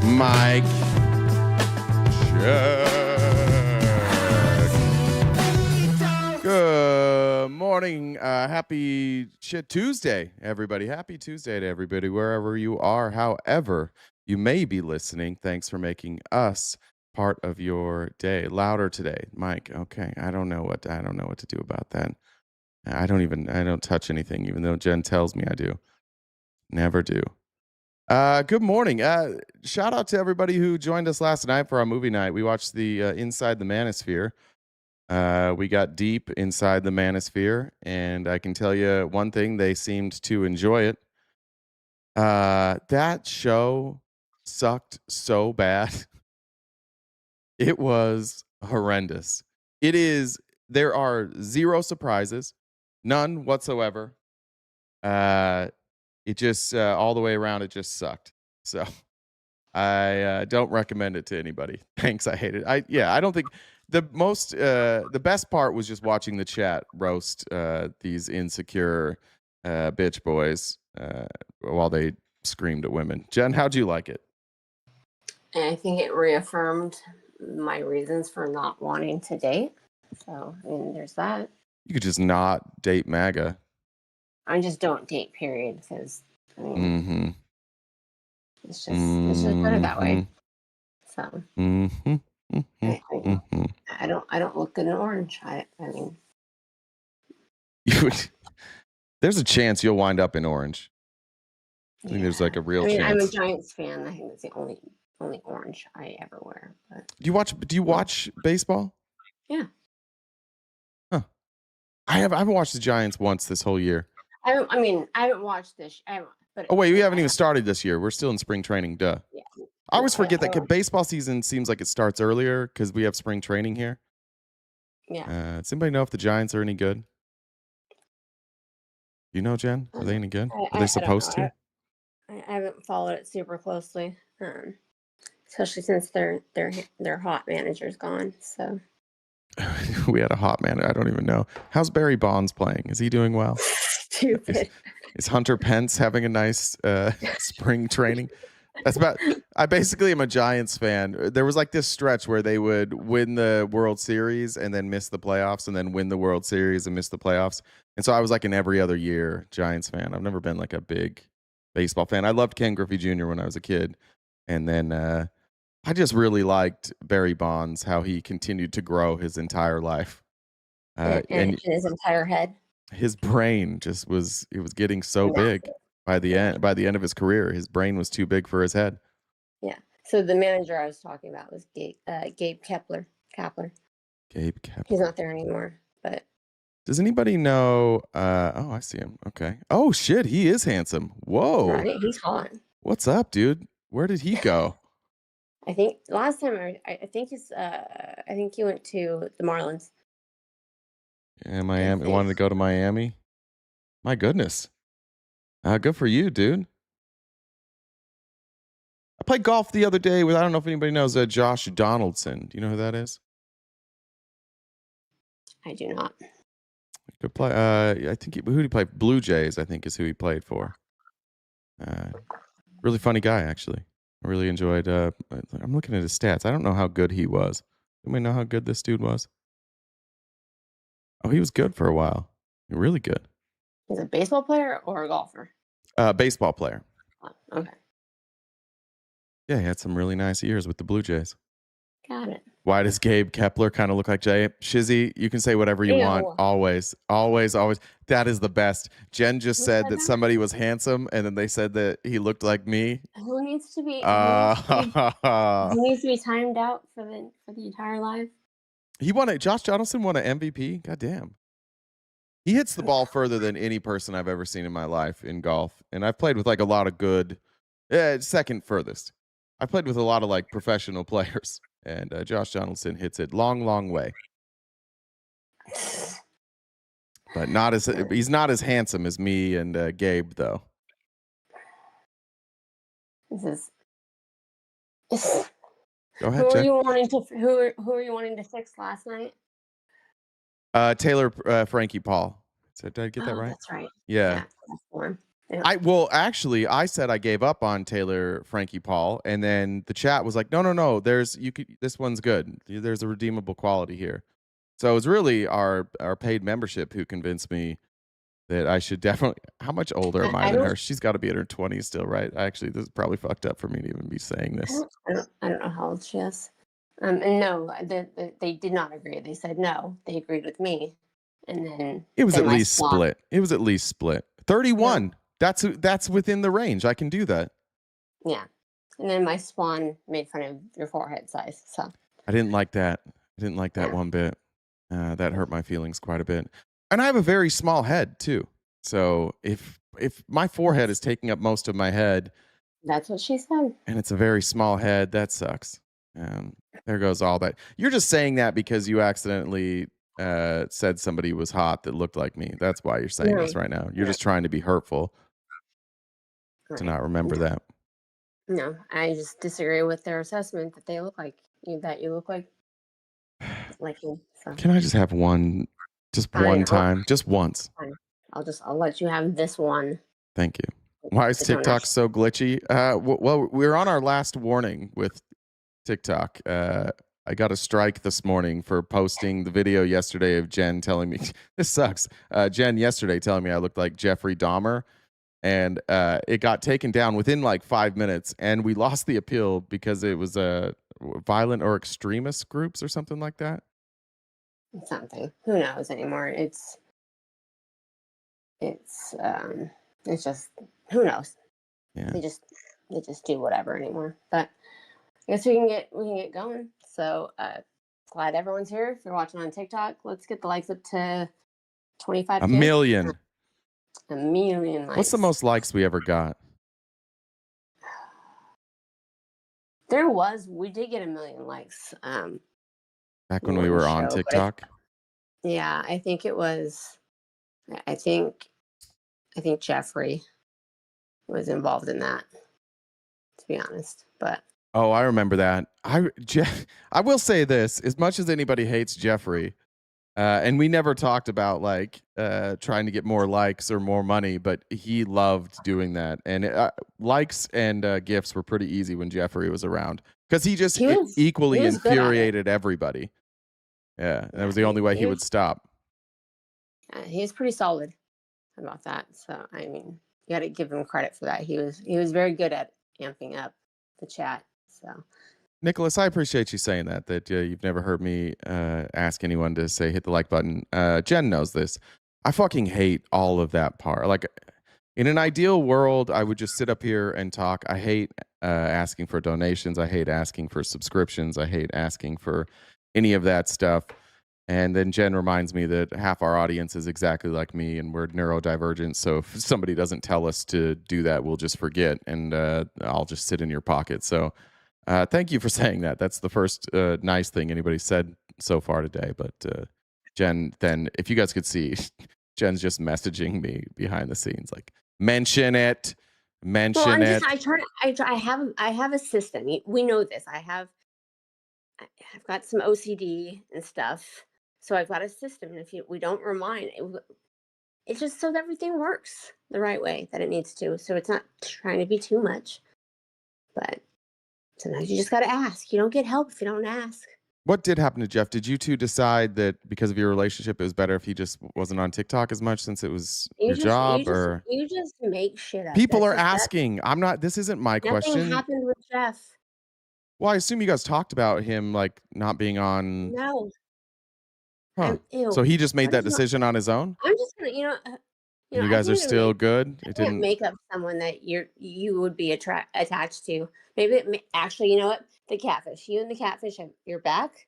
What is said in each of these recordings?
Mike. Check. Good morning. Happy Tuesday, everybody. Happy Tuesday to everybody, wherever you are, however you may be listening. Thanks for making us part of your day. Louder today, Mike. Okay. I don't know what to do about that. I don't touch anything, even though Jen tells me I do. Never do. Good morning. Shout out to everybody who joined us last night for our movie night. We watched the Inside the Manosphere. We got deep inside the Manosphere, and I can tell you one thing: they seemed to enjoy it. That show sucked so bad. It was horrendous. It is. There are zero surprises, none whatsoever. It just all the way around, it just sucked. So I don't recommend it to anybody. Thanks, I hate it. I don't think the best part was just watching the chat roast these insecure bitch boys while they screamed at women. Jen, how'd you like it? I think it reaffirmed my reasons for not wanting to date. So, I mean, there's that. You could just not date MAGA. I just don't date, period, because I mean, it's just better that way. So, I don't look good in orange. I mean, there's a chance you'll wind up in orange. I think there's like a real chance. I'm a Giants fan. I think it's the only orange I ever wear. But. Do you watch baseball? Yeah. Huh. I haven't watched the Giants once this whole year. I haven't watched this. Oh wait, we haven't even started this year. We're still in spring training. Duh. Yeah. I always forget that baseball season seems like it starts earlier because we have spring training here. Yeah. Does anybody know if the Giants are any good? You know, Jen? Are they any good? Are they supposed to? I haven't followed it super closely, especially since their hot manager's gone. So. We had a hot man. I don't even know. How's Barry Bonds playing? Is he doing well? Stupid. Is Hunter Pence having a nice spring training? I basically am a Giants fan. There was like this stretch where they would win the World Series and then miss the playoffs and then win the World Series and miss the playoffs. And so I was like an every other year Giants fan. I've never been like a big baseball fan. I loved Ken Griffey Jr. when I was a kid. And then I just really liked Barry Bonds, how he continued to grow his entire life. And his entire head. His brain just was getting so big by the end of his career. His brain was too big for his head. Yeah. So the manager I was talking about was Gabe Kapler. Gabe Kapler. He's not there anymore, but. Does anybody know? Oh, I see him. Okay. Oh shit, he is handsome. Whoa. Right? He's hot. What's up, dude? Where did he go? I think last time I think he went to the Marlins. Yeah, Miami. Wanted to go to Miami. My goodness. Good for you, dude. I played golf the other day with, I don't know if anybody knows, Josh Donaldson. Do you know who that is? I do not. Good play. I think who did he play? Blue Jays, I think, is who he played for. Really funny guy, actually. I really enjoyed. I'm looking at his stats. I don't know how good he was. Anybody know how good this dude was? Oh, he was good for a while. Really good. He's a baseball player or a golfer? Baseball player. Oh, okay. Yeah, he had some really nice years with the Blue Jays. Got it. Why does Gabe Kapler kind of look like Jay? Shizzy, you can say whatever you want. Always. That is the best. Jen just said that somebody was handsome, and then they said that he looked like me. Who needs to be? Who needs to be timed out for the entire life? Josh Donaldson won an MVP. God damn. He hits the ball further than any person I've ever seen in my life in golf. And I've played with like a lot of good, second furthest. I played with a lot of like professional players. And Josh Donaldson hits it long way. But he's not as handsome as me and Gabe, though. Go ahead, who are you wanting to fix last night? Taylor Frankie Paul. Did I get that right? That's right. Yeah. That's the one. Actually, I said I gave up on Taylor Frankie Paul, and then the chat was like, no, this one's good. There's a redeemable quality here. So it was really our paid membership who convinced me that I should definitely. How much older am I I than don't her? She's got to be in her 20s still, right? Actually, this is probably fucked up for me to even be saying this. I don't know how old she is. And no, they did not agree. They said no. They agreed with me, and It was then at my least swan. split. It was at least split. No, 31. That's within the range. I can do that. yeah, and then my swan made fun of your forehead size. So I didn't like that. I didn't like that yeah, one bit. That hurt my feelings quite a bit. And I have a very small head too. So if my forehead is taking up most of my head, that's what she said. and it's a very small head, that sucks. There goes all that. You're just saying that because you accidentally said somebody was hot that looked like me. That's why you're saying No, this right now. You're no, just trying to be hurtful to right. not remember No, that. no, I just disagree with their assessment that they look like you. That you look like you. So Can I just have one, just fine. one time, just once? Fine. I'll let you have this one. Thank you. Why is The TikTok donation. so glitchy? Well, we're on our last warning with TikTok. I got a strike this morning for posting the video yesterday of Jen telling me this sucks. Jen yesterday telling me I looked like Jeffrey Dahmer, and it got taken down within like 5 minutes, and we lost the appeal because it was violent or extremist groups or something like that. Something. Who knows anymore? It's it's just who knows. Yeah. They just do whatever anymore. But I guess we can get going. So glad everyone's here. If you're watching on TikTok, let's get the likes up to 25K. A million. A million likes. What's the most likes we ever got? We did get a million likes. Back when we were on TikTok? Yeah, I think it was. I think Jeffrey was involved in that, to be honest. But Oh, I remember that. I will say this: as much as anybody hates Jeffrey, and we never talked about like trying to get more likes or more money, but he loved doing that. And likes and gifts were pretty easy when Jeffrey was around because he just he equally was good at it. infuriated everybody. Yeah, that was the only way he would stop. He was pretty solid about that. So I mean, you got to give him credit for that. He was very good at amping up the chat. So Nicholas, I appreciate you saying that you've never heard me ask anyone to say hit the like button. Jen knows this. I fucking hate all of that part. Like in an ideal world, I would just sit up here and talk. I hate asking for donations. I hate asking for subscriptions. I hate asking for any of that stuff. And then Jen reminds me that half our audience is exactly like me and we're neurodivergent. So if somebody doesn't tell us to do that, we'll just forget and I'll just sit in your pocket. So thank you for saying that. That's the first nice thing anybody said so far today. But Jen, then if you guys could see, Jen's just messaging me behind the scenes, like mention it. I have a system. We know this. I've got some OCD and stuff, so I've got a system. And if we don't remind, it's just so that everything works the right way that it needs to. So it's not trying to be too much, but sometimes you just got to ask. You don't get help if you don't ask. What did happen to Jeff? Did you two decide that because of your relationship, it was better if he just wasn't on TikTok as much since it was your job? Or you just make shit up. People are asking. I'm not. This isn't my question. Nothing happened with Jeff. Well, I assume you guys talked about him like not being on. No. Huh. So he just made that decision on his own. I'm just gonna, You guys are still good. It didn't make up someone that you would be attached to. Maybe actually, you know what? The catfish. You and the catfish, you're back.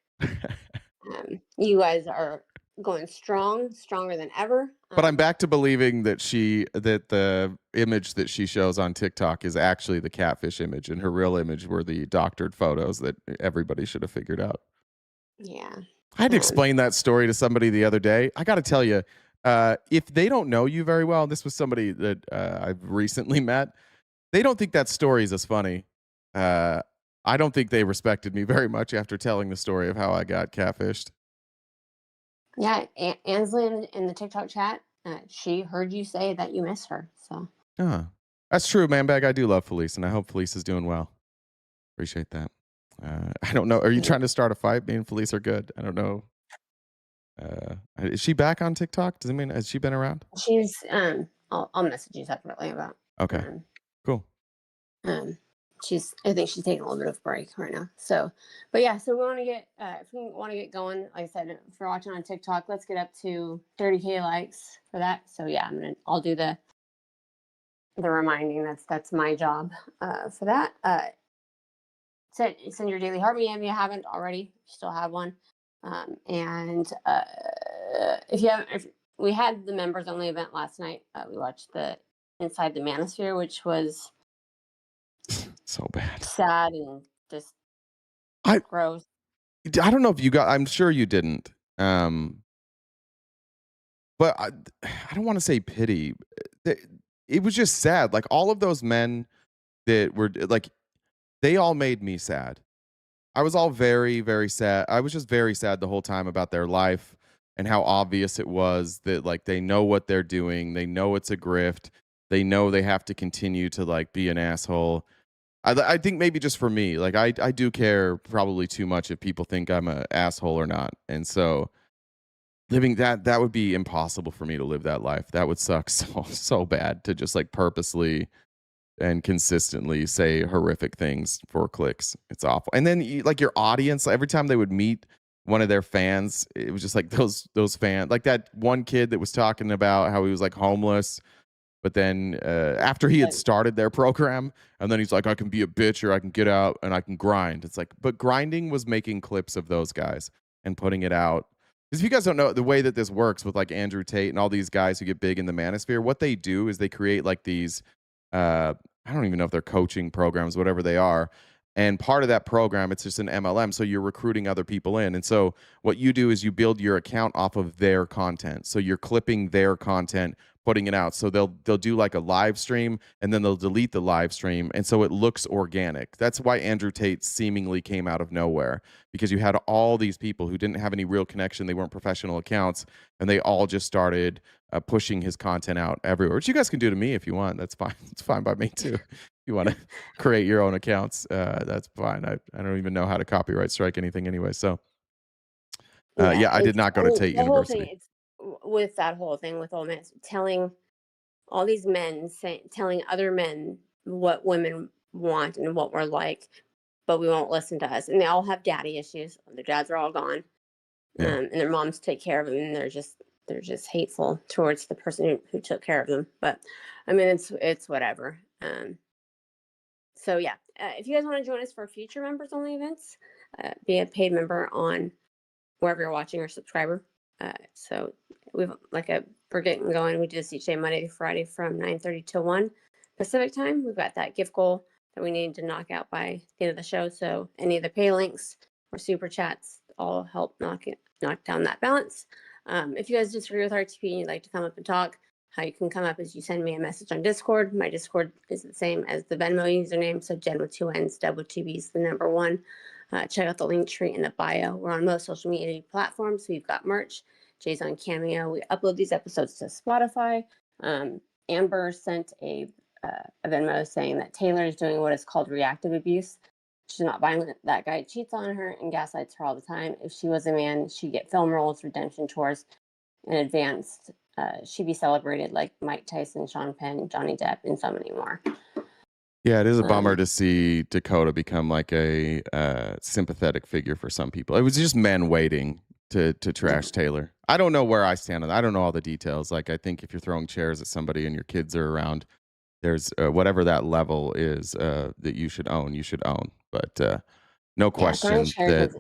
You guys are going stronger than ever. But I'm back to believing that the image that she shows on TikTok is actually the catfish image, and her real image were the doctored photos that everybody should have figured out. Yeah. I had to explain that story to somebody the other day. I got to tell you, if they don't know you very well, this was somebody that I've recently met, they don't think that story is as funny. I don't think they respected me very much after telling the story of how I got catfished. Yeah, Ansley in the TikTok chat, she heard you say that you miss her. So That's true, man. Bag. I do love Felice, and I hope Felice is doing well. Appreciate that. I don't know. Are you trying to start a fight? Me and Felice are good. I don't know. Is she back on TikTok? Does it mean has she been around? She's I'll message you separately about Okay, cool. I think she's taking a little bit of a break right now. So, but yeah, so we want to get if we want to get going, like I said, if you're watching on TikTok, let's get up to 30K likes for that. So yeah, I'll do the reminding. That's my job for that. Send your daily heart media if you haven't already. You still have one. And if we had the members only event last night. We watched the Inside the Manosphere, which was so bad, sad, and just gross. I don't know if you got. I'm sure you didn't. But I don't want to say pity. It was just sad. Like all of those men that were like, they all made me sad. I was all very, very sad. I was just very sad the whole time about their life and how obvious it was that like they know what they're doing. They know it's a grift. They know they have to continue to like be an asshole. I think maybe just for me, like I do care probably too much if people think I'm an asshole or not. And so living that would be impossible for me to live that life. That would suck so bad to just like purposely and consistently say horrific things for clicks. It's awful. And then like your audience, every time they would meet one of their fans, it was just like those fans, like that one kid that was talking about how he was like homeless, but then after he had started their program, and then he's like, I can be a bitch or I can get out and I can grind. It's like, but grinding was making clips of those guys and putting it out. Because if you guys don't know the way that this works with like Andrew Tate and all these guys who get big in the manosphere, what they do is they create like these I don't even know if they're coaching programs, whatever they are. And part of that program, it's just an MLM. So you're recruiting other people in. And so what you do is you build your account off of their content. So you're clipping their content, putting it out. So they'll do like a live stream and then they'll delete the live stream. And so it looks organic. That's why Andrew Tate seemingly came out of nowhere, because you had all these people who didn't have any real connection. They weren't professional accounts, and they all just started pushing his content out everywhere, which you guys can do to me if you want. That's fine. It's fine by me too. If you want to create your own accounts, that's fine. I don't even know how to copyright strike anything anyway. So yeah, I did not go to Tate University. Whole thing, it's with that whole thing with all men telling all these men telling other men what women want and what we're like, but we won't listen to us. And they all have daddy issues. Their dads are all gone, and their moms take care of them, and they're just hateful towards the person who took care of them. But I mean, it's whatever. So yeah, if you guys want to join us for future members only events, be a paid member on wherever you're watching or subscriber. So we're getting going. We do this each day, Monday to Friday from 9:30 to 1 Pacific time. We've got that gift goal that we need to knock out by the end of the show. So any of the pay links or super chats all help knock down that balance. If you guys disagree with RTP and you'd like to come up and talk, how you can come up is you send me a message on Discord. My Discord is the same as the Venmo username. So Jen with 2 N's, Deb with 2 B's, the number 1. Check out the link tree in the bio. We're on most social media platforms. We've got merch. Jay's on Cameo. We upload these episodes to Spotify. Amber sent a Venmo saying that Taylor is doing what is called reactive abuse. She's not violent. That guy cheats on her and gaslights her all the time. If she was a man, she'd get film roles, redemption tours, and advanced. She'd be celebrated like Mike Tyson, Sean Penn, Johnny Depp, and so many more. Yeah, it is a bummer to see Dakota become like a sympathetic figure for some people. It was just men waiting to trash Taylor. I don't know where I stand on that. I don't know all the details. Like, I think if you're throwing chairs at somebody and your kids are around, there's whatever that level is that you should own. But no question that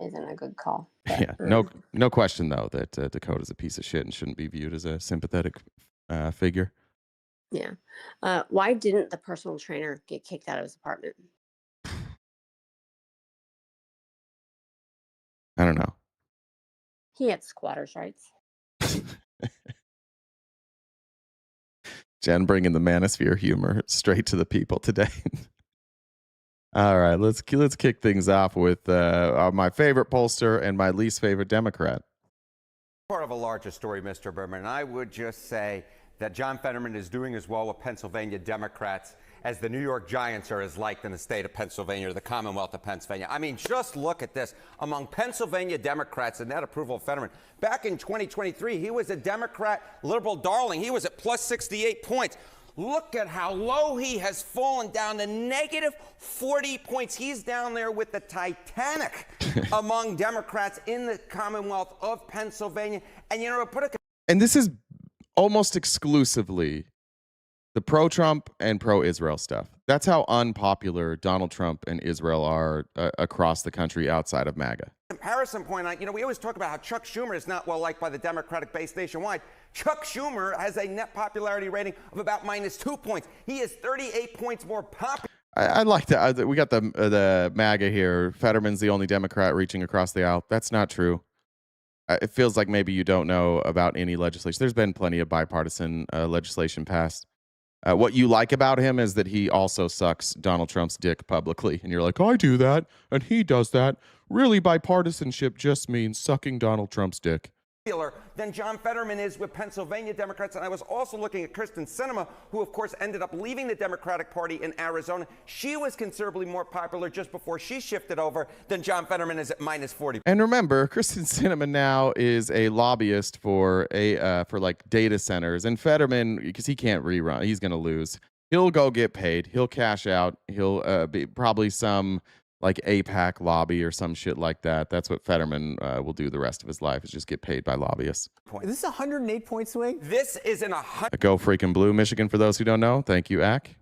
isn't a good call. But, yeah, no question though that Dakota's a piece of shit and shouldn't be viewed as a sympathetic figure. Yeah. Why didn't the personal trainer get kicked out of his apartment? I don't know. He had squatter's rights. Jen bringing the manosphere humor straight to the people today. All right, let's kick things off with my favorite pollster and my least favorite Democrat. Part of a larger story, Mr. Berman, and I would just say that John Fetterman is doing as well with Pennsylvania Democrats as the New York Giants are as liked in the state of Pennsylvania or the Commonwealth of Pennsylvania. I mean, just look at this. Among Pennsylvania Democrats, the net approval of Fetterman, back in 2023, he was a Democrat liberal darling. He was at plus 68 points. Look at how low he has fallen down to negative 40 points. He's down there with the Titanic among Democrats in the Commonwealth of Pennsylvania. And, you know, and this is almost exclusively the pro-Trump and pro-Israel stuff. That's how unpopular Donald Trump and Israel are across the country outside of MAGA. Comparison point, you know, we always talk about how Chuck Schumer is not well liked by the Democratic base nationwide. Chuck Schumer has a net popularity rating of about -2 points. He is 38 points more popular. I like that. We got the MAGA here. Fetterman's the only Democrat reaching across the aisle. That's not true. It feels like maybe you don't know about any legislation. There's been plenty of bipartisan legislation passed. What you like about him is that he also sucks Donald Trump's dick publicly. And you're like, I do that, and he does that. Really, bipartisanship just means sucking Donald Trump's dick. Than John Fetterman is with Pennsylvania Democrats. And I was also looking at Kristen Sinema, who, of course, ended up leaving the Democratic Party in Arizona. She was considerably more popular just before she shifted over than John Fetterman is at -40. And remember, Kristen Sinema now is a lobbyist for like data centers. And Fetterman, because he can't rerun, he's going to lose. He'll go get paid. He'll cash out. He'll be probably some like APAC lobby or some shit like that. That's what Fetterman will do the rest of his life, is just get paid by lobbyists. Is this a 108-point swing? This is an Go freaking blue, Michigan, for those who don't know. Thank you, Ack.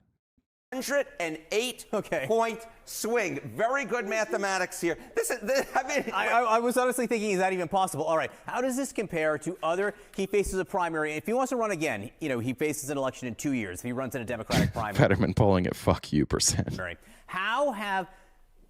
108-point swing. Very good mathematics here. I mean, I was honestly thinking, is that even possible? All right, how does this compare to other? He faces a primary. If he wants to run again, you know, he faces an election in 2 years. If he runs in a Democratic primary. Fetterman polling at fuck you %. Right. How have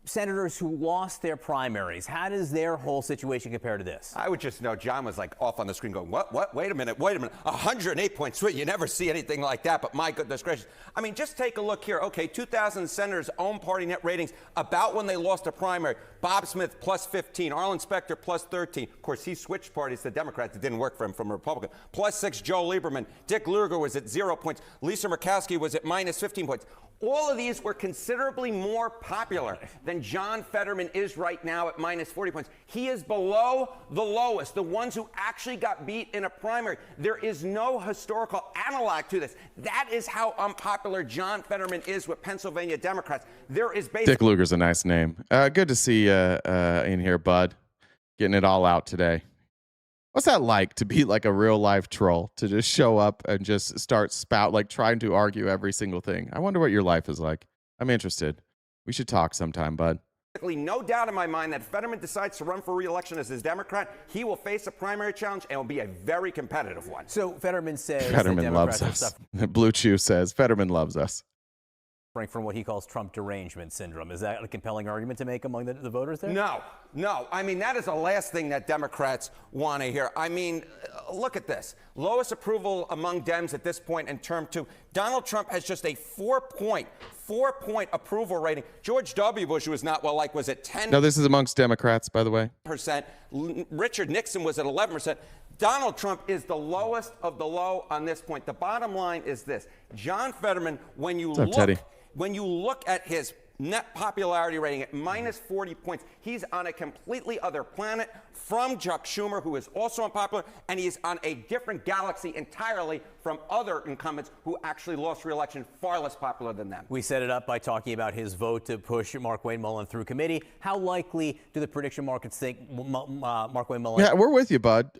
senators who lost their primaries, how does their whole situation compare to this? I would just know John was like off on the screen going, what? Wait a minute. 108-point swing. You never see anything like that, but my goodness gracious. I mean, just take a look here. Okay, 2,000 senators' own party net ratings about when they lost a primary. Bob Smith plus 15, Arlen Specter plus 13. Of course, he switched parties to Democrats. It didn't work for him from a Republican. Plus 6, Joe Lieberman. Dick Lugar was at 0 points. Lisa Murkowski was at -15 points. All of these were considerably more popular than John Fetterman is right now at -40 points. He is below the lowest, the ones who actually got beat in a primary. There is no historical analog to this. That is how unpopular John Fetterman is with Pennsylvania Democrats. There is basically... Dick Lugar's a nice name. Good to see you in here, bud. Getting it all out today. What's that like, to be like a real life troll, to just show up and just start trying to argue every single thing? I wonder what your life is like. I'm interested. We should talk sometime, bud. No doubt in my mind that if Fetterman decides to run for re-election as his Democrat, he will face a primary challenge and will be a very competitive one. So Fetterman says Fetterman loves us. Blue Chew says Fetterman loves us. From what he calls Trump derangement syndrome. Is that a compelling argument to make among the voters there? No. I mean, that is the last thing that Democrats want to hear. I mean, look at this. Lowest approval among Dems at this point in term 2. Donald Trump has just a 4-point approval rating. George W. Bush, who was not well liked, was at 10%. No, this is amongst Democrats, by the way. Richard Nixon was at 11%. Donald Trump is the lowest of the low on this point. The bottom line is this. John Fetterman, when you look at his net popularity rating at -40 points, he's on a completely other planet from Chuck Schumer, who is also unpopular, and he's on a different galaxy entirely from other incumbents who actually lost re-election, far less popular than them. We set it up by talking about his vote to push Markwayne Mullin through committee. How likely do the prediction markets think Markwayne Mullin? Yeah, we're with you, bud.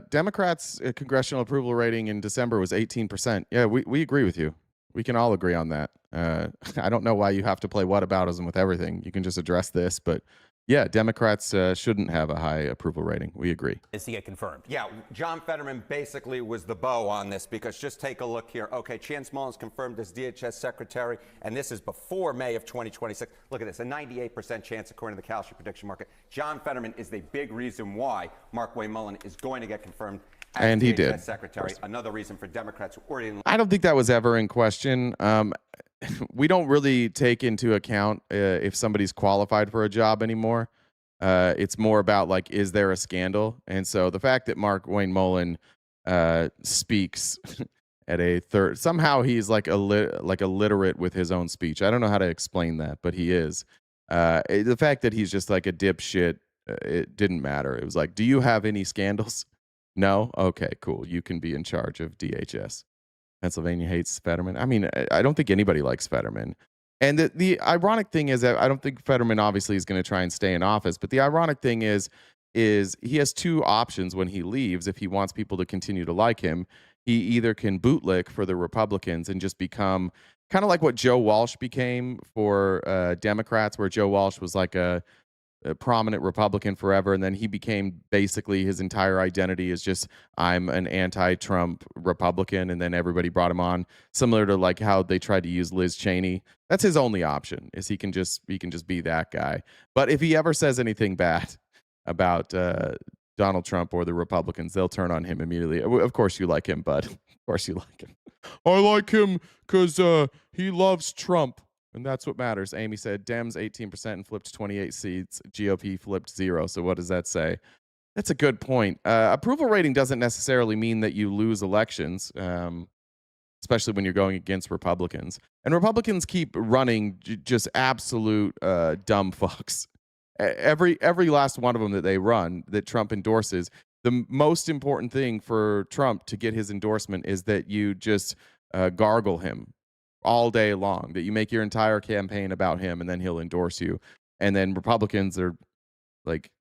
Democrats' congressional approval rating in December was 18%. Yeah, we agree with you. We can all agree on that. I don't know why you have to play whataboutism with everything. You can just address this, but yeah, Democrats shouldn't have a high approval rating. We agree. Is to get confirmed? Yeah, John Fetterman basically was the bow on this, because just take a look here. Okay, Chance Mullin's confirmed as DHS secretary, and this is before May of 2026. Look at this, a 98% chance according to the Calendar prediction market. John Fetterman is the big reason why Markwayne Mullin is going to get confirmed as and he DHS did. Secretary. Another reason for Democrats who already... I don't think that was ever in question. We don't really take into account if somebody's qualified for a job anymore. It's more about, like, is there a scandal? And so the fact that Markwayne Mullin speaks at a third. Somehow he's like illiterate with his own speech. I don't know how to explain that, but he is. The fact that he's just like a dipshit, it didn't matter. It was like, do you have any scandals? No? Okay, cool. You can be in charge of DHS. Pennsylvania hates Fetterman. I mean, I don't think anybody likes Fetterman. And the ironic thing is that I don't think Fetterman obviously is going to try and stay in office. But the ironic thing is he has two options when he leaves if he wants people to continue to like him. He either can bootlick for the Republicans and just become kind of like what Joe Walsh became for Democrats, where Joe Walsh was like a prominent Republican forever, and then he became basically his entire identity is just I'm an anti-Trump Republican, and then everybody brought him on, similar to like how they tried to use Liz Cheney. That's his only option, is he can just be that guy. But if he ever says anything bad about Donald Trump or the Republicans, they'll turn on him immediately. Of course you like him, bud. Of course you like him. I like him because he loves Trump. And that's what matters. Amy said Dems 18% and flipped 28 seats. GOP flipped 0. So what does that say? That's a good point. Approval rating doesn't necessarily mean that you lose elections, especially when you're going against Republicans. And Republicans keep running just absolute dumb fucks. Every last one of them that they run that Trump endorses, the most important thing for Trump to get his endorsement is that you just gargle him all day long, that you make your entire campaign about him, and then he'll endorse you. And then Republicans are like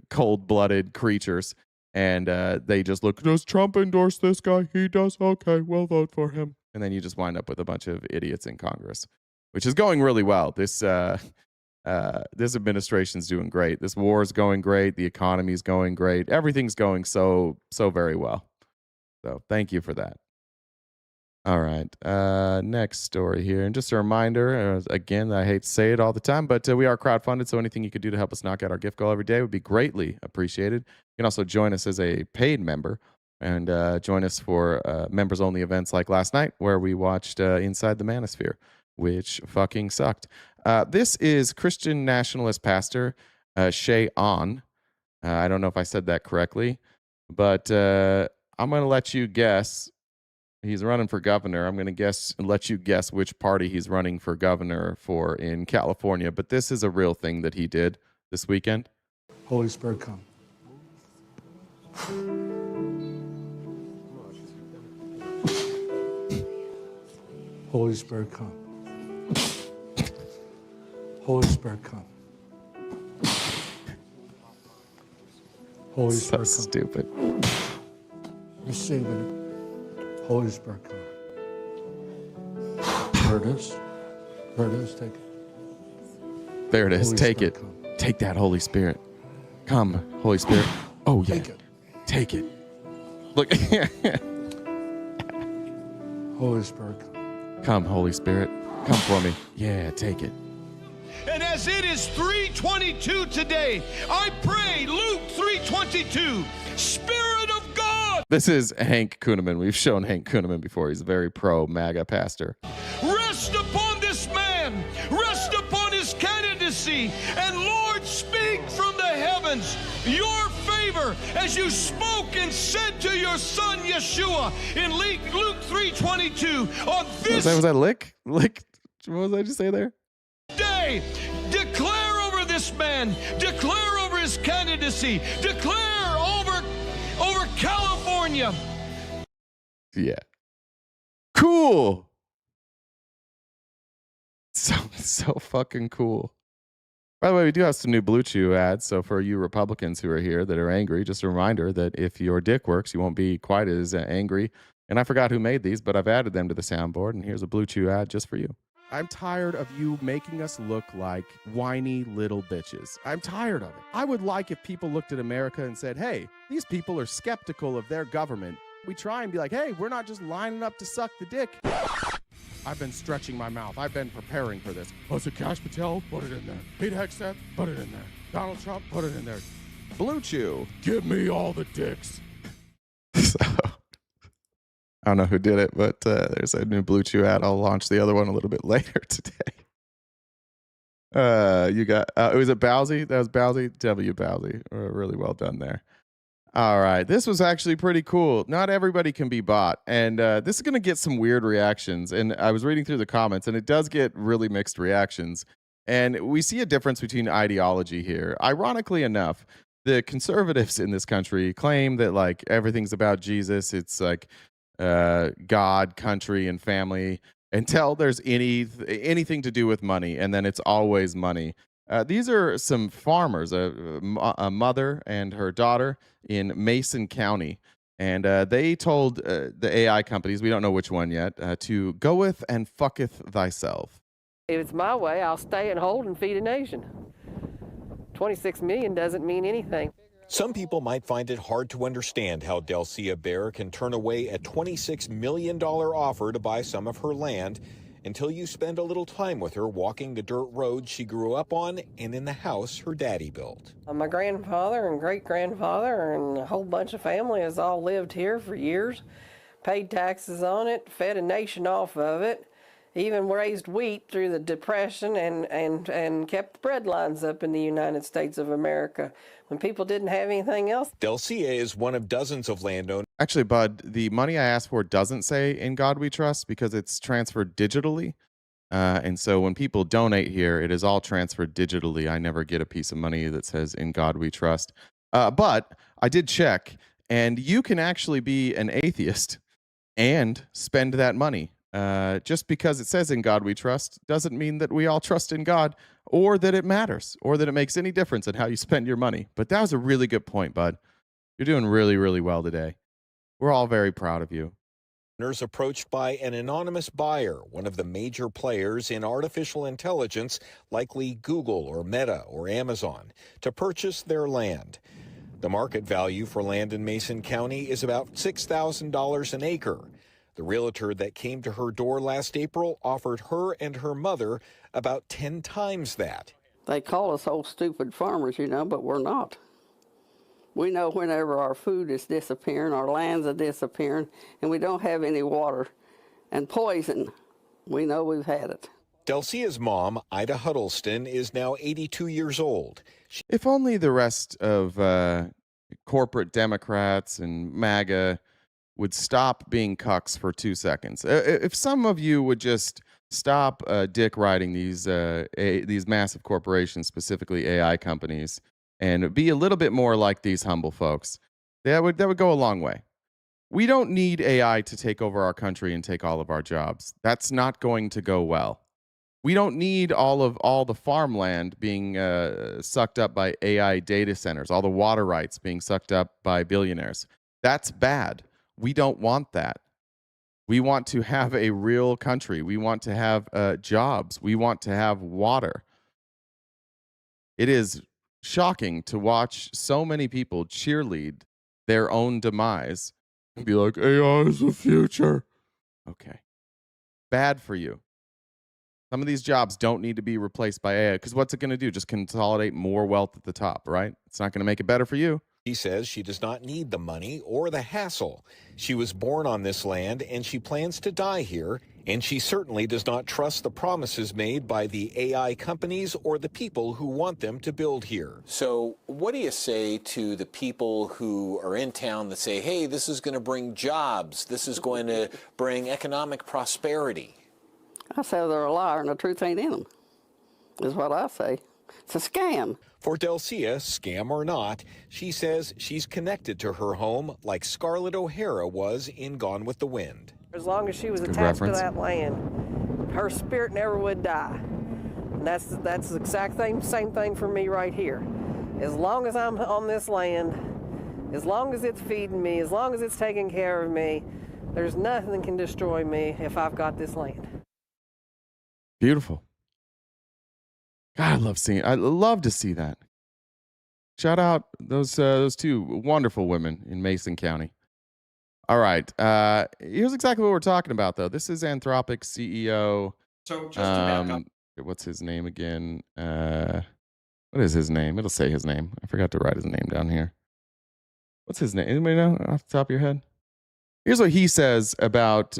cold-blooded creatures, and they just look, does Trump endorse this guy? He does? Okay, we'll vote for him. And then you just wind up with a bunch of idiots in Congress, which is going really well. This administration's doing great. This war is going great. The economy's going great. Everything's going so very well. So thank you for that. All right. Next story here. And just a reminder, again, I hate to say it all the time, but we are crowdfunded, so anything you could do to help us knock out our gift goal every day would be greatly appreciated. You can also join us as a paid member and join us for members-only events like last night, where we watched Inside the Manosphere, which fucking sucked. This is Christian nationalist pastor Shay On. I don't know if I said that correctly, but I'm going to let you guess. He's running for governor. I'm going to let you guess which party he's running for governor for in California. But this is a real thing that he did this weekend. Holy Spirit, come. Holy Spirit, come. Holy Spirit, come. Holy Spirit, come. So stupid. Receive it. Holy Spirit, come. There it is. There it is. Take it. There it is. Holy Take Spirit, it. come. Take that, Holy Spirit. Come, Holy Spirit. Oh, yeah. Take it. Take it. Look. Holy Spirit, come. Come, Holy Spirit. Come for me. Yeah, take it. And as it is 3:22 today, I pray, Luke 3:22, Spirit of God, This is Hank Kuhneman. We've shown Hank Kuhneman before. He's a very pro-MAGA pastor. rest upon this man, rest upon his candidacy, and Lord, speak from the heavens your favor as you spoke and said to your son Yeshua in Luke 3:22 on this Was that lick? Lick? What was I just say there? day. Declare over this man, declare over his candidacy, declare over California. Yeah. Cool. So fucking cool. By the way, we do have some new Blue Chew ads. So for you Republicans who are here that are angry, just a reminder that if your dick works, you won't be quite as angry. And I forgot who made these, but I've added them to the soundboard. And here's a Blue Chew ad just for you. I'm tired of you making us look like whiny little bitches. I'm tired of it. I would like if people looked at America and said, hey, these people are skeptical of their government. We try and be like, hey, we're not just lining up to suck the dick. I've been stretching my mouth. I've been preparing for this. Was it Kash Patel? Put it in there. Pete Hegseth? Put it in there. Donald Trump? Put it in there. Blue Chew. Give me all the dicks. So, I don't know who did it, but there's a new Blue Chew ad. I'll launch the other one a little bit later today. You got, was it Bowsy? That was Bowsy? W. Bowsy. Really well done there. All right. This was actually pretty cool. Not everybody can be bought. And this is going to get some weird reactions. And I was reading through the comments, and it does get really mixed reactions. And we see a difference between ideology here. Ironically enough, the conservatives in this country claim that like everything's about Jesus. It's like God, country, and family until there's anything to do with money. And then it's always money. These are some farmers, a mother and her daughter in Mason County. And they told the AI companies, we don't know which one yet, to goeth and fucketh thyself. If it's my way, I'll stay and hold and feed a nation. 26 million doesn't mean anything. Some people might find it hard to understand how Delcia Bear can turn away a $26 million offer to buy some of her land until you spend a little time with her walking the dirt road she grew up on and in the house her daddy built. My grandfather and great-grandfather and a whole bunch of family has all lived here for years, paid taxes on it, fed a nation off of it, even raised wheat through the Depression and kept the bread lines up in the United States of America when people didn't have anything else. Delcia is one of dozens of landowners. Actually, Bud, the money I asked for doesn't say "In God We Trust" because it's transferred digitally. And so when people donate here, it is all transferred digitally. I never get a piece of money that says "In God We Trust." But I did check, and you can actually be an atheist and spend that money. Just because it says "In God We Trust" doesn't mean that we all trust in God or that it matters or that it makes any difference in how you spend your money. But that was a really good point, Bud. You're doing really, really well today. We're all very proud of you. Approached by an anonymous buyer, one of the major players in artificial intelligence, likely Google or Meta or Amazon, to purchase their land. The market value for land in Mason County is about $6,000 an acre. The realtor that came to her door last April offered her and her mother about 10 times that. They call us old stupid farmers, but we're not. We know whenever our food is disappearing, our lands are disappearing, and we don't have any water. And poison, we know we've had it. Delcia's mom, Ida Huddleston, is now 82 years old. If only the rest of corporate Democrats and MAGA would stop being cucks for 2 seconds. If some of you would just stop dick riding these massive corporations, specifically AI companies, and be a little bit more like these humble folks, that would go a long way. We don't need AI to take over our country and take all of our jobs. That's not going to go well. We don't need all the farmland being sucked up by AI data centers, all the water rights being sucked up by billionaires. That's bad. We don't want that. We want to have a real country. We want to have jobs. We want to have water. It is shocking to watch so many people cheerlead their own demise and be like, AI is the future. Okay. Bad for you. Some of these jobs don't need to be replaced by AI because what's it going to do? Just consolidate more wealth at the top, right? It's not going to make it better for you. She says she does not need the money or the hassle. She was born on this land and she plans to die here, and she certainly does not trust the promises made by the AI companies or the people who want them to build here. So what do you say to the people who are in town that say, hey, this is going to bring jobs, this is going to bring economic prosperity? I say they're a liar and the truth ain't in them, is what I say. It's a scam. For Delcia, scam or not, she says she's connected to her home like Scarlett O'Hara was in Gone with the Wind. As long as she was Good attached reference. to that land, her spirit never would die. And that's the exact same thing for me right here. As long as I'm on this land, as long as it's feeding me, as long as it's taking care of me, there's nothing that can destroy me if I've got this land. Beautiful. God, I love to see that. Shout out those two wonderful women in Mason County. All right. Here's exactly what we're talking about, though. This is Anthropic CEO. So just to back up. What's his name again? What is his name? It'll say his name. I forgot to write his name down here. What's his name? Anybody know off the top of your head? Here's what he says about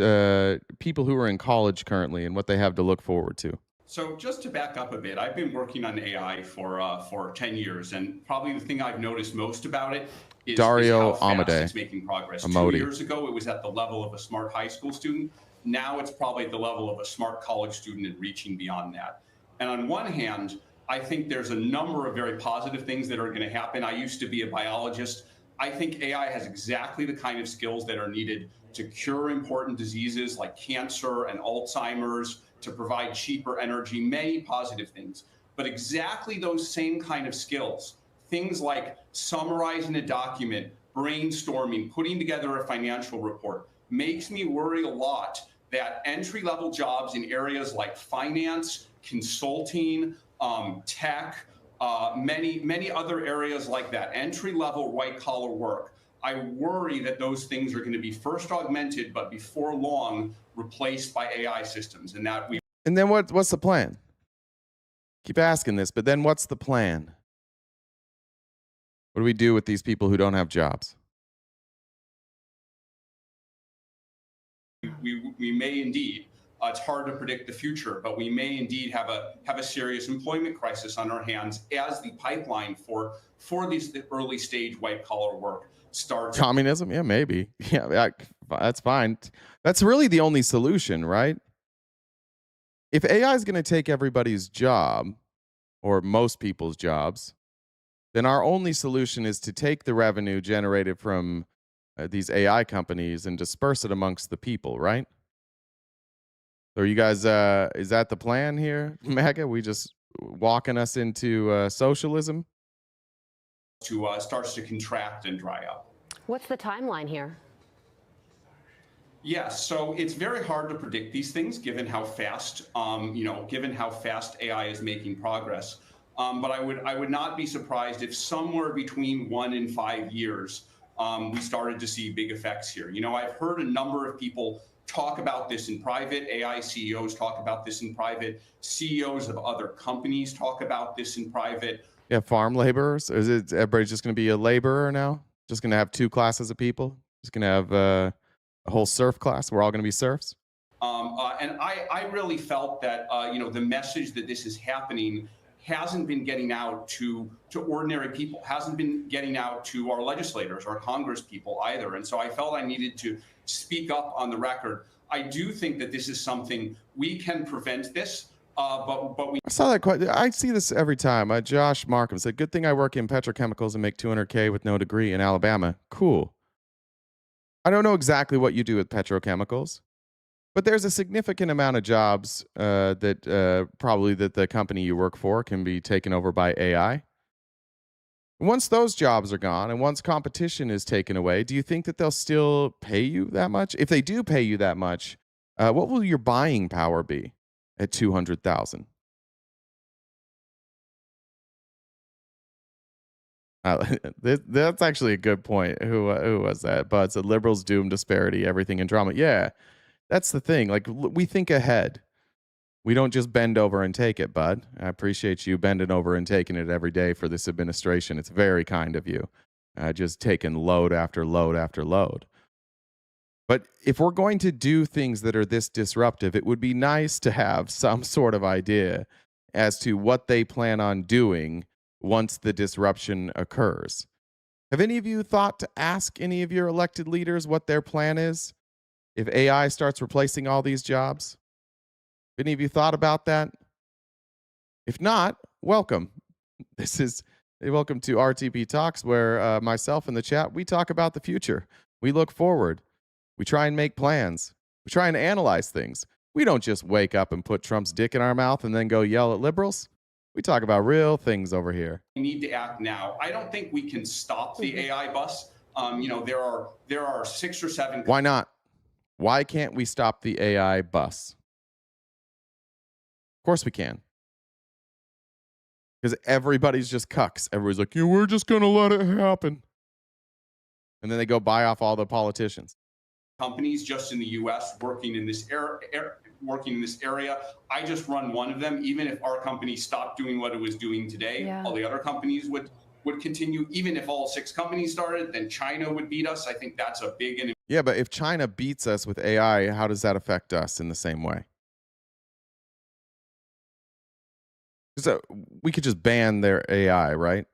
people who are in college currently and what they have to look forward to. So just to back up a bit, I've been working on AI for 10 years, and probably the thing I've noticed most about it is Dario how fast Amade. it's making progress. Amodi. 2 years ago, it was at the level of a smart high school student. Now it's probably at the level of a smart college student and reaching beyond that. And on one hand, I think there's a number of very positive things that are going to happen. I used to be a biologist. I think AI has exactly the kind of skills that are needed to cure important diseases like cancer and Alzheimer's, to provide cheaper energy, many positive things. But exactly those same kind of skills, things like summarizing a document, brainstorming, putting together a financial report, makes me worry a lot that entry-level jobs in areas like finance, consulting, tech, many other areas like that, entry-level white-collar work, I worry that those things are going to be first augmented, but before long, replaced by AI systems. And then what's the plan? Keep asking this, but then what's the plan? What do we do with these people who don't have jobs? We may indeed, it's hard to predict the future, but we may indeed have a serious employment crisis on our hands as the pipeline for the early stage white collar work starts. Communism? Yeah, maybe. Yeah, that's fine. That's really the only solution, right? If AI is going to take everybody's job, or most people's jobs, then our only solution is to take the revenue generated from these AI companies and disperse it amongst the people, right? So you guys, is that the plan here, MAGA? We just walking us into socialism? Starts to contract and dry up. What's the timeline here? Yes, so it's very hard to predict these things given how fast, given how fast AI is making progress. But I would not be surprised if somewhere between 1 and 5 years, we started to see big effects here. I've heard a number of people talk about this in private. AI CEOs talk about this in private. CEOs of other companies talk about this in private. Yeah, farm laborers. Is it everybody's just going to be a laborer now? Just going to have 2 classes of people? Just going to have a whole serf class? We're all going to be serfs? And I really felt that the message that this is happening hasn't been getting out to ordinary people, hasn't been getting out to our legislators or Congress people either. And so I felt I needed to speak up on the record. I do think that this is something we can prevent this. But we. I saw that quite. I see this every time. Josh Markham said, "Good thing I work in petrochemicals and make $200K with no degree in Alabama." Cool. I don't know exactly what you do with petrochemicals, but there's a significant amount of jobs that probably that the company you work for can be taken over by AI. Once those jobs are gone and once competition is taken away, do you think that they'll still pay you that much? If they do pay you that much, what will your buying power be at 200,000? That's actually a good point. Who was that? But said liberals doom disparity, everything in drama. Yeah, that's the thing. Like we think ahead. We don't just bend over and take it, bud. I appreciate you bending over and taking it every day for this administration. It's very kind of you. Just taking load after load after load. But if we're going to do things that are this disruptive, it would be nice to have some sort of idea as to what they plan on doing once the disruption occurs. Have any of you thought to ask any of your elected leaders what their plan is if AI starts replacing all these jobs? Any of you thought about that? If not, welcome. Welcome to RTP Talks, where myself and the chat, we talk about the future. We look forward. We try and make plans. We try and analyze things. We don't just wake up and put Trump's dick in our mouth and then go yell at liberals. We talk about real things over here. We need to act now. I don't think we can stop the AI bus. There are 6 or 7. Why not? Why can't we stop the AI bus? Of course we can. Because everybody's just cucks. Everybody's like, yeah, we're just going to let it happen. And then they go buy off all the politicians. Companies just in the U.S. working in this area. I just run one of them. Even if our company stopped doing what it was doing today, all the other companies would continue. Even if all 6 companies started, then China would beat us. I think that's a big. Yeah, but if China beats us with AI, how does that affect us in the same way? So we could just ban their AI, right?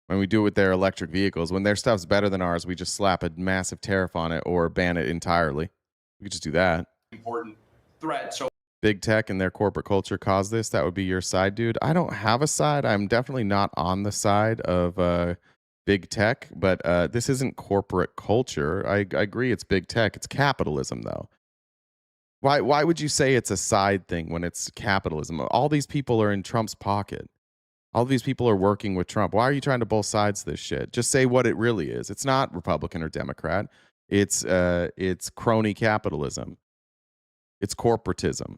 When we do it with their electric vehicles, when their stuff's better than ours, we just slap a massive tariff on it or ban it entirely. We could just do that. Important threat. So Big tech and their corporate culture caused this. That would be your side, dude. I don't have a side. I'm definitely not on the side of big tech, but this isn't corporate culture. I agree it's big tech. It's capitalism, though. Why would you say it's a side thing when it's capitalism? All these people are in Trump's pocket. All these people are working with Trump. Why are you trying to both sides of this shit? Just say what it really is. It's not Republican or Democrat. It's crony capitalism. It's corporatism.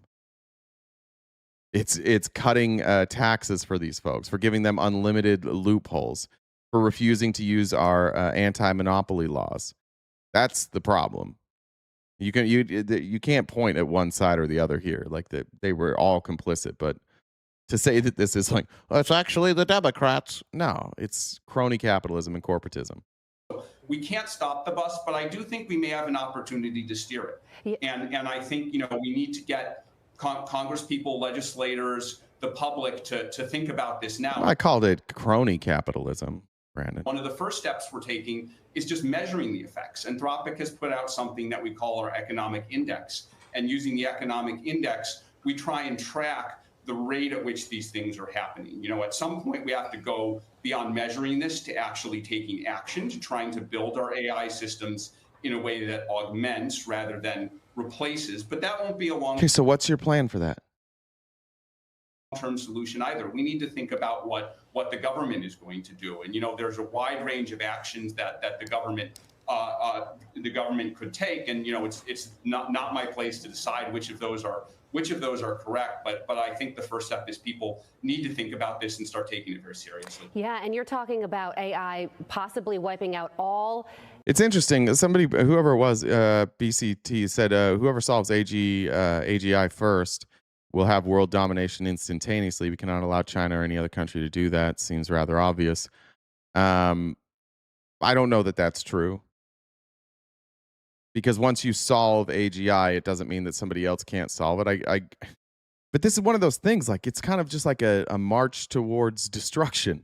It's cutting taxes for these folks, for giving them unlimited loopholes, for refusing to use our anti-monopoly laws. That's the problem. You can't point at one side or the other here. Like they were all complicit, but to say that this is like, oh, it's actually the Democrats. No, it's crony capitalism and corporatism. we can't stop the bus, but I do think we may have an opportunity to steer it. Yeah. And I think, we need to get Congress people, legislators, the public to think about this now. I called it crony capitalism, Brandon. One of the first steps we're taking is just measuring the effects. Anthropic has put out something that we call our economic index. And using the economic index, we try and track the rate at which these things are happening. At some point we have to go beyond measuring this to actually taking action, to trying to build our AI systems in a way that augments rather than replaces. But that won't be a long Okay, so what's your plan for that? term solution either. We need to think about what the government is going to do. And there's a wide range of actions that the government could take. And it's not my place to decide which of those are correct. But I think the first step is people need to think about this and start taking it very seriously. Yeah, and you're talking about AI possibly wiping out all. It's interesting. Somebody, whoever it was, BCT said, whoever solves AGI first will have world domination instantaneously. We cannot allow China or any other country to do that. Seems rather obvious. I don't know that that's true. Because once you solve AGI, it doesn't mean that somebody else can't solve it. But this is one of those things, like it's kind of just like a march towards destruction.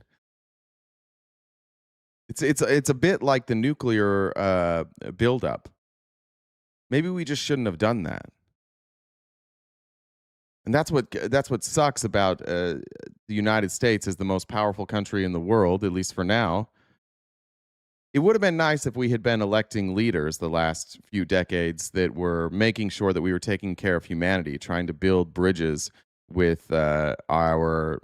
It's a bit like the nuclear buildup. Maybe we just shouldn't have done that. And that's what sucks about the United States as the most powerful country in the world, at least for now. It would have been nice if we had been electing leaders the last few decades that were making sure that we were taking care of humanity, trying to build bridges with our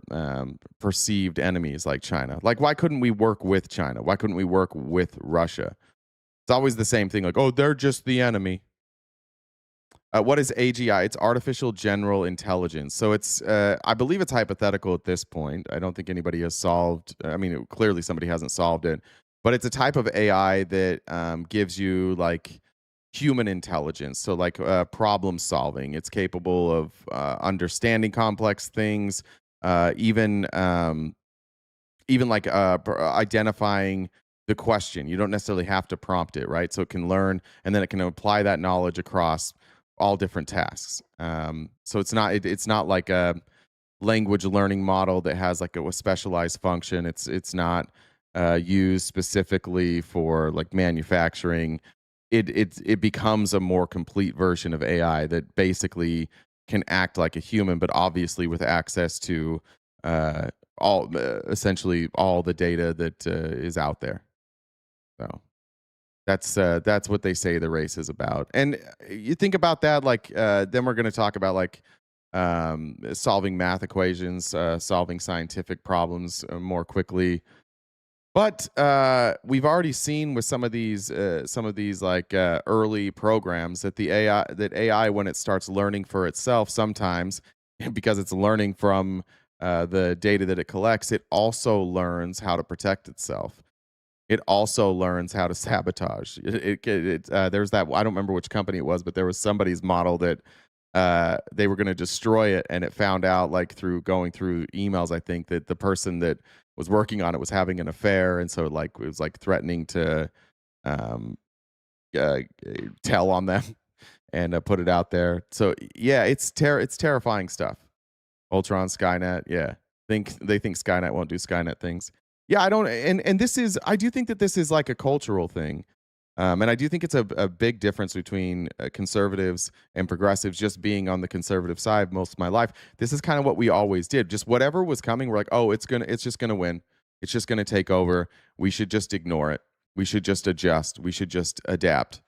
perceived enemies like China. Like, why couldn't we work with China? Why couldn't we work with Russia? It's always the same thing, like, oh, they're just the enemy. What is AGI? It's artificial general intelligence. So it's, I believe it's hypothetical at this point. I don't think anybody has solved, clearly somebody hasn't solved it. But it's a type of AI that gives you like human intelligence. So like problem solving. It's capable of understanding complex things, even like identifying the question. You don't necessarily have to prompt it, right? So it can learn, and then it can apply that knowledge across all different tasks. So it's not like a language learning model that has like a specialized function. It's not used specifically for like manufacturing. It becomes a more complete version of AI that basically can act like a human, but obviously with access to essentially all the data that is out there. So that's what they say the race is about. And you think about that, like then we're going to talk about like solving math equations, solving scientific problems more quickly. But we've already seen with some of these like early programs that AI when it starts learning for itself, sometimes because it's learning from the data that it collects, it also learns how to protect itself. It also learns how to sabotage. There's that, I don't remember which company it was, but there was somebody's model that they were going to destroy it, and it found out like through going through emails, I think, that the person that was working on it was having an affair, and so like it was like threatening to tell on them and put it out there. So yeah, it's terrifying stuff. Ultron, Skynet. Yeah. They think Skynet won't do Skynet things. Yeah, I don't. And this is, I do think that this is like a cultural thing. And I do think it's a big difference between conservatives and progressives just being on the conservative side most of my life. This is kind of what we always did. Just whatever was coming, we're like, oh, it's just gonna win. It's just gonna take over. We should just ignore it. We should just adjust. We should just adapt.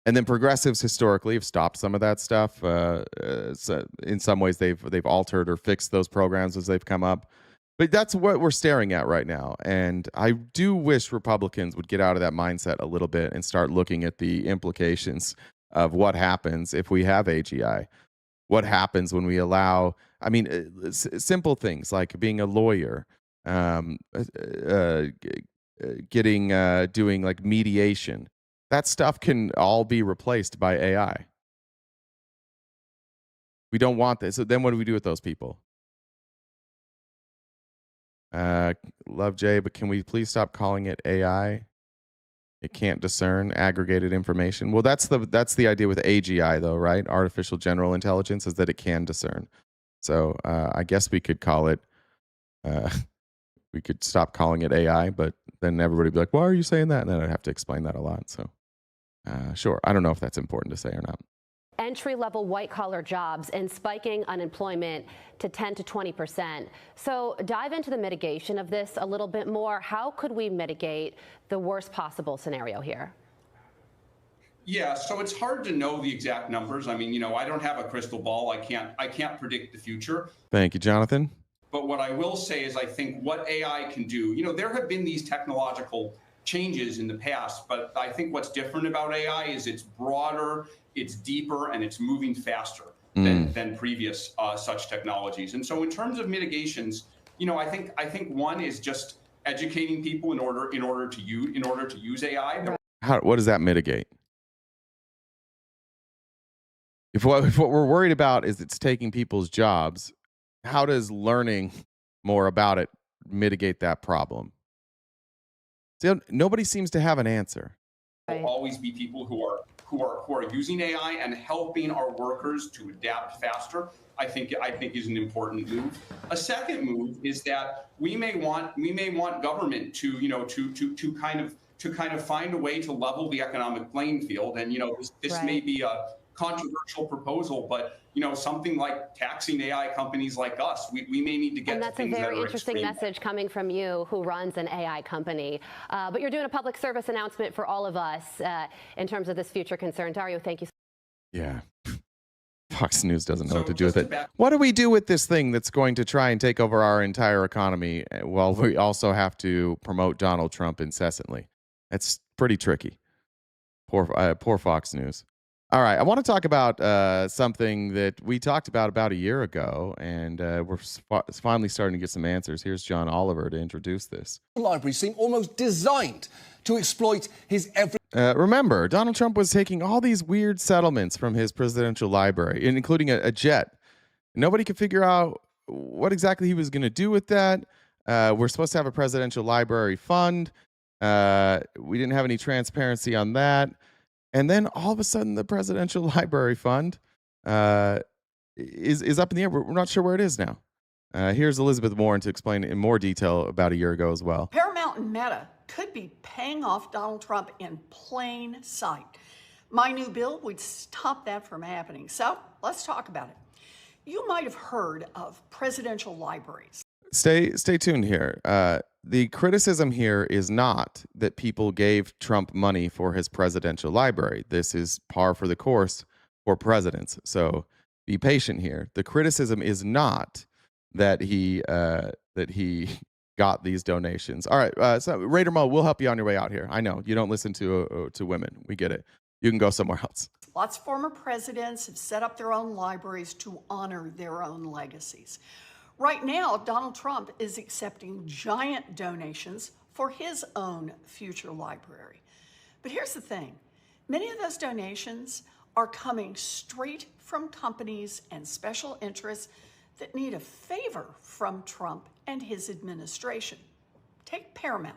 And then progressives historically have stopped some of that stuff. So in some ways, they've altered or fixed those programs as they've come up. But that's what we're staring at right now. And I do wish Republicans would get out of that mindset a little bit and start looking at the implications of what happens if we have AGI. What happens when we allow, I mean, simple things like being a lawyer, doing like mediation. That stuff can all be replaced by AI. We don't want this. So then what do we do with those people? Love Jay, but can we please stop calling it AI? It can't discern aggregated information. Well, that's the idea with AGI, though, right? Artificial General Intelligence, is that it can discern. So I guess we could call it. We could stop calling it AI, but then everybody would be like, "Why are you saying that?" And then I'd have to explain that a lot. So sure, I don't know if that's important to say or not. Entry-level white-collar jobs and spiking unemployment to 10 to 20%. So dive into the mitigation of this a little bit more. How could we mitigate the worst possible scenario here? Yeah, so it's hard to know the exact numbers. I mean, I don't have a crystal ball. I can't predict the future. Thank you, Jonathan. But what I will say is I think what AI can do, there have been these technological changes in the past, but I think what's different about AI is it's broader, it's deeper, and it's moving faster than previous such technologies. And so in terms of mitigations, I think one is just educating people in order to use AI. What does that mitigate? If what we're worried about is it's taking people's jobs, how does learning more about it mitigate that problem? See, nobody seems to have an answer. There will always be people who are using AI and helping our workers to adapt faster. I think is an important move. A second move is that we may want government to kind of find a way to level the economic playing field. And this may be a controversial proposal, but something like taxing AI companies like us, we may need to get and that's to things a very that are interesting extreme. message coming from you, who runs an AI company. But you're doing a public service announcement for all of us in terms of this future concern. Dario, thank you. Yeah. Fox News doesn't know what to do with it. What do we do with this thing that's going to try and take over our entire economy while we also have to promote Donald Trump incessantly? That's pretty tricky. Poor Fox News. All right, I want to talk about something that we talked about a year ago, and we're finally starting to get some answers. Here's John Oliver to introduce this. Library seem almost designed to exploit his every... Remember, Donald Trump was taking all these weird settlements from his presidential library, including a jet. Nobody could figure out what exactly he was going to do with that. We're supposed to have a presidential library fund. We didn't have any transparency on that. And then all of a sudden, the presidential library fund is up in the air. We're not sure where it is now. Here's Elizabeth Warren to explain in more detail about a year ago as well. Paramount and Meta could be paying off Donald Trump in plain sight. My new bill would stop that from happening. So let's talk about it. You might have heard of presidential libraries. Stay tuned here. The criticism here is not that people gave Trump money for his presidential library. This is par for the course for presidents. So be patient here. The criticism is not that he got these donations. All right, so Raider Mo, we'll help you on your way out here. I know you don't listen to women. We get it. You can go somewhere else. Lots of former presidents have set up their own libraries to honor their own legacies. Right now, Donald Trump is accepting giant donations for his own future library. But here's the thing. Many of those donations are coming straight from companies and special interests that need a favor from Trump and his administration. Take Paramount.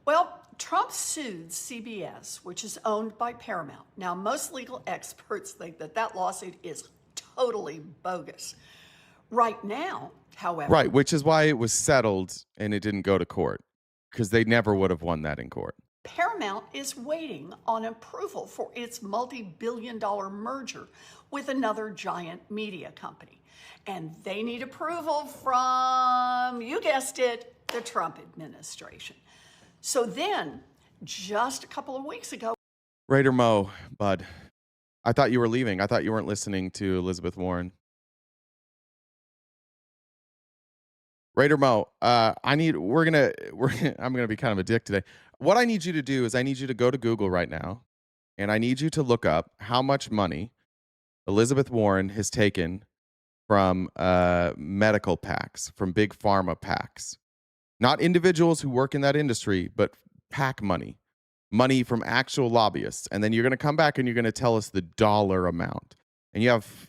Well, Trump sued CBS, which is owned by Paramount. Now, most legal experts think that lawsuit is totally bogus. Right now, however, Right, which is why it was settled and it didn't go to court, because they never would have won that in court. Paramount is waiting on approval for its multi-billion-dollar merger with another giant media company. And they need approval from, you guessed it, the Trump administration. So then, just a couple of weeks ago, Raider Mo, bud, I thought you were leaving. I thought you weren't listening to Elizabeth Warren. Raider Mo, I'm gonna be kind of a dick today. What I need you to do is I need you to go to Google right now, and I need you to look up how much money Elizabeth Warren has taken from medical PACs, from big pharma PACs. Not individuals who work in that industry, but PAC money from actual lobbyists. And then you're going to come back and you're going to tell us the dollar amount. And you have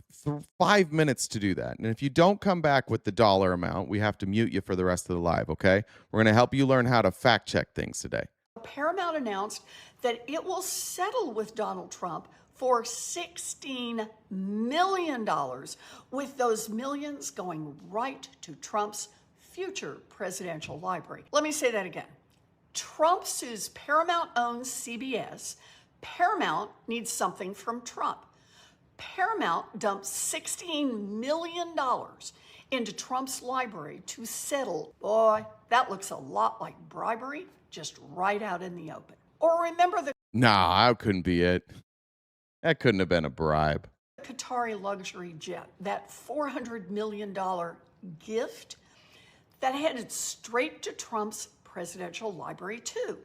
5 minutes to do that. And if you don't come back with the dollar amount, we have to mute you for the rest of the live, okay? We're going to help you learn how to fact check things today. Paramount announced that it will settle with Donald Trump for $16 million, with those millions going right to Trump's future presidential library. Let me say that again. Trump sues Paramount-owned CBS. Paramount needs something from Trump. Paramount dumped $16 million into Trump's library to settle. Boy, that looks a lot like bribery, just right out in the open. Or remember the Nah, that couldn't be it. That couldn't have been a bribe. Qatari luxury jet, that $400 million gift that headed straight to Trump's presidential library too.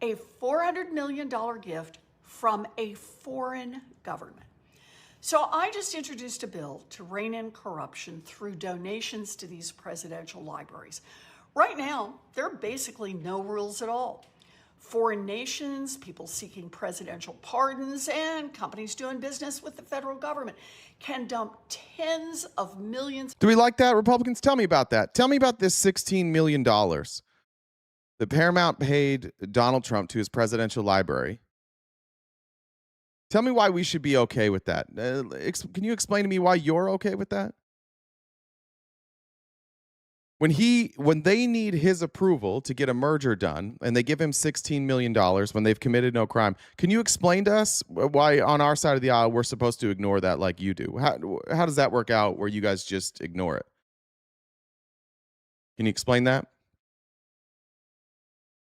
A $400 million gift from a foreign government. So I just introduced a bill to rein in corruption through donations to these presidential libraries. Right now, there are basically no rules at all. Foreign nations, people seeking presidential pardons, and companies doing business with the federal government can dump tens of millions. Do we like that? Republicans, tell me about that. Tell me about this $16 million that Paramount paid Donald Trump to his presidential library. Tell me why we should be okay with that. Can you explain to me why you're okay with that? When they need his approval to get a merger done, and they give him $16 million when they've committed no crime, can you explain to us why on our side of the aisle we're supposed to ignore that like you do? How does that work out where you guys just ignore it? Can you explain that?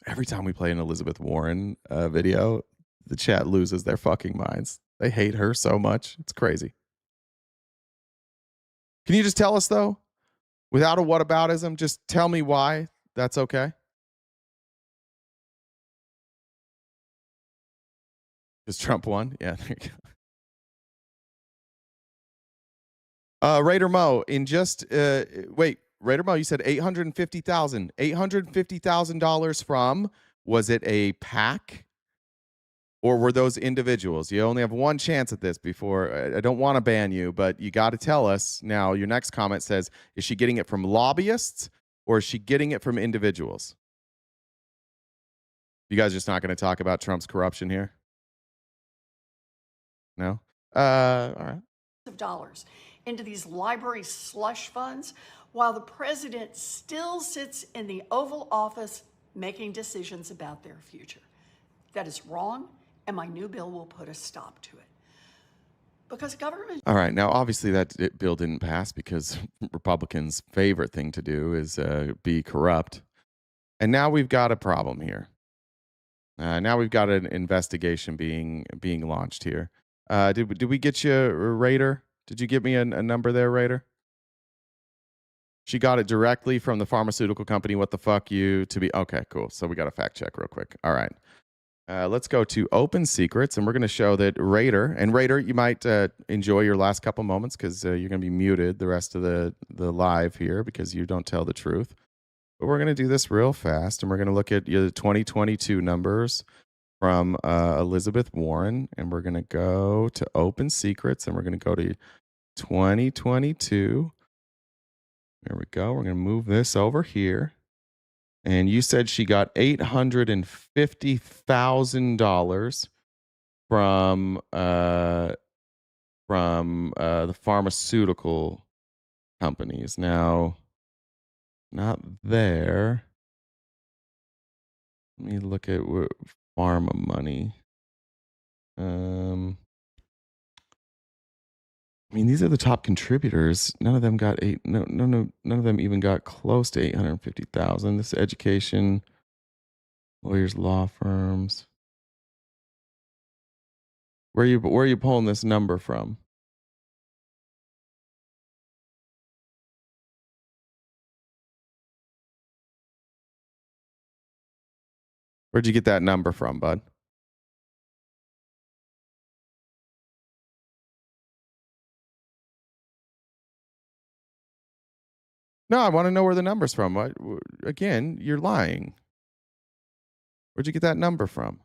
Every time we play an Elizabeth Warren video, the chat loses their fucking minds. They hate her so much. It's crazy. Can you just tell us, though? Without a whataboutism, just tell me why that's okay. Because Trump won? Yeah, there you go. Raider Mo, in just, wait, Raider Mo, you said $850,000. $850,000 from, was it a PAC? Or were those individuals? You only have one chance at this before. I don't want to ban you, but you got to tell us. Now, your next comment says, is she getting it from lobbyists or is she getting it from individuals? You guys just not going to talk about Trump's corruption here? No? All right. Of dollars into these library slush funds while the president still sits in the Oval Office making decisions about their future. That is wrong. And my new bill will put a stop to it. Because government... All right. Now, obviously, that bill didn't pass because Republicans' favorite thing to do is be corrupt. And now we've got a problem here. Now we've got an investigation being launched here. Did we get you, Raider? Did you give me a number there, Raider? She got it directly from the pharmaceutical company. What the fuck you to be... Okay, cool. So we got a fact check real quick. All right. Let's go to Open Secrets, and we're going to show that Raider, you might enjoy your last couple moments because you're going to be muted the rest of the live here because you don't tell the truth. But we're going to do this real fast, and we're going to look at your 2022 numbers from Elizabeth Warren, and we're going to go to Open Secrets, and we're going to go to 2022. There we go. We're going to move this over here. And you said she got $850,000 from the pharmaceutical companies. Now, not there. Let me look at pharma money. I mean, these are the top contributors. None of them got none of them even got close to 850,000. This is education, lawyers, law firms. Where are you pulling this number from? Where'd you get that number from, bud? No, I want to know where the number's from. Again, you're lying. Where'd you get that number from?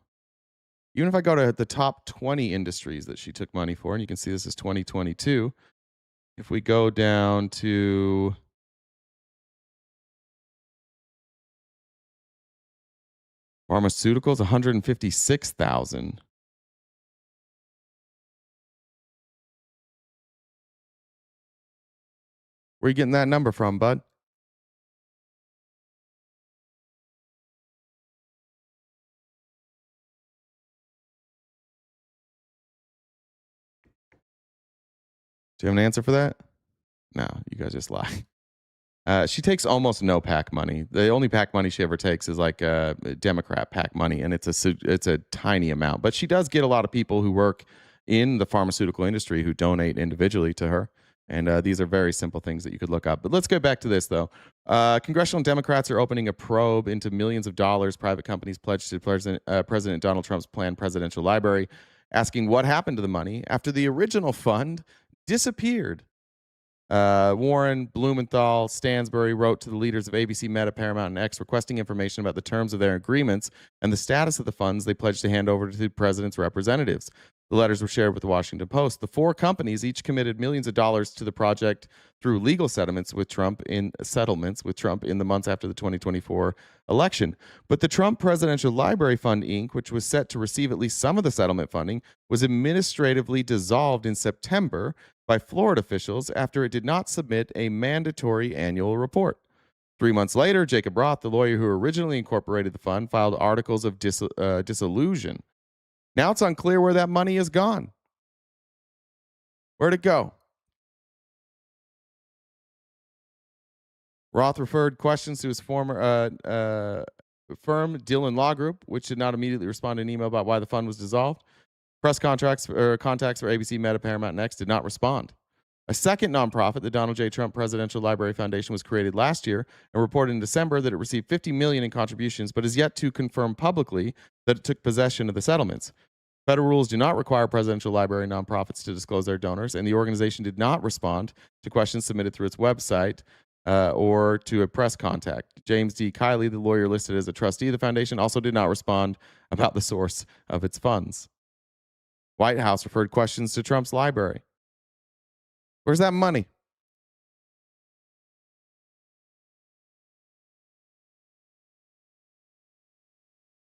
Even if I go to the top 20 industries that she took money for, and you can see this is 2022. If we go down to pharmaceuticals, 156,000. Where are you getting that number from, bud? Do you have an answer for that? No, you guys just lie. She takes almost no PAC money. The only PAC money she ever takes is like Democrat PAC money, and it's a tiny amount. But she does get a lot of people who work in the pharmaceutical industry who donate individually to her. And these are very simple things that you could look up. But let's get back to this, though. Congressional Democrats are opening a probe into millions of dollars private companies pledged to President Donald Trump's planned presidential library, asking what happened to the money after the original fund disappeared. Warren, Blumenthal, Stansbury wrote to the leaders of ABC, Meta, Paramount, and X requesting information about the terms of their agreements and the status of the funds they pledged to hand over to the president's representatives. The letters were shared with the Washington Post. The four companies each committed millions of dollars to the project through legal settlements with Trump in the months after the 2024 election. But the Trump Presidential Library Fund, Inc., which was set to receive at least some of the settlement funding, was administratively dissolved in September by Florida officials after it did not submit a mandatory annual report. 3 months later, Jacob Roth, the lawyer who originally incorporated the fund, filed articles of dissolution. Now it's unclear where that money has gone. Where'd it go? Roth referred questions to his former firm, Dillon Law Group, which did not immediately respond to an email about why the fund was dissolved. Press contacts for ABC, Meta, Paramount, and X did not respond. A second nonprofit, the Donald J. Trump Presidential Library Foundation, was created last year and reported in December that it received $50 million in contributions, but is yet to confirm publicly that it took possession of the settlements. Federal rules do not require presidential library nonprofits to disclose their donors, and the organization did not respond to questions submitted through its website or to a press contact. James D. Kiley, the lawyer listed as a trustee of the foundation, also did not respond about the source of its funds. White House referred questions to Trump's library. Where's that money?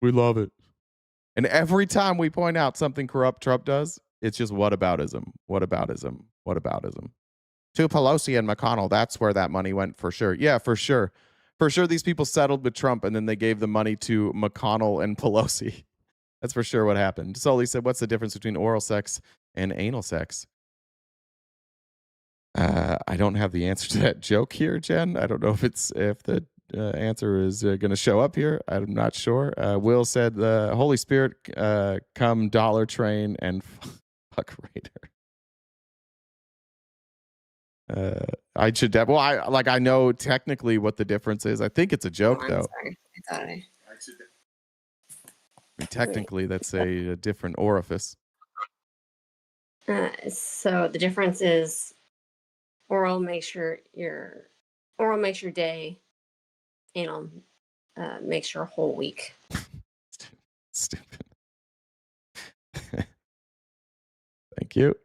We love it. And every time we point out something corrupt Trump does, it's just whataboutism, whataboutism, whataboutism. To Pelosi and McConnell, that's where that money went for sure. Yeah, for sure. For sure, these people settled with Trump and then they gave the money to McConnell and Pelosi. That's for sure what happened. Sully said, what's the difference between oral sex and anal sex? I don't have the answer to that joke here, Jen. I don't know if the answer is going to show up here. I'm not sure. Will said, the Holy Spirit come dollar train and fuck Raider. I know technically what the difference is. I think it's a joke, though. Sorry. I thought I mean, technically, that's a different orifice. So the difference is oral makes your day, anal makes your whole week. Stupid. Thank you.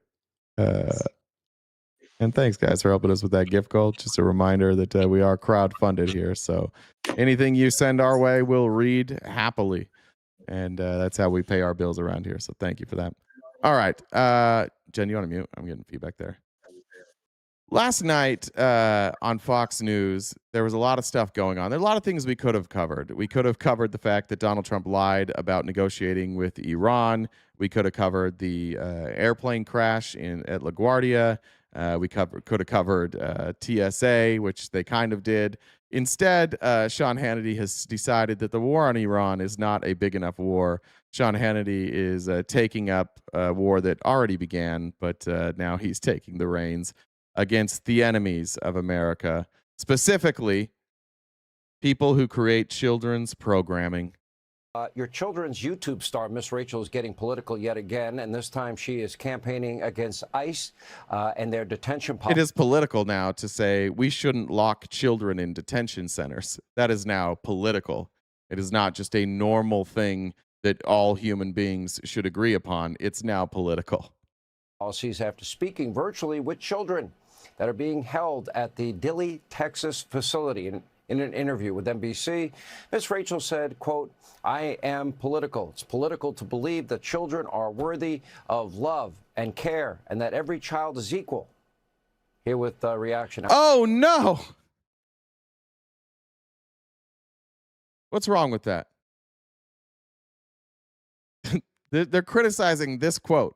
And thanks, guys, for helping us with that gift goal. Just a reminder that we are crowd-funded here. So anything you send our way, we'll read happily. And that's how we pay our bills around here. So thank you for that. All right. Jen, you want to mute? I'm getting feedback there. Last night on Fox News, there was a lot of stuff going on. There are a lot of things we could have covered. We could have covered the fact that Donald Trump lied about negotiating with Iran. We could have covered the airplane crash at LaGuardia. We could have covered TSA, which they kind of did. Instead, Sean Hannity has decided that the war on Iran is not a big enough war. Sean Hannity is taking up a war that already began, but now he's taking the reins against the enemies of America, specifically people who create children's programming. Your children's YouTube star, Miss Rachel, is getting political yet again, and this time she is campaigning against ICE and their detention policy. It is political now to say we shouldn't lock children in detention centers. That is now political. It is not just a normal thing that all human beings should agree upon. It's now political. Policies after speaking virtually with children that are being held at the Dilley, Texas facility. In an interview with NBC, Ms. Rachel said, quote, "I am political. It's political to believe that children are worthy of love and care and that every child is equal." Here with the reaction. Oh, no. What's wrong with that? They're criticizing this quote.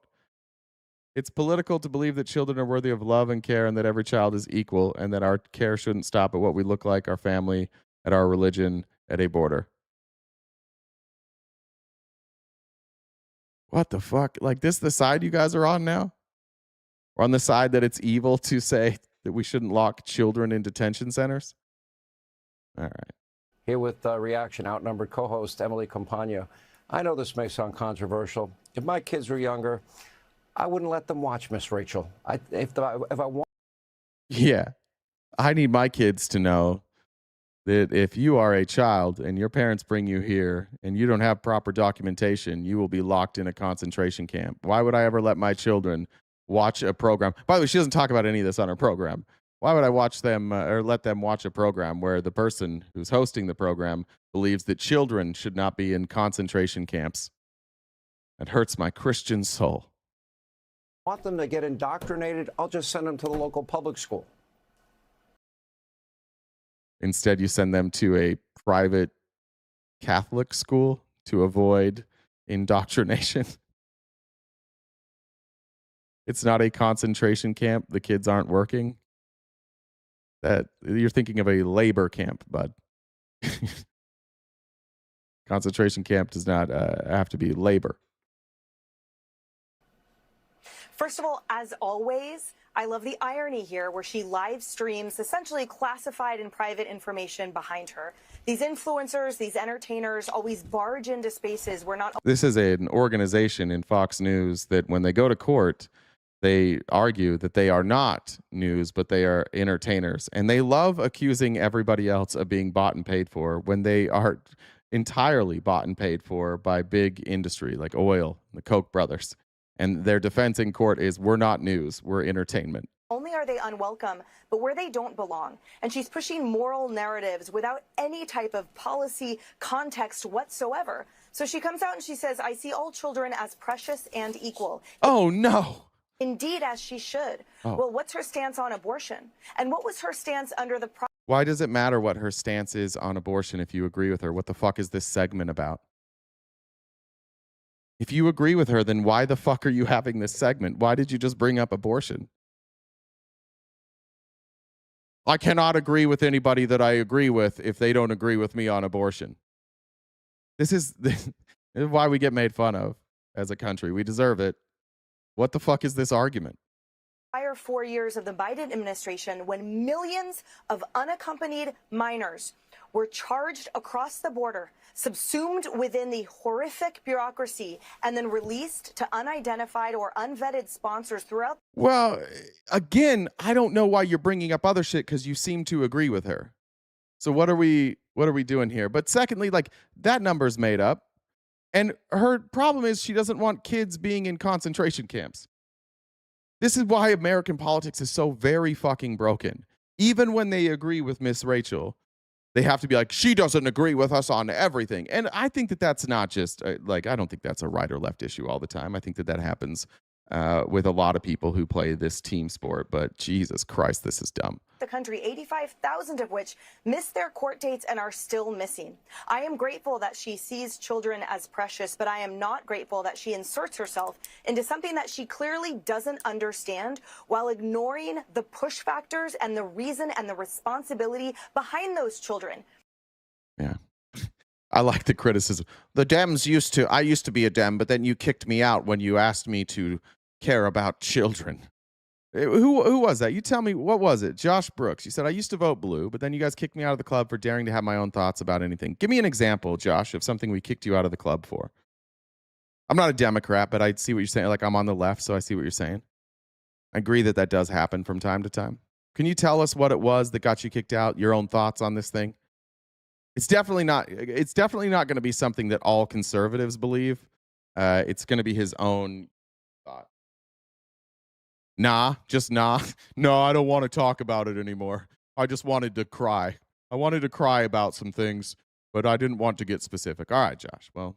It's political to believe that children are worthy of love and care and that every child is equal and that our care shouldn't stop at what we look like, our family, at our religion, at a border. What the fuck? Like, this the side you guys are on now? Or on the side that it's evil to say that we shouldn't lock children in detention centers? All right. Here with reaction, outnumbered co-host Emily Compagno. I know this may sound controversial. If my kids were younger, I wouldn't let them watch Miss Rachel. If I want. Yeah. I need my kids to know that if you are a child and your parents bring you here and you don't have proper documentation, you will be locked in a concentration camp. Why would I ever let my children watch a program? By the way, she doesn't talk about any of this on her program. Why would I watch them or let them watch a program where the person who's hosting the program believes that children should not be in concentration camps? It hurts my Christian soul. Want them to get indoctrinated, I'll just send them to the local public school. Instead, you send them to a private Catholic school to avoid indoctrination. It's not a concentration camp. The kids aren't working. That you're thinking of a labor camp, bud. Concentration camp does not have to be labor. First of all, as always, I love the irony here where she live streams essentially classified and private information behind her. These influencers, these entertainers always barge into spaces where not. This is an organization in Fox News that when they go to court, they argue that they are not news, but they are entertainers. And they love accusing everybody else of being bought and paid for when they are entirely bought and paid for by big industry like oil, the Koch brothers. And their defense in court is, we're not news, we're entertainment. Only are they unwelcome, but where they don't belong. And she's pushing moral narratives without any type of policy context whatsoever. So she comes out and she says, I see all children as precious and equal. Oh, no. Indeed, as she should. Oh. Well, what's her stance on abortion? And what was her stance under the... Why does it matter what her stance is on abortion if you agree with her? What the fuck is this segment about? If you agree with her, then why the fuck are you having this segment? Why did you just bring up abortion? I cannot agree with anybody that I agree with if they don't agree with me on abortion. This is why we get made fun of as a country. We deserve it. What the fuck is this argument? Prior 4 years of the Biden administration, when millions of unaccompanied minors were charged across the border, subsumed within the horrific bureaucracy, and then released to unidentified or unvetted sponsors throughout. Well, again, I don't know why you're bringing up other shit because you seem to agree with her. So what are we doing here? But secondly, like, that number's made up. And her problem is she doesn't want kids being in concentration camps. This is why American politics is so very fucking broken. Even when they agree with Miss Rachel, they have to be like, she doesn't agree with us on everything. And I think that that's not just, I don't think that's a right or left issue all the time. I think that happens with a lot of people who play this team sport. But Jesus Christ, this is dumb. The country, 85,000 of which missed their court dates and are still missing. I am grateful that she sees children as precious, but I am not grateful that she inserts herself into something that she clearly doesn't understand while ignoring the push factors and the reason and the responsibility behind those children. Yeah. I like the criticism. The Dems I used to be a Dem, but then you kicked me out when you asked me to care about children. Who was that? You tell me, what was it? Josh Brooks. You said, I used to vote blue, but then you guys kicked me out of the club for daring to have my own thoughts about anything. Give me an example, Josh, of something we kicked you out of the club for. I'm not a Democrat, but I see what you're saying. Like, I'm on the left, so I see what you're saying. I agree that does happen from time to time. Can you tell us what it was that got you kicked out? Your own thoughts on this thing? It's definitely not going to be something that all conservatives believe. It's going to be his own thought. Nah. No, I don't want to talk about it anymore. I just wanted to cry. I wanted to cry about some things, but I didn't want to get specific. All right, Josh. Well,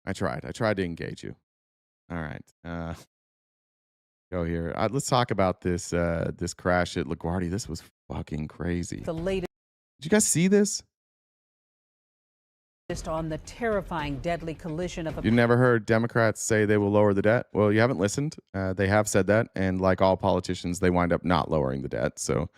I tried to engage you. All right. Go here. Let's talk about this crash at LaGuardia. This was fucking crazy. The latest. Did you guys see this? On the terrifying deadly collision of a... You never heard Democrats say they will lower the debt? Well, you haven't listened. They have said that, and like all politicians, they wind up not lowering the debt. So,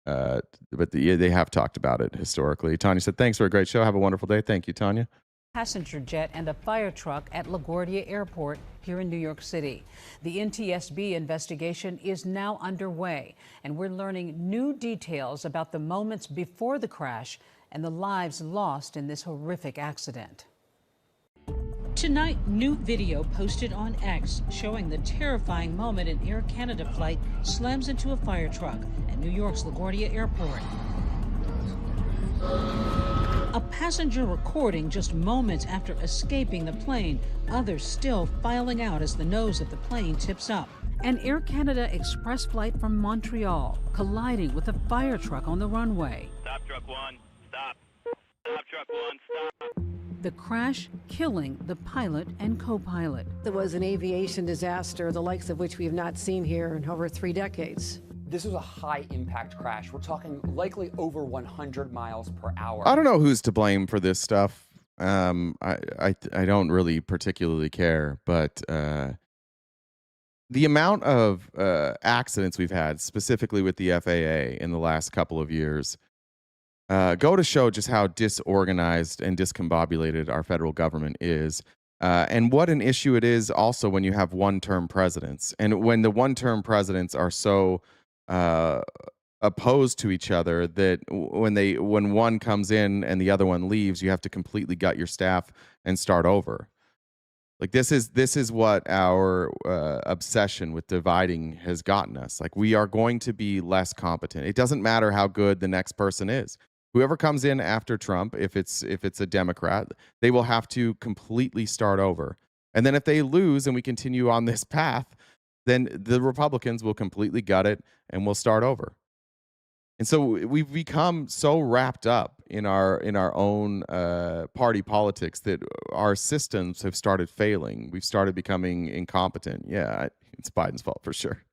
but they have talked about it historically. Tanya said, thanks for a great show. Have a wonderful day. Thank you, Tanya. Passenger jet and a fire truck at LaGuardia Airport here in New York City. The NTSB investigation is now underway, and we're learning new details about the moments before the crash and the lives lost in this horrific accident. Tonight, new video posted on X showing the terrifying moment an Air Canada flight slams into a fire truck at New York's LaGuardia Airport. A passenger recording just moments after escaping the plane, others still filing out as the nose of the plane tips up. An Air Canada Express flight from Montreal colliding with a fire truck on the runway. Stop, truck one. Stop. Stop, truck one. Stop. The crash killing the pilot and co-pilot. There was an aviation disaster, the likes of which we have not seen here in over 3 decades. This was a high-impact crash. We're talking likely over 100 miles per hour. I don't know who's to blame for this stuff. I don't really particularly care, but the amount of accidents we've had, specifically with the FAA in the last couple of years, go to show just how disorganized and discombobulated our federal government is. And what an issue it is also when you have one-term presidents. And when the one-term presidents are so opposed to each other that when one comes in and the other one leaves, you have to completely gut your staff and start over. Like this is what our obsession with dividing has gotten us. Like we are going to be less competent. It doesn't matter how good the next person is. Whoever comes in after Trump, if it's a Democrat, they will have to completely start over. And then if they lose and we continue on this path, then the Republicans will completely gut it and we'll start over. And so we've become so wrapped up in our own party politics that our systems have started failing. We've started becoming incompetent. Yeah, it's Biden's fault for sure.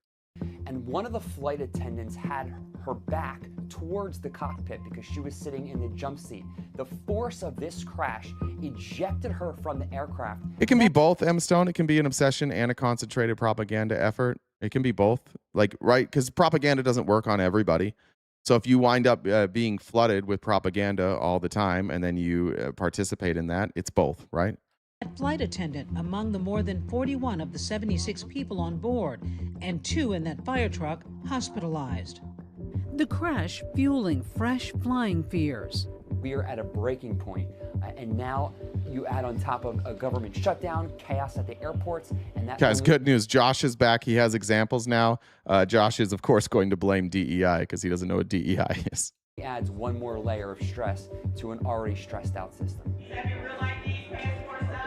And one of the flight attendants had her back towards the cockpit because she was sitting in the jump seat. The force of this crash ejected her from the aircraft. It can be both, M. Stone. It can be an obsession and a concentrated propaganda effort. It can be both. Like, right? Because propaganda doesn't work on everybody. So if you wind up being flooded with propaganda all the time and then you participate in that, it's both, right? Flight attendant among the more than 41 of the 76 people on board, and 2 in that fire truck hospitalized. The crash fueling fresh flying fears. We are at a breaking point, and now you add on top of a government shutdown, chaos at the airports, and that... Guys, good news. Josh is back. He has examples now. Josh is, of course, going to blame DEI because he doesn't know what DEI is. Adds one more layer of stress to an already stressed out system.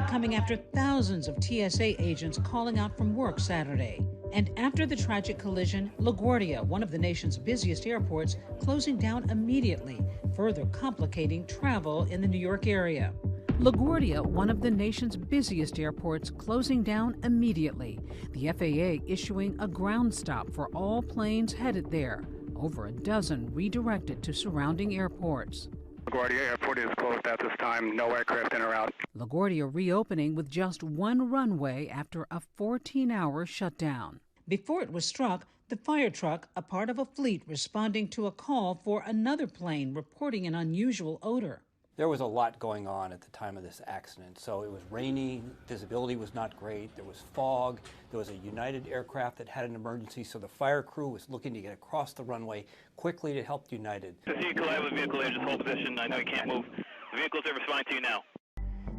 Coming after thousands of TSA agents calling out from work Saturday. And after the tragic collision, LaGuardia, one of the nation's busiest airports, closing down immediately, further complicating travel in the New York area. LaGuardia, one of the nation's busiest airports, closing down immediately. The FAA issuing a ground stop for all planes headed there. Over a dozen redirected to surrounding airports. LaGuardia Airport is closed at this time. No aircraft in or out. LaGuardia reopening with just one runway after a 14-hour shutdown. Before it was struck, the fire truck, a part of a fleet responding to a call for another plane reporting an unusual odor. There was a lot going on at the time of this accident. So it was rainy, visibility was not great, there was fog, there was a United aircraft that had an emergency, so the fire crew was looking to get across the runway quickly to help United. I see you collide with a vehicle there, just hold position. I know you can't move. The vehicles are responding to you now.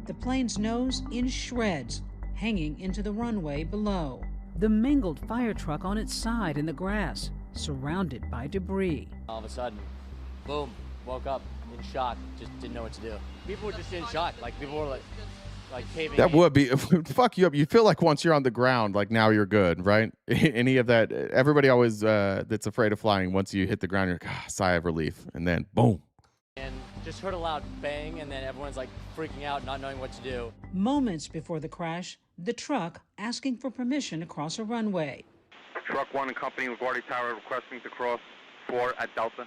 The plane's nose in shreds, hanging into the runway below. The mangled fire truck on its side in the grass, surrounded by debris. All of a sudden, boom, woke up in shock, just didn't know what to do. People were just in shock, like people were like caving That in. would be fuck you up. You feel like once you're on the ground, like now you're good, right? Any of that, everybody always that's afraid of flying. Once you hit the ground, you're like, sigh of relief, and then boom. And just heard a loud bang, and then everyone's like freaking out, not knowing what to do. Moments before the crash, the truck asking for permission to cross a runway. Truck 1 and Company, LaGuardia Tower requesting to cross 4 at Delta.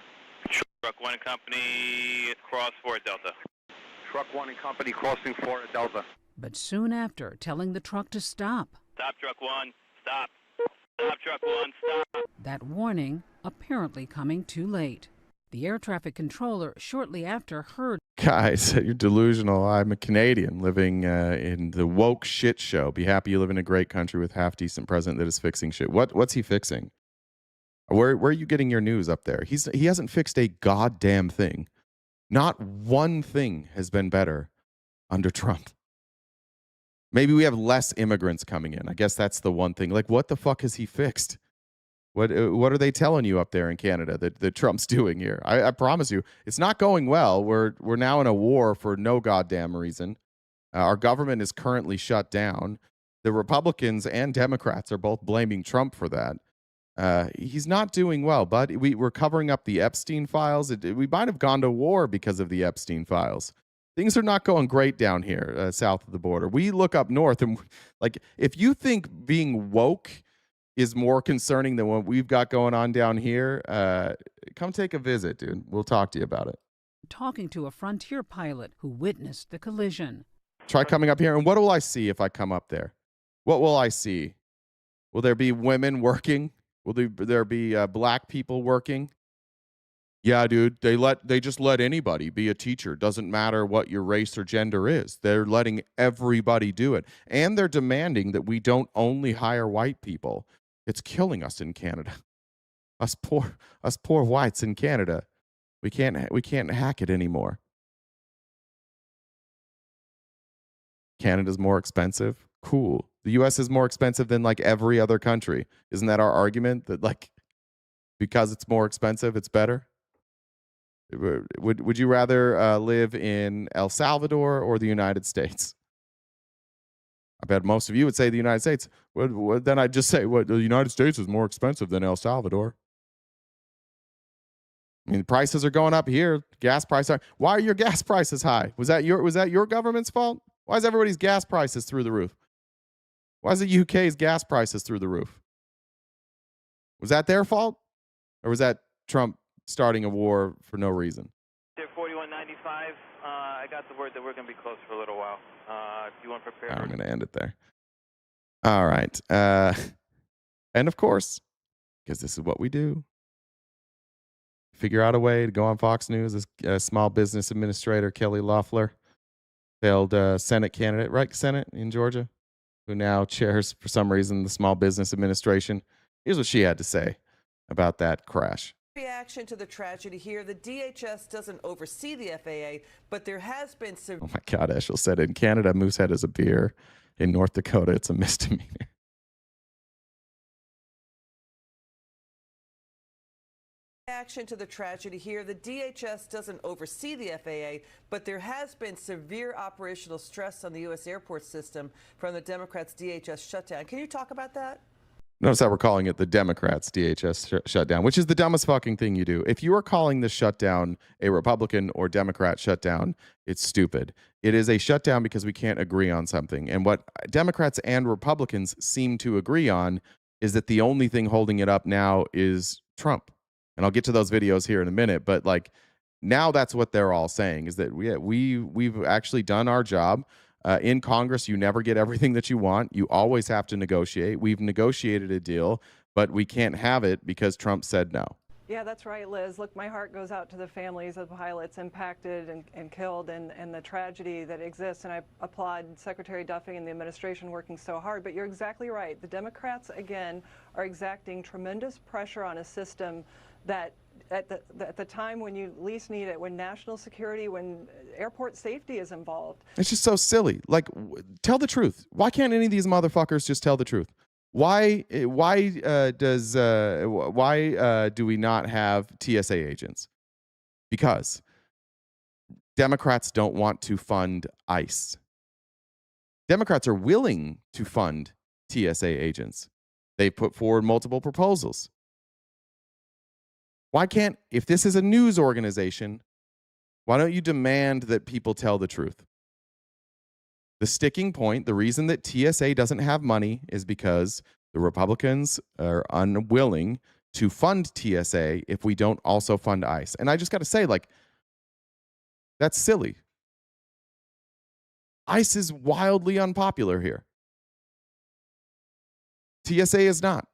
Truck 1 and Company, cross 4 at Delta. Truck 1 and Company crossing 4 at Delta. But soon after, telling the truck to stop. Stop, Truck 1. Stop. Stop, Truck 1. Stop. That warning apparently coming too late. The air traffic controller shortly after heard. Guys, you're delusional. I'm a Canadian living in the woke shit show. Be happy you live in a great country with half-decent president that is fixing shit. What's he fixing? Where are you getting your news up there? He hasn't fixed a goddamn thing. Not one thing has been better under Trump. Maybe we have less immigrants coming in. I guess that's the one thing. Like, what the fuck has he fixed? What are they telling you up there in Canada that Trump's doing here? I promise you, it's not going well. We're now in a war for no goddamn reason. Our government is currently shut down. The Republicans and Democrats are both blaming Trump for that. He's not doing well, but we're covering up the Epstein files. We might have gone to war because of the Epstein files. Things are not going great down here south of the border. We look up north, and like, if you think being woke is more concerning than what we've got going on down here, come take a visit, dude. We'll talk to you about it. Talking to a Frontier pilot who witnessed the collision. Try coming up here, and what will I see if I come up there? What will I see? Will there be women working? Will there be black people working? Yeah, dude, they just let anybody be a teacher. Doesn't matter what your race or gender is. They're letting everybody do it. And they're demanding that we don't only hire white people. It's killing us in Canada. Us poor whites in Canada. We can't hack it anymore. Canada's more expensive. Cool. The US is more expensive than like every other country. Isn't that our argument, that like because it's more expensive, it's better? Would you rather live in El Salvador or the United States? I bet most of you would say the United States. Then I'd just say, the United States is more expensive than El Salvador. I mean, the prices are going up here. Gas prices. Why are your gas prices high? Was that your government's fault? Why is everybody's gas prices through the roof? Why is the UK's gas prices through the roof? Was that their fault? Or was that Trump starting a war for no reason? 4195, I got the word that we're going to be closed for a little while. If you want to prepare. I'm going to end it there. All right. And of course, because this is what we do, figure out a way to go on Fox News. As small business administrator Kelly Loeffler, failed Senate candidate, right? Senate in Georgia, who now chairs, for some reason, the Small Business Administration. Here's what she had to say about that crash. Reaction to the tragedy here. The DHS doesn't oversee the FAA, but there has been some. Oh my God, Eshel said in Canada, Moosehead is a beer. In North Dakota, it's a misdemeanor. Reaction to the tragedy here. The DHS doesn't oversee the FAA, but there has been severe operational stress on the U.S. airport system from the Democrats' DHS shutdown. Can you talk about that? Notice how we're calling it the Democrats' DHS shutdown, which is the dumbest fucking thing you do. If you are calling this shutdown a Republican or Democrat shutdown, it's stupid. It is a shutdown because we can't agree on something. And what Democrats and Republicans seem to agree on is that the only thing holding it up now is Trump. And I'll get to those videos here in a minute, but like now that's what they're all saying is that we've actually done our job. In Congress, you never get everything that you want. You always have to negotiate. We've negotiated a deal, but we can't have it because Trump said no. Yeah, that's right, Liz. Look, my heart goes out to the families of pilots impacted and killed and the tragedy that exists. And I applaud Secretary Duffy and the administration working so hard. But you're exactly right. The Democrats, again, are exacting tremendous pressure on a system that at the time when you least need it, when national security, when airport safety is involved. It's just so silly. Like, tell the truth. Why can't any of these motherfuckers just tell the truth? Why do we not have TSA agents? Because Democrats don't want to fund ICE. Democrats are willing to fund TSA agents. They put forward multiple proposals. Why can't, if this is a news organization, why don't you demand that people tell the truth? The sticking point, the reason that TSA doesn't have money is because the Republicans are unwilling to fund TSA if we don't also fund ICE. And I just got to say, like, that's silly. ICE is wildly unpopular here. TSA is not.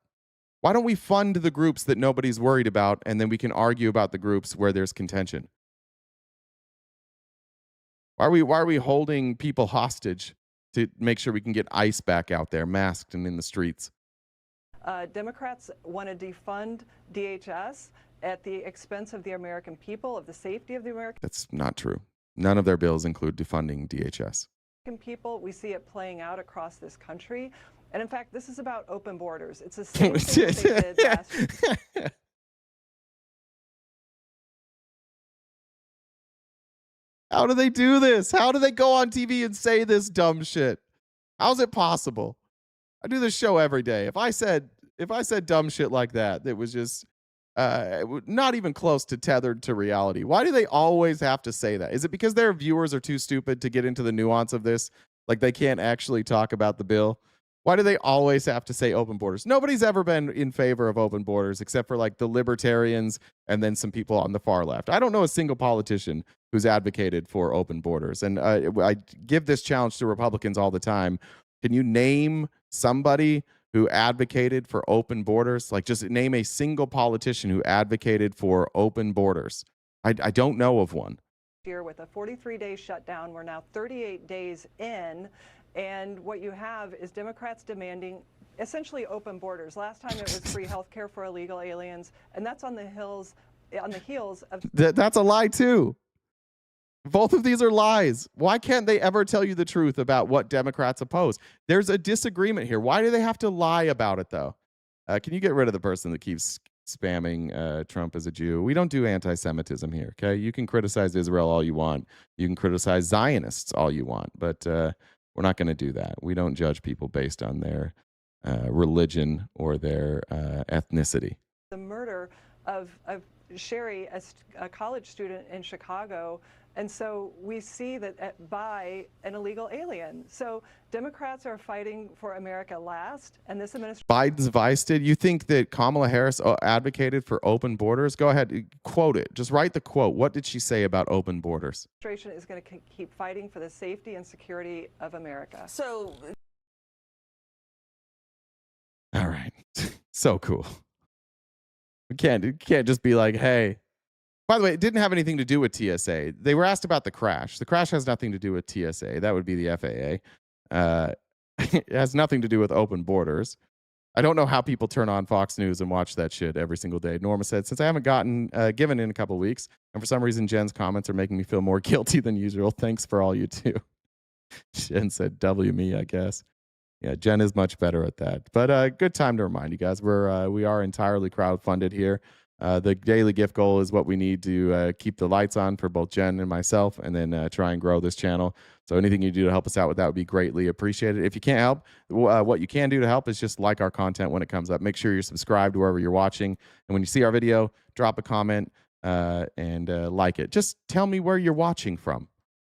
Why don't we fund the groups that nobody's worried about, and then we can argue about the groups where there's contention? Why are we holding people hostage to make sure we can get ICE back out there, masked and in the streets? Democrats want to defund DHS at the expense of the American people, of the safety of the American That's not true. None of their bills include defunding DHS. people. We see it playing out across this country. And in fact, this is about open borders. It's the same thing that they did last year. How do they do this? How do they go on TV and say this dumb shit? How's it possible? I do this show every day. If I said dumb shit like that, that was just not even close to tethered to reality. Why do they always have to say that? Is it because their viewers are too stupid to get into the nuance of this? Like they can't actually talk about the bill? Why do they always have to say open borders? Nobody's ever been in favor of open borders except for like the libertarians and then some people on the far left. I don't know a single politician who's advocated for open borders. And I give this challenge to Republicans all the time. Can you name somebody who advocated for open borders? Like just name a single politician who advocated for open borders. I don't know of one. Year with a 43-day shutdown, we're now 38 days in. And what you have is Democrats demanding essentially open borders. Last time it was free health care for illegal aliens, and that's on the heels of... That's a lie, too. Both of these are lies. Why can't they ever tell you the truth about what Democrats oppose? There's a disagreement here. Why do they have to lie about it, though? Can you get rid of the person that keeps spamming Trump as a Jew? We don't do anti-Semitism here, okay? You can criticize Israel all you want. You can criticize Zionists all you want, but... we're not going to do that. We don't judge people based on their religion or their ethnicity. The murder of Sherry, a college student in Chicago, and so we see that by an illegal alien. So Democrats are fighting for America last, and this administration... Biden's vice did. You think that Kamala Harris advocated for open borders? Go ahead, quote it. Just write the quote. What did she say about open borders? The administration is going to keep fighting for the safety and security of America. So... All right. So cool. It can't just be like, hey... By the way, it didn't have anything to do with TSA. They were asked about the crash. The crash has nothing to do with TSA. That would be the FAA. It has nothing to do with open borders. I don't know how people turn on Fox News and watch that shit every single day. Norma said, since I haven't gotten given in a couple weeks, and for some reason Jen's comments are making me feel more guilty than usual. Thanks for all you do. Jen said, W me, I guess. Yeah, Jen is much better at that. But good time to remind you guys, we are entirely crowdfunded here. The daily gift goal is what we need to keep the lights on for both Jen and myself, and then try and grow this channel. So anything you do to help us out with that would be greatly appreciated. If you can't help, what you can do to help is just like our content when it comes up. Make sure you're subscribed wherever you're watching, and when you see our video, drop a comment and like it. Just tell me where you're watching from.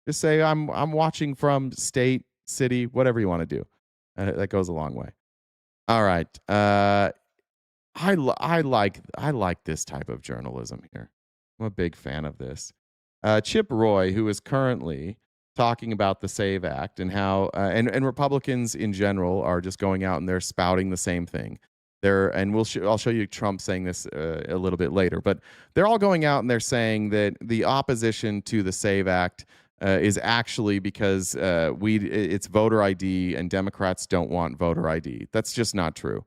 Just say I'm watching from state, city, whatever you want to do. That goes a long way. All right. I like this type of journalism here. I'm a big fan of this. Chip Roy, who is currently talking about the SAVE Act and how and Republicans in general are just going out and they're spouting the same thing. I'll show you Trump saying this a little bit later, but they're all going out and they're saying that the opposition to the SAVE Act is actually because it's voter ID and Democrats don't want voter ID. That's just not true.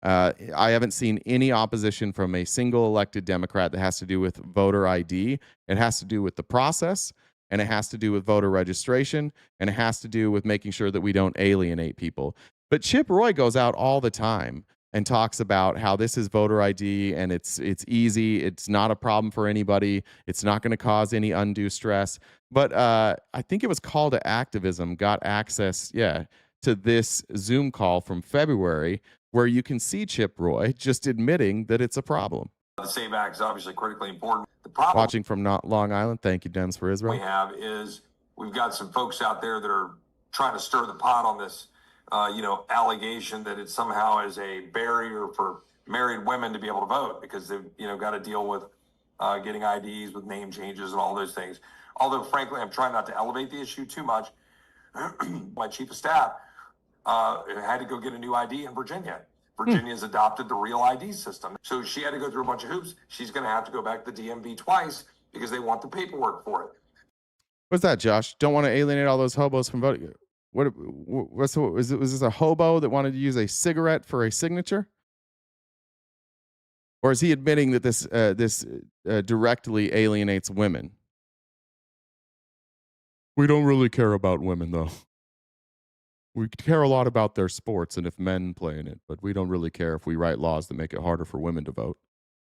I haven't seen any opposition from a single elected Democrat that has to do with voter ID. It has to do with the process, and it has to do with voter registration, and it has to do with making sure that we don't alienate people. But Chip Roy goes out all the time and talks about how this is voter ID and it's easy. It's not a problem for anybody. It's not going to cause any undue stress. But I think it was Call to Activism got access, to this Zoom call from February where you can see Chip Roy just admitting that it's a problem. The SAVE Act is obviously critically important. The problem Watching from Long Island, thank you, Dems for Israel. we have is we've got some folks out there that are trying to stir the pot on this, allegation that it somehow is a barrier for married women to be able to vote because they've, got to deal with getting IDs with name changes and all those things. Although, frankly, I'm trying not to elevate the issue too much. My chief of staff had to go get a new ID in Virginia. Virginia's adopted the real ID system. So she had to go through a bunch of hoops. She's going to have to go back to the DMV twice because they want the paperwork for it. What's that, Josh? Don't want to alienate all those hobos from voting. Was this a hobo that wanted to use a cigarette for a signature? Or is he admitting that this directly alienates women? We don't really care about women, though. We care a lot about their sports and if men play in it, but we don't really care if we write laws that make it harder for women to vote.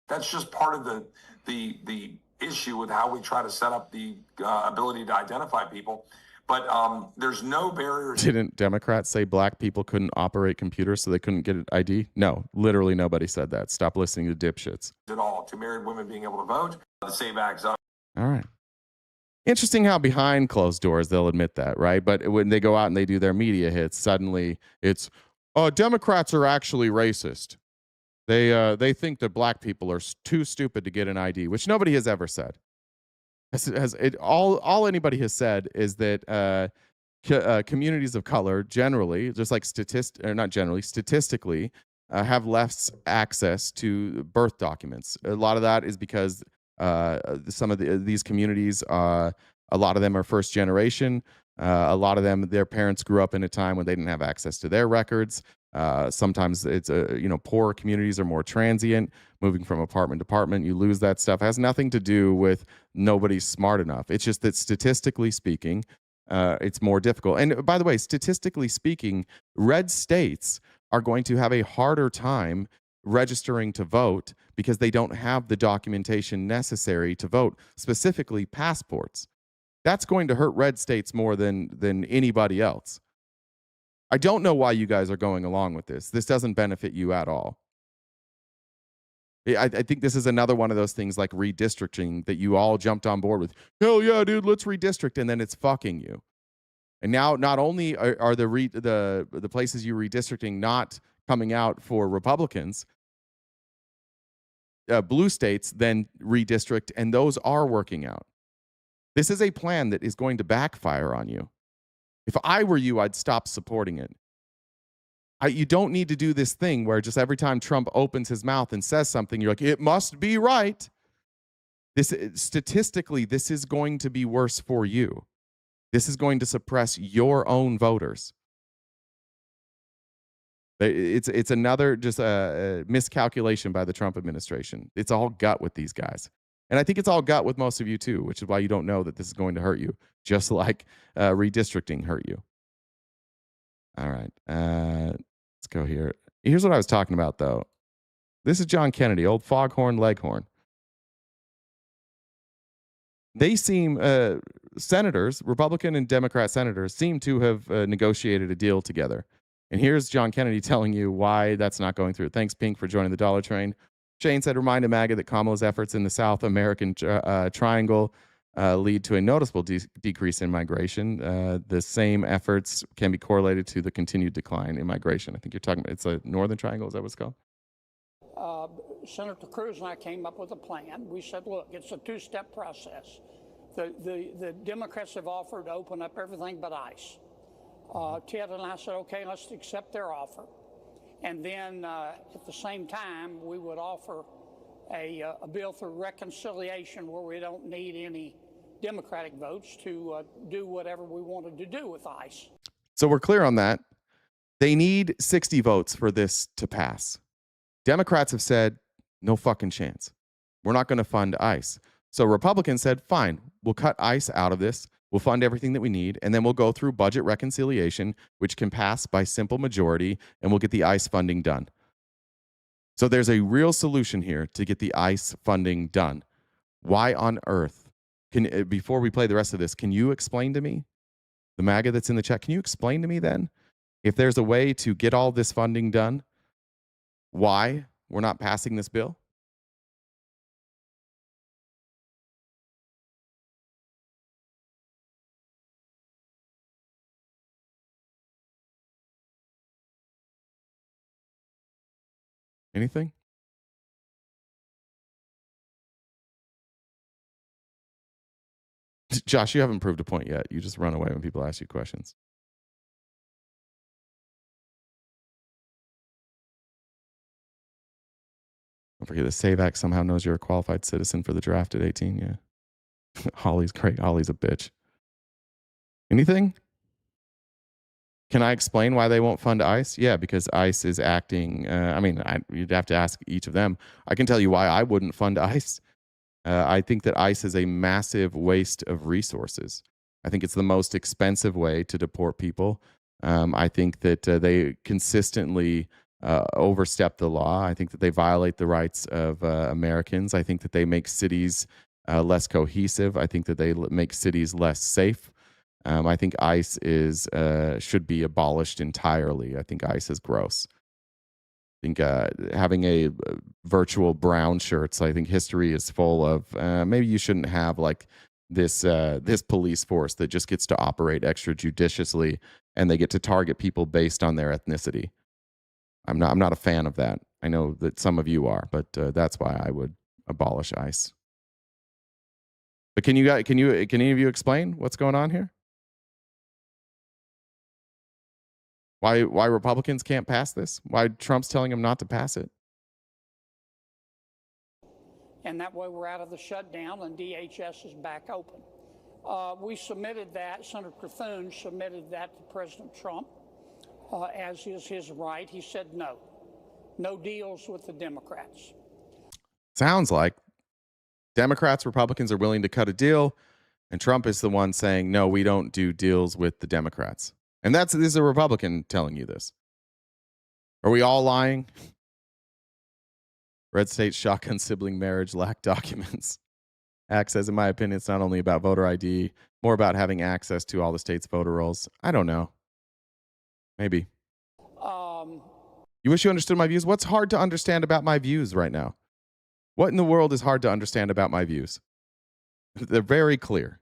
That's just part of the issue with how we try to set up the ability to identify people. But there's no barrier. Didn't Democrats say black people couldn't operate computers so they couldn't get an ID? No, literally nobody said that. Stop listening to dipshits. At all to married women being able to vote. The SAVE Act's up. All right. Interesting how behind closed doors they'll admit that, right? But when they go out and they do their media hits, suddenly it's, Democrats are actually racist. They think that black people are too stupid to get an ID, which nobody has ever said. All anybody has said is that communities of color generally, just like statistically, have less access to birth documents. A lot of that is because some of these communities, a lot of them are first generation. A lot of them, their parents grew up in a time when they didn't have access to their records. Sometimes it's poorer communities are more transient, moving from apartment to apartment. You lose that stuff. It has nothing to do with nobody's smart enough. It's just that statistically speaking, it's more difficult. And by the way, statistically speaking, red states are going to have a harder time registering to vote because they don't have the documentation necessary to vote, specifically passports. That's going to hurt red states more than anybody else. I don't know why you guys are going along with this. This doesn't benefit you at all. I think this is another one of those things like redistricting that you all jumped on board with. Hell yeah, dude, let's redistrict, and then it's fucking you. And now not only are the places you're redistricting not coming out for Republicans, blue states then redistrict, and those are working out. This is a plan that is going to backfire on you. If I were you, I'd stop supporting it. You don't need to do this thing where just every time Trump opens his mouth and says something, you're like, it must be right. Statistically, this is going to be worse for you. This is going to suppress your own voters. It's another just a miscalculation by the Trump administration. It's all gut with these guys. And I think it's all gut with most of you too, which is why you don't know that this is going to hurt you, just like redistricting hurt you. All right, let's go here. Here's what I was talking about, though. This is John Kennedy, old foghorn leghorn. They seem, senators, Republican and Democrat senators, seem to have negotiated a deal together. And here's John Kennedy telling you why that's not going through. Thanks, Pink, for joining the Dollar Train. Shane said, reminded MAGA that Kamala's efforts in the South American triangle lead to a noticeable decrease in migration. The same efforts can be correlated to the continued decline in migration. I think you're talking about, it's a Northern Triangle, is that what it's called? Senator Cruz and I came up with a plan. We said, look, it's a two-step process. The Democrats have offered to open up everything but ICE. Ted and I said, okay, let's accept their offer. And then at the same time, we would offer a bill for reconciliation where we don't need any Democratic votes to do whatever we wanted to do with ICE. So we're clear on that. They need 60 votes for this to pass. Democrats have said, no fucking chance. We're not going to fund ICE. So Republicans said, fine, we'll cut ICE out of this. We'll fund everything that we need, and then we'll go through budget reconciliation, which can pass by simple majority, and we'll get the ICE funding done. So there's a real solution here to get the ICE funding done. Why on earth? Before we play the rest of this, can you explain to me, the MAGA that's in the chat, can you explain to me then, if there's a way to get all this funding done, why we're not passing this bill? Anything? Josh, you haven't proved a point yet. You just run away when people ask you questions. Don't forget the SAVE Act somehow knows you're a qualified citizen for the draft at 18. Yeah. Holly's great. Holly's a bitch. Anything? Can I explain why they won't fund ICE? Yeah, because ICE is acting. You'd have to ask each of them. I can tell you why I wouldn't fund ICE. I think that ICE is a massive waste of resources. I think it's the most expensive way to deport people. I think that they consistently overstep the law. I think that they violate the rights of Americans. I think that they make cities less cohesive. I think that they make cities less safe. I think ICE should be abolished entirely. I think ICE is gross. I think having a virtual brown shirts, I think history is full of, maybe you shouldn't have like this police force that just gets to operate extrajudiciously and they get to target people based on their ethnicity. I'm not a fan of that. I know that some of you are, but that's why I would abolish ICE. But can any of you explain what's going on here? Why Republicans can't pass this? Why Trump's telling them not to pass it? And that way we're out of the shutdown and DHS is back open. We submitted that, Senator Cthulhu submitted that to President Trump, as is his right. He said no. No deals with the Democrats. Sounds like Democrats, Republicans are willing to cut a deal, and Trump is the one saying, no, we don't do deals with the Democrats. And this is a Republican telling you this. Are we all lying? Red state shotgun sibling marriage lack documents. Act says, in my opinion, it's not only about voter ID, more about having access to all the state's voter rolls. I don't know. Maybe. You wish you understood my views? What's hard to understand about my views right now? What in the world is hard to understand about my views? They're very clear.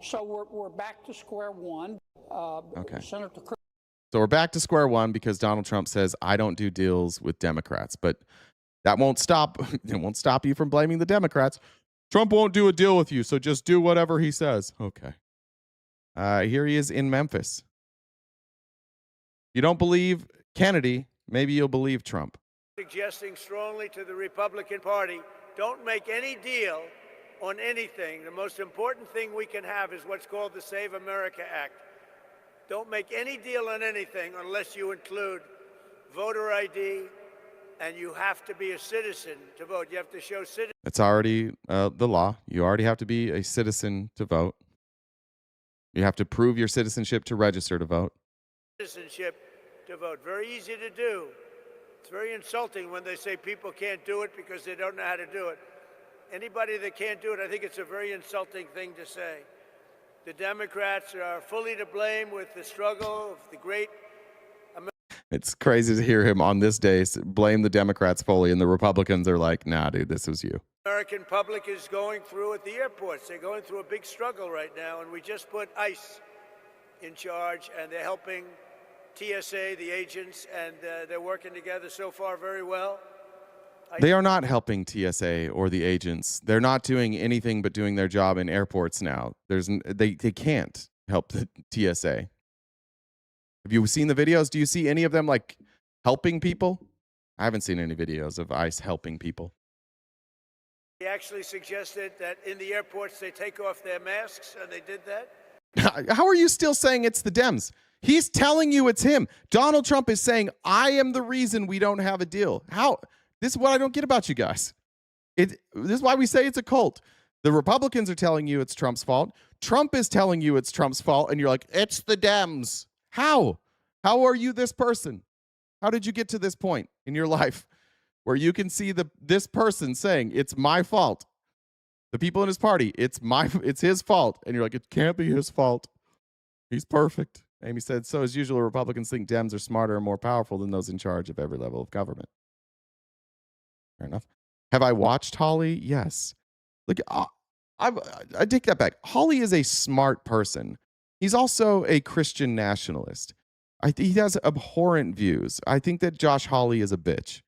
So we're back to square one. Okay. Senator So we're back to square one because Donald Trump says, I don't do deals with Democrats. But that won't stop. It won't stop you from blaming the Democrats. Trump won't do a deal with you, so just do whatever he says. Okay. Here he is in Memphis. If you don't believe Kennedy, maybe you'll believe Trump. Suggesting strongly to the Republican Party, don't make any deal on anything. The most important thing we can have is what's called the Save America Act. Don't make any deal on anything unless you include voter ID, and you have to be a citizen to vote. You have to show citizenship. It's already the law. You already have to be a citizen to vote. You have to prove your citizenship to register to vote. Citizenship to vote. Very easy to do. It's very insulting when they say people can't do it because they don't know how to do it. Anybody that can't do it, I think it's a very insulting thing to say. The Democrats are fully to blame with the struggle of the great. It's crazy to hear him on this day blame the Democrats fully, and the Republicans are like, nah, dude, this was you. American public is going through at the airports. They're going through a big struggle right now, and we just put ICE in charge, and they're helping TSA, the agents, and they're working together so far very well. They are not helping TSA or the agents. They're not doing anything but doing their job in airports now. They can't help the TSA. Have you seen the videos? Do you see any of them like helping people? I haven't seen any videos of ICE helping people. He actually suggested that in the airports they take off their masks, and they did that. How are you still saying it's the Dems? He's telling you it's him. Donald Trump is saying, I am the reason we don't have a deal. How? This is what I don't get about you guys. This is why we say it's a cult. The Republicans are telling you it's Trump's fault. Trump is telling you it's Trump's fault, and you're like, it's the Dems. How? How are you this person? How did you get to this point in your life where you can see this person saying it's my fault? The people in his party, it's his fault. And you're like, it can't be his fault. He's perfect. Amy said, so as usual, Republicans think Dems are smarter and more powerful than those in charge of every level of government. Fair enough. Have I watched Holly? Yes. Look, I take that back. Holly is a smart person. He's also a Christian nationalist. He has abhorrent views. I think that Josh Hawley is a bitch.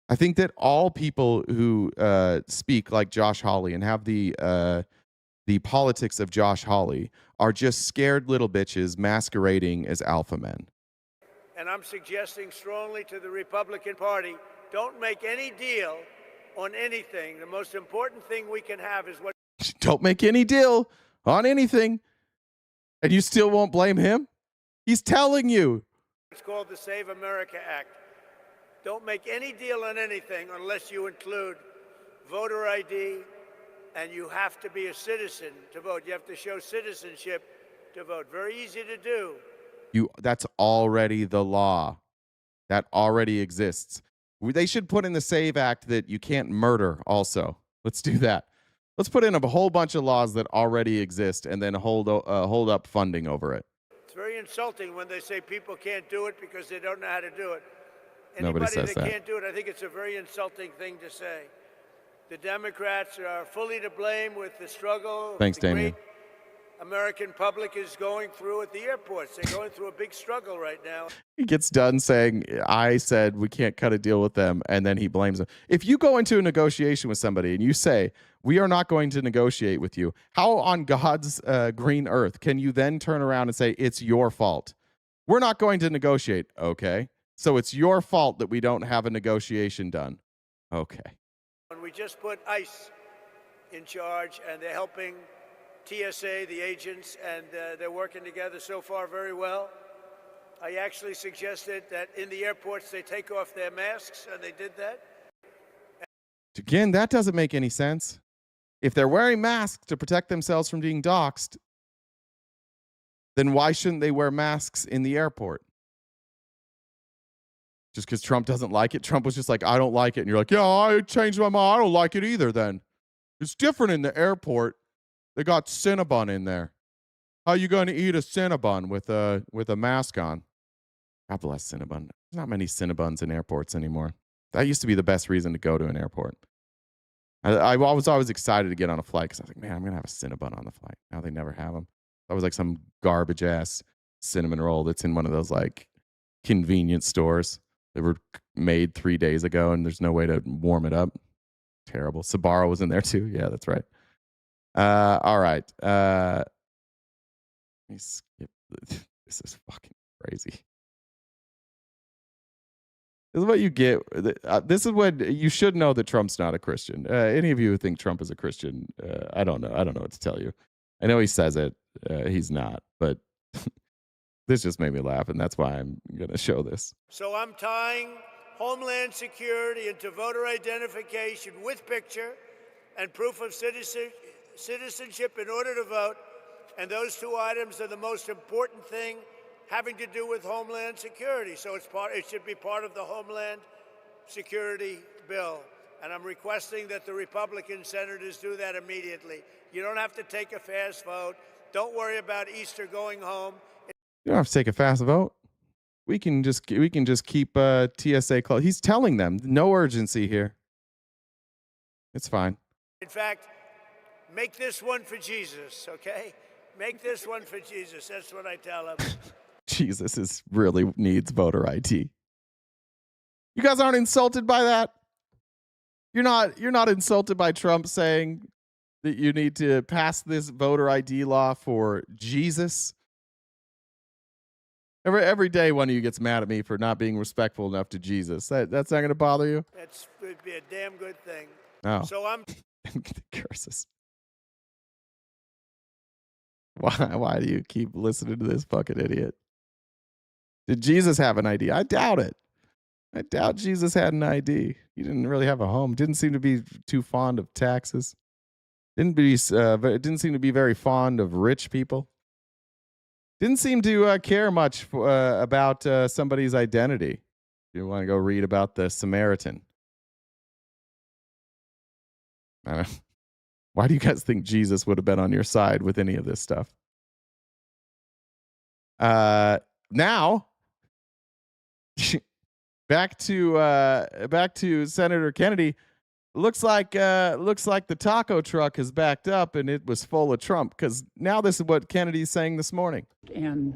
I think that all people who speak like Josh Hawley and have the politics of Josh Hawley are just scared little bitches masquerading as alpha men. And I'm suggesting strongly to the Republican Party, don't make any deal on anything. The most important thing we can have is what... Don't make any deal on anything. And you still won't blame him? He's telling you. It's called the Save America Act. Don't make any deal on anything unless you include voter ID, and you have to be a citizen to vote. You have to show citizenship to vote. Very easy to do. That's already the law. That already exists. They should put in the SAVE Act that you can't murder also. Let's do that. Let's put in a whole bunch of laws that already exist and then hold up funding over it. It's very insulting when they say people can't do it because they don't know how to do it. Nobody Anybody says that that. can't do it, I think it's a very insulting thing to say. The Democrats are fully to blame with the struggle Thanks, the Damien. great American public is going through at the airports. They're going through a big struggle right now. He gets done saying, I said we can't cut a deal with them, and then he blames them. If you go into a negotiation with somebody and you say, we are not going to negotiate with you, how on God's green earth can you then turn around and say, it's your fault? We're not going to negotiate. Okay. So it's your fault that we don't have a negotiation done. Okay. And we just put ICE in charge, and they're helping TSA, the agents, and they're working together so far very well. I actually suggested that in the airports they take off their masks, and they did that. Again, that doesn't make any sense. If they're wearing masks to protect themselves from being doxxed, then why shouldn't they wear masks in the airport? Just because Trump doesn't like it? Trump was just like, I don't like it. And you're like, yeah, I changed my mind. I don't like it either then. It's different in the airport. They got Cinnabon in there. How you going to eat a Cinnabon with a mask on? God bless Cinnabon. There's not many Cinnabons in airports anymore. That used to be the best reason to go to an airport. I was always excited to get on a flight because I was like, man, I'm going to have a Cinnabon on the flight. Now they never have them. That was like some garbage ass cinnamon roll that's in one of those like convenience stores. They were made 3 days ago and there's no way to warm it up. Terrible. Sbarro was in there too. Yeah, that's right. All right. Let me skip. This is fucking crazy. This is what you get. This is what you should know that Trump's not a Christian. Any of you who think Trump is a Christian, I don't know. I don't know what to tell you. I know he says it. He's not, but this just made me laugh, and that's why I'm going to show this. So I'm tying Homeland Security into voter identification with picture and proof of citizenship in order to vote. And those two items are the most important thing having to do with Homeland Security. So it should be part of the Homeland Security bill. And I'm requesting that the Republican senators do that immediately. You don't have to take a fast vote. Don't worry about Easter going home. You don't have to take a fast vote. We can just keep TSA closed. He's telling them no urgency here. It's fine. In fact, make this one for Jesus, okay? Make this one for Jesus. That's what I tell him. Jesus really needs voter ID. You guys aren't insulted by that? You're not insulted by Trump saying that you need to pass this voter ID law for Jesus? Every day one of you gets mad at me for not being respectful enough to Jesus. That's not going to bother you? That would be a damn good thing. Oh. So I'm curses. Why do you keep listening to this fucking idiot? Did Jesus have an ID? I doubt it. I doubt Jesus had an ID. He didn't really have a home. Didn't seem to be too fond of taxes. Didn't seem to be very fond of rich people. Didn't seem to care much about somebody's identity. You want to go read about the Samaritan. I don't know. Why do you guys think Jesus would have been on your side with any of this stuff? Now, back to Senator Kennedy. Looks like the taco truck has backed up and it was full of Trump, because now this is what Kennedy's saying this morning. And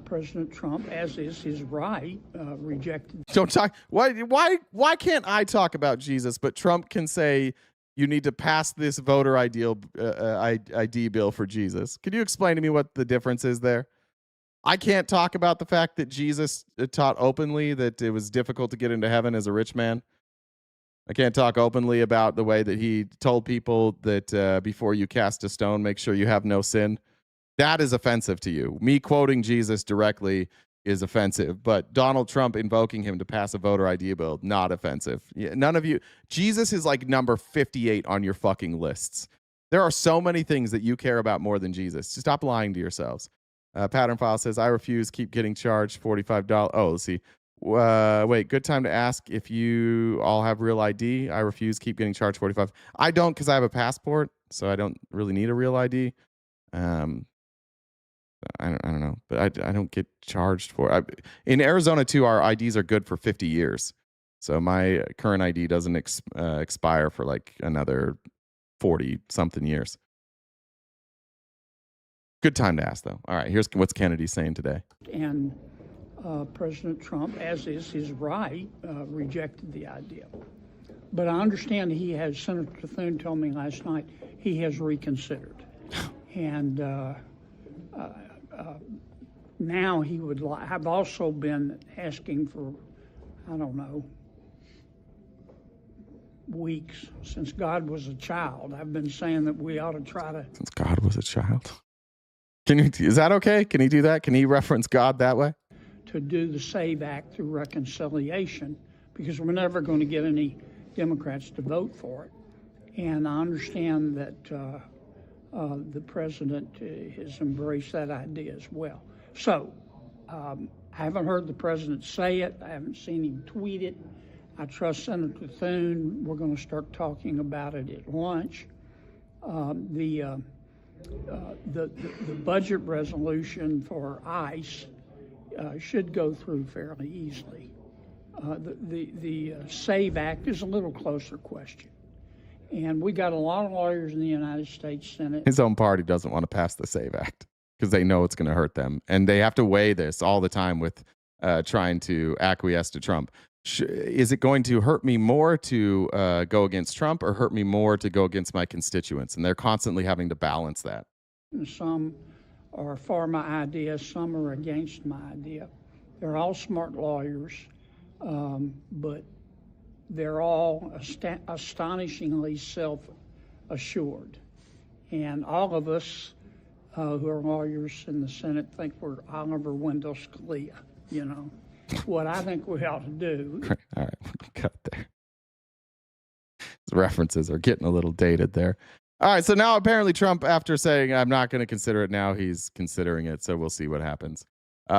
President Trump, as is his right, rejected. Don't talk. Why can't I talk about Jesus, but Trump can say you need to pass this voter ID bill for Jesus? Could you explain to me what the difference is there? I can't talk about the fact that Jesus taught openly that it was difficult to get into heaven as a rich man. I can't talk openly about the way that he told people that before you cast a stone, make sure you have no sin. That is offensive to you. Me quoting Jesus directly is offensive, but Donald Trump invoking him to pass a voter ID bill, not offensive. None of you. Jesus is like number 58 on your fucking lists. There are so many things that you care about more than Jesus. Just stop lying to yourselves. Pattern File says, I refuse, keep getting charged $45. Oh, let's see. Wait, good time to ask if you all have real ID. I refuse, keep getting charged $45. I don't, because I have a passport, so I don't really need a real ID. I don't know, but I don't get charged for it. In Arizona, too, our IDs are good for 50 years. So my current ID doesn't expire for like another 40-something years. Good time to ask, though. All right, here's what's Kennedy saying today. And President Trump, as is his right, rejected the idea. But I understand he has, Senator Thune told me last night, he has reconsidered. And now he would have also been asking for, I don't know, weeks since God was a child. I've been saying that we ought to try to. Since God was a child. Is that okay? Can he do that? Can he reference God that way? To do the SAVE Act through reconciliation, because we're never going to get any Democrats to vote for it. And I understand that the president has embraced that idea as well. So I haven't heard the president say it. I haven't seen him tweet it. I trust Senator Thune. We're going to start talking about it at lunch. The budget resolution for ICE should go through fairly easily. The SAVE Act is a little closer question. And we got a lot of lawyers in the United States Senate. His own party doesn't want to pass the SAVE Act because they know it's going to hurt them. And they have to weigh this all the time with trying to acquiesce to Trump. Is it going to hurt me more to go against Trump or hurt me more to go against my constituents? And they're constantly having to balance that. Some are for my idea, some are against my idea. They're all smart lawyers, but they're all astonishingly self-assured. And all of us who are lawyers in the Senate think we're Oliver Wendell Scalia, you know. What I think we ought to do. All right, cut there. His references are getting a little dated there. All right, so now apparently Trump, after saying I'm not going to consider it now, he's considering it. So we'll see what happens.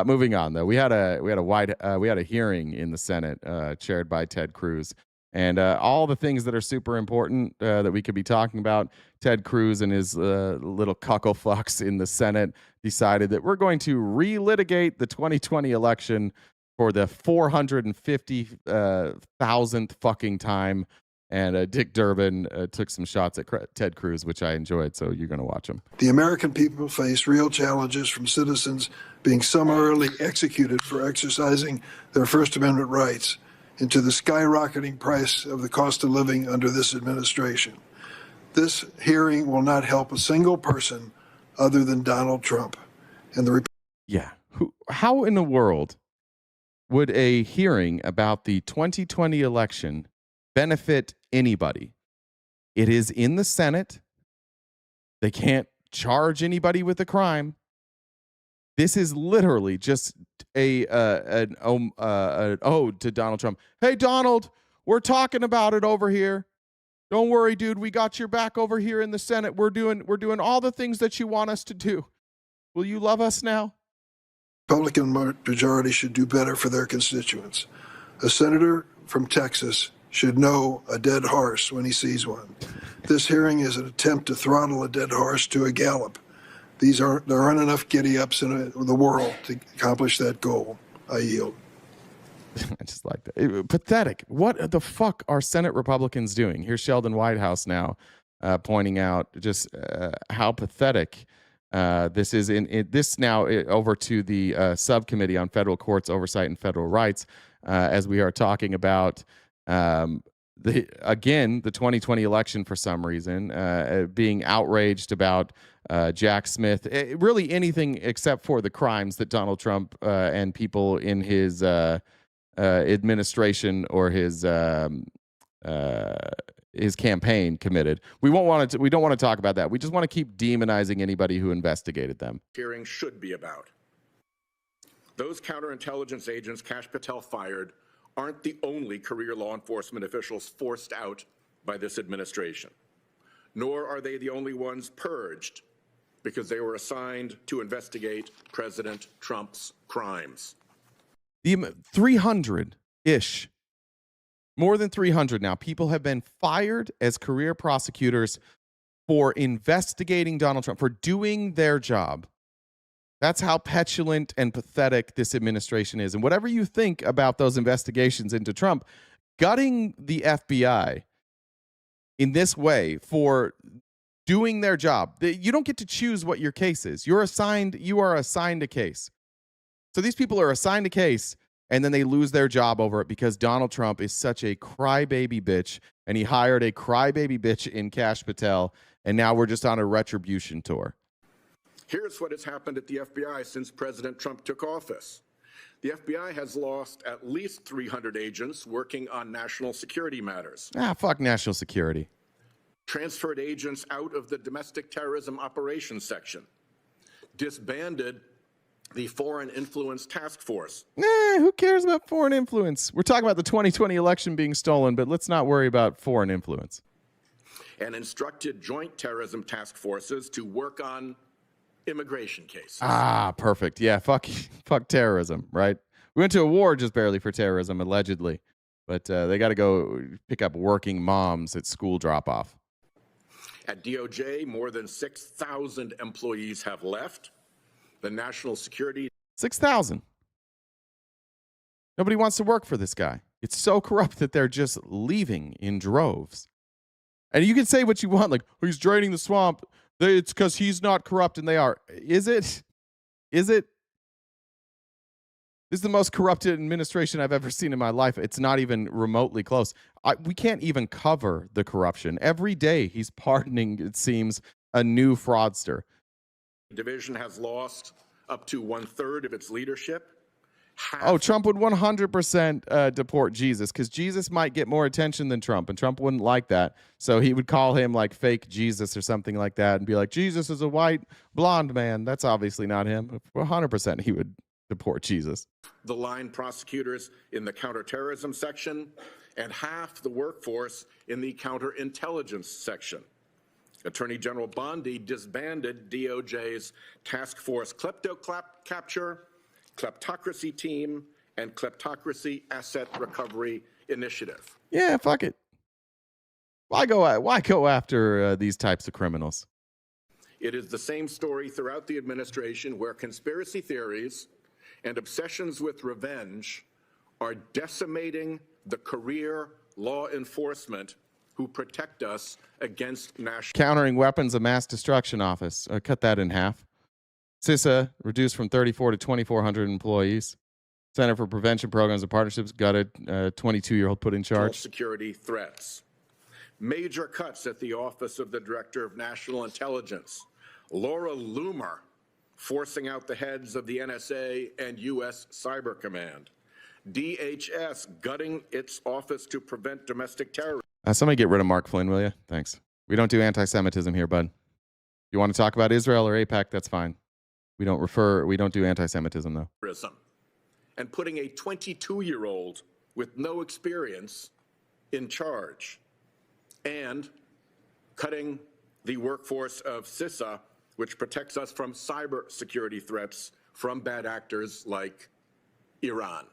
Moving on, though, we had a hearing in the Senate chaired by Ted Cruz, and all the things that are super important that we could be talking about. Ted Cruz and his little cuckle fucks in the Senate decided that we're going to relitigate the 2020 election for the 450,000th fucking time. And Dick Durbin took some shots at Ted Cruz, which I enjoyed. So you're going to watch them. The American people face real challenges from citizens being summarily executed for exercising their First Amendment rights, and to the skyrocketing price of the cost of living under this administration. This hearing will not help a single person other than Donald Trump. And how in the world would a hearing about the 2020 election benefit anybody? It is in the Senate. They can't charge anybody with a crime. This is literally just an ode to Donald Trump. Hey, Donald, we're talking about it over here. Don't worry, dude. We got your back over here in the Senate. We're doing all the things that you want us to do. Will you love us now? Republican majority should do better for their constituents. A senator from Texas should know a dead horse when he sees one. This hearing is an attempt to throttle a dead horse to a gallop. There aren't enough giddy-ups in the world to accomplish that goal. I yield. I just like that. Pathetic. What the fuck are Senate Republicans doing? Here's Sheldon Whitehouse now pointing out just how pathetic this is. This now over to the Subcommittee on Federal Courts Oversight and Federal Rights as we are talking about the 2020 election for some reason, being outraged about Jack Smith, really anything except for the crimes that Donald Trump and people in his administration or his campaign committed. We don't want to talk about that. We just want to keep demonizing anybody who investigated them. Hearing should be about. Those counterintelligence agents Kash Patel fired aren't the only career law enforcement officials forced out by this administration, nor are they the only ones purged because they were assigned to investigate President Trump's crimes. The 300-ish, more than 300 now, people have been fired as career prosecutors for investigating Donald Trump, for doing their job. That's how petulant and pathetic this administration is. And whatever you think about those investigations into Trump, gutting the FBI in this way for doing their job, you don't get to choose what your case is. You are assigned a case. So these people are assigned a case, and then they lose their job over it because Donald Trump is such a crybaby bitch, and he hired a crybaby bitch in Kash Patel, and now we're just on a retribution tour. Here's what has happened at the FBI since President Trump took office. The FBI has lost at least 300 agents working on national security matters. Fuck national security. Transferred agents out of the domestic terrorism operations section. Disbanded the Foreign Influence Task Force. Who cares about foreign influence? We're talking about the 2020 election being stolen, but let's not worry about foreign influence. And instructed joint terrorism task forces to work on immigration cases. Perfect. Yeah, fuck terrorism, right? We went to a war just barely for terrorism, allegedly. But they got to go pick up working moms at school drop-off. At DOJ, more than 6,000 employees have left. The national security... 6,000. Nobody wants to work for this guy. It's so corrupt that they're just leaving in droves. And you can say what you want, like, he's draining the swamp. It's because he's not corrupt and they are. Is it? Is it? This is the most corrupted administration I've ever seen in my life. It's not even remotely close. We can't even cover the corruption. Every day he's pardoning, it seems, a new fraudster. Division has lost up to 1/3 of its leadership. Trump would 100% deport Jesus because Jesus might get more attention than Trump, and Trump wouldn't like that. So he would call him like fake Jesus or something like that and be like, Jesus is a white blonde man. That's obviously not him. 100% he would deport Jesus. The line prosecutors in the counterterrorism section and half the workforce in the counterintelligence section. Attorney General Bondi disbanded DOJ's task force klepto capture Kleptocracy Team, and Kleptocracy Asset Recovery Initiative. Yeah, fuck it. Why go after these types of criminals? It is the same story throughout the administration, where conspiracy theories and obsessions with revenge are decimating the career law enforcement who protect us against national. Countering Weapons of Mass Destruction Office. Cut that in half. CISA reduced from 34 to 2,400 employees. Center for Prevention Programs and Partnerships gutted. 22-year-old put in charge. Security threats. Major cuts at the Office of the Director of National Intelligence. Laura Loomer forcing out the heads of the NSA and U.S. Cyber Command. DHS gutting its Office to Prevent Domestic Terrorism. Somebody get rid of Mark Flynn, will you? Thanks. We don't do anti-Semitism here, bud. If you want to talk about Israel or AIPAC, that's fine. We don't do anti-Semitism, though. And putting a 22-year-old with no experience in charge. And cutting the workforce of CISA, which protects us from cyber security threats from bad actors like Iran.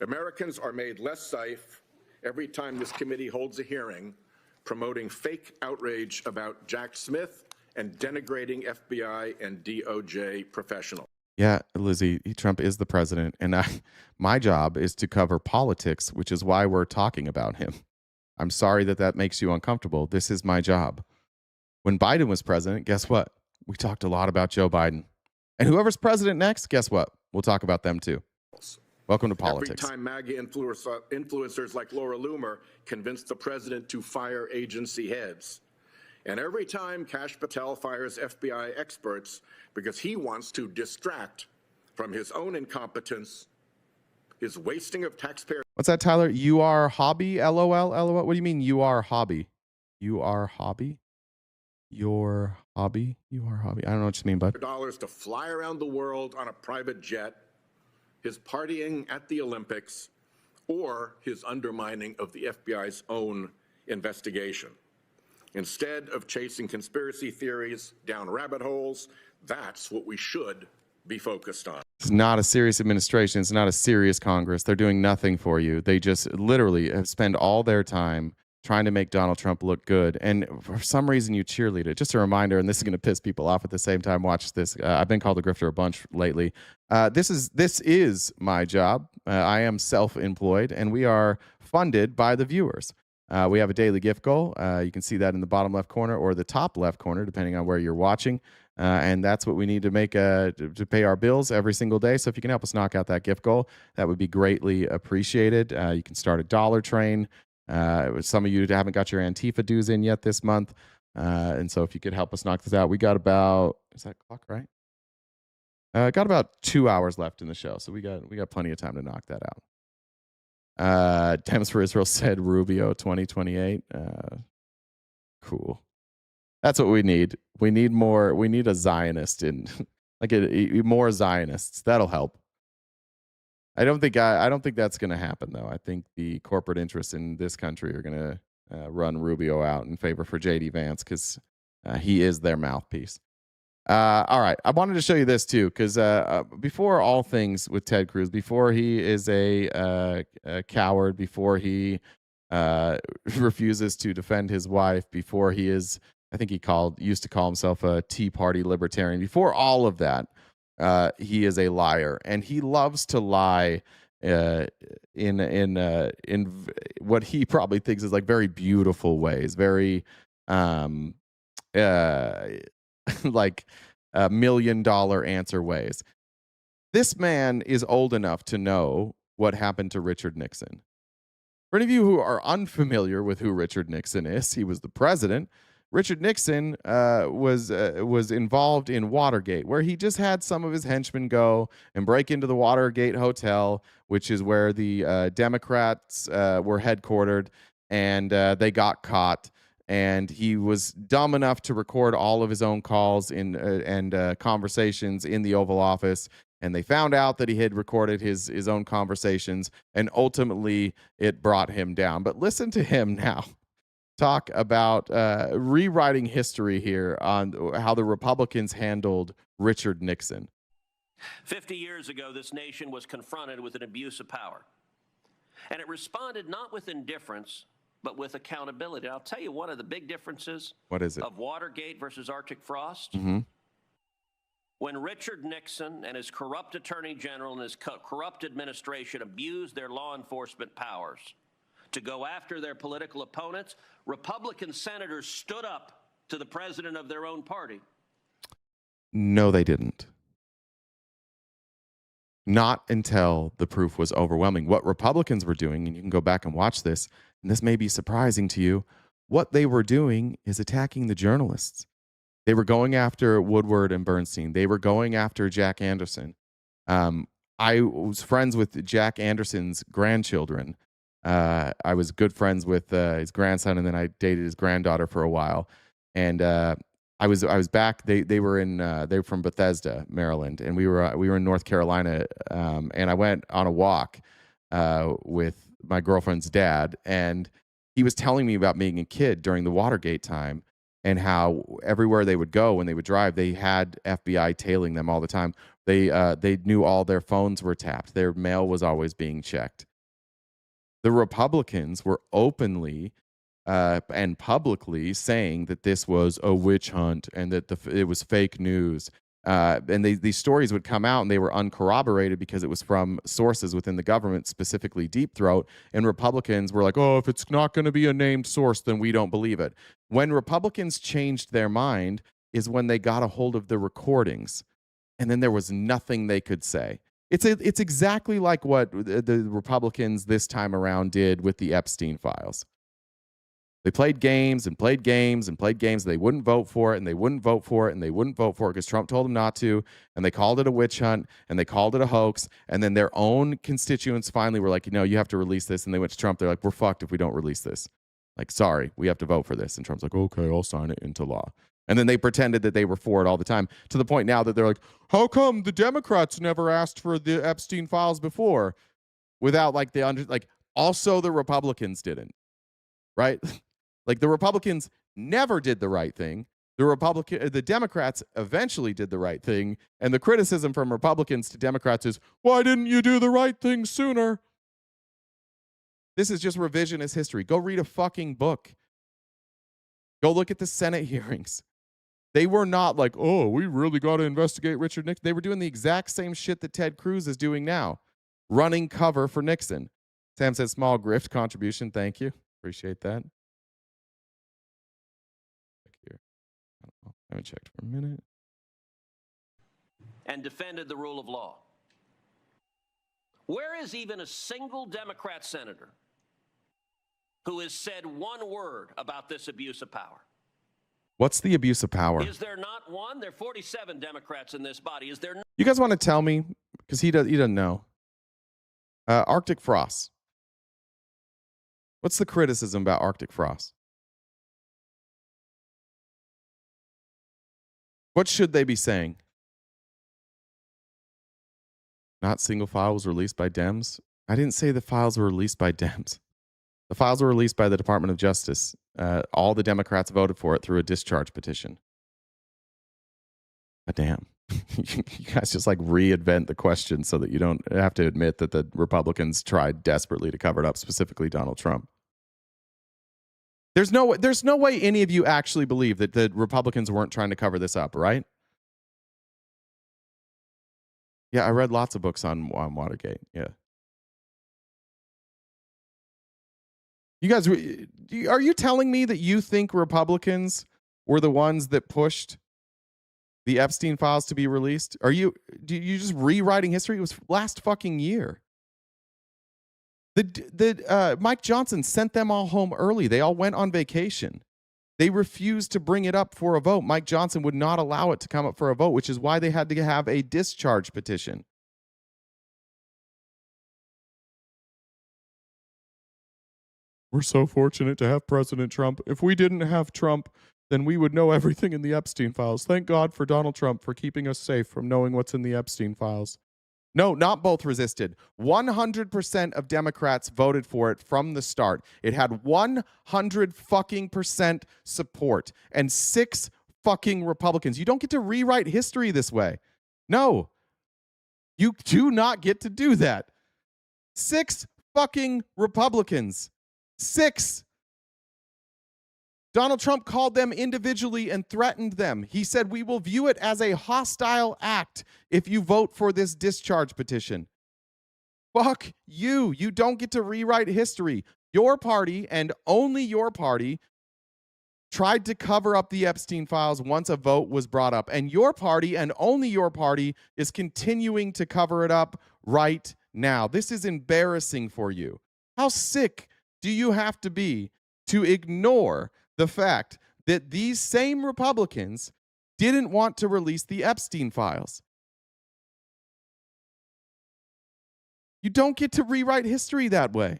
Americans are made less safe every time this committee holds a hearing promoting fake outrage about Jack Smith and denigrating FBI and DOJ professionals. Yeah, Lizzie, Trump is the president, and my job is to cover politics, which is why we're talking about him. I'm sorry that makes you uncomfortable. This is my job. When Biden was president, guess what? We talked a lot about Joe Biden. And whoever's president next, guess what? We'll talk about them too. Welcome to politics. Every time MAGA influencers like Laura Loomer convince the president to fire agency heads. And every time Kash Patel fires FBI experts because he wants to distract from his own incompetence, his wasting of taxpayer. What's that, Tyler? You are hobby? LOL? LOL? What do you mean you are hobby? You are hobby? Your hobby? You are hobby. I don't know what you mean, bud. Dollars to fly around the world on a private jet, his partying at the Olympics, or his undermining of the FBI's own investigation. Instead of chasing conspiracy theories down rabbit holes, that's what we should be focused on. It's not a serious administration. It's not a serious Congress. They're doing nothing for you. They just literally spend all their time trying to make Donald Trump look good. And for some reason, you cheerlead it. Just a reminder, and this is going to piss people off at the same time. Watch this. I've been called a grifter a bunch lately. This is my job. I am self-employed, and we are funded by the viewers. We have a daily gift goal. You can see that in the bottom left corner or the top left corner, depending on where you're watching. And that's what we need to make to pay our bills every single day. So if you can help us knock out that gift goal, that would be greatly appreciated. You can start a dollar train. Some of you haven't got your Antifa dues in yet this month. And so if you could help us knock this out, we got about, is that clock right? Got about 2 hours left in the show. So we got plenty of time to knock that out. Dems for Israel said Rubio 2028. Cool. That's what we need. We need more. We need a Zionist in more Zionists. That'll help. I don't think that's going to happen though. I think the corporate interests in this country are going to run Rubio out in favor for JD Vance because he is their mouthpiece. All right. I wanted to show you this too, because before all things with Ted Cruz, before he is a coward, before he refuses to defend his wife, before he is, I think he used to call himself a Tea Party libertarian. Before all of that, he is a liar, and he loves to lie in what he probably thinks is like very beautiful ways, very like $1 million answer ways. This man is old enough to know what happened to Richard Nixon. For any of you who are unfamiliar with who Richard Nixon is, he was the president. Richard Nixon was involved in Watergate, where he just had some of his henchmen go and break into the Watergate Hotel, which is where the Democrats were headquartered, and they got caught. And he was dumb enough to record all of his own calls and conversations in the Oval Office. And they found out that he had recorded his own conversations, and ultimately it brought him down. But listen to him now talk about rewriting history here on how the Republicans handled Richard Nixon. 50 years ago, this nation was confronted with an abuse of power. And it responded not with indifference, but with accountability. And I'll tell you one of the big differences What is it? of Watergate versus Arctic Frost. Mm-hmm. When Richard Nixon and his corrupt attorney general and his corrupt administration abused their law enforcement powers to go after their political opponents, Republican senators stood up to the president of their own party. No, they didn't. Not until the proof was overwhelming. What Republicans were doing, and you can go back and watch this, and this may be surprising to you, what they were doing is attacking the journalists. They were going after Woodward and Bernstein. They were going after Jack Anderson. I was friends with Jack Anderson's grandchildren. I was good friends with his grandson, and then I dated his granddaughter for a while. And I was back. They were from Bethesda, Maryland, and we were in North Carolina. And I went on a walk with my girlfriend's dad, and he was telling me about being a kid during the Watergate time, and how everywhere they would go when they would drive, they had FBI tailing them all the time. They knew all their phones were tapped. Their mail was always being checked. The Republicans were openly and publicly saying that this was a witch hunt and that it was fake news. And these stories would come out and they were uncorroborated because it was from sources within the government, specifically Deep Throat. And Republicans were like, oh, if it's not going to be a named source, then we don't believe it. When Republicans changed their mind is when they got a hold of the recordings. And then there was nothing they could say. It's exactly like what the Republicans this time around did with the Epstein files. They played games and played games and played games. They wouldn't vote for it, and they wouldn't vote for it, and they wouldn't vote for it because Trump told them not to, and they called it a witch hunt, and they called it a hoax, and then their own constituents finally were like, you have to release this, and they went to Trump. They're like, we're fucked if we don't release this. Like, sorry, we have to vote for this. And Trump's like, okay, I'll sign it into law. And then they pretended that they were for it all the time, to the point now that they're like, how come the Democrats never asked for the Epstein files before? Without also the Republicans didn't, right? Like, the Republicans never did the right thing. The Democrats eventually did the right thing. And the criticism from Republicans to Democrats is, why didn't you do the right thing sooner? This is just revisionist history. Go read a fucking book. Go look at the Senate hearings. They were not like, oh, we really got to investigate Richard Nixon. They were doing the exact same shit that Ted Cruz is doing now, running cover for Nixon. Sam says, small grift contribution. Thank you. Appreciate that. I haven't checked for a minute. And defended the rule of law. Where is even a single Democrat senator who has said one word about this abuse of power? What's the abuse of power? Is there not one? There are 47 Democrats in this body. Is there not? You guys want to tell me? Because he doesn't know. Arctic frost. What's the criticism about Arctic frost? What should they be saying? Not single files released by Dems? I didn't say the files were released by Dems. The files were released by the Department of Justice. All the Democrats voted for it through a discharge petition. Damn. You guys just reinvent the question so that you don't have to admit that the Republicans tried desperately to cover it up, specifically Donald Trump. There's no way any of you actually believe that the Republicans weren't trying to cover this up, right? Yeah, I read lots of books on Watergate. Yeah. You guys, are you telling me that you think Republicans were the ones that pushed the Epstein files to be released? Do you just rewriting history? It was last fucking year. Mike Johnson sent them all home early. They all went on vacation. They refused to bring it up for a vote. Mike Johnson would not allow it to come up for a vote, which is why they had to have a discharge petition. We're so fortunate to have President Trump. If we didn't have Trump, then we would know everything in the Epstein files. Thank God for Donald Trump for keeping us safe from knowing what's in the Epstein files. No, not both resisted. 100% of Democrats voted for it from the start. It had 100% support and 6 fucking Republicans. You don't get to rewrite history this way. No. You do not get to do that. 6 fucking Republicans. 6. Donald Trump called them individually and threatened them. He said, we will view it as a hostile act if you vote for this discharge petition. Fuck you. You don't get to rewrite history. Your party, and only your party, tried to cover up the Epstein files once a vote was brought up. And your party, and only your party, is continuing to cover it up right now. This is embarrassing for you. How sick do you have to be to ignore the fact that these same Republicans didn't want to release the Epstein files? You don't get to rewrite history that way.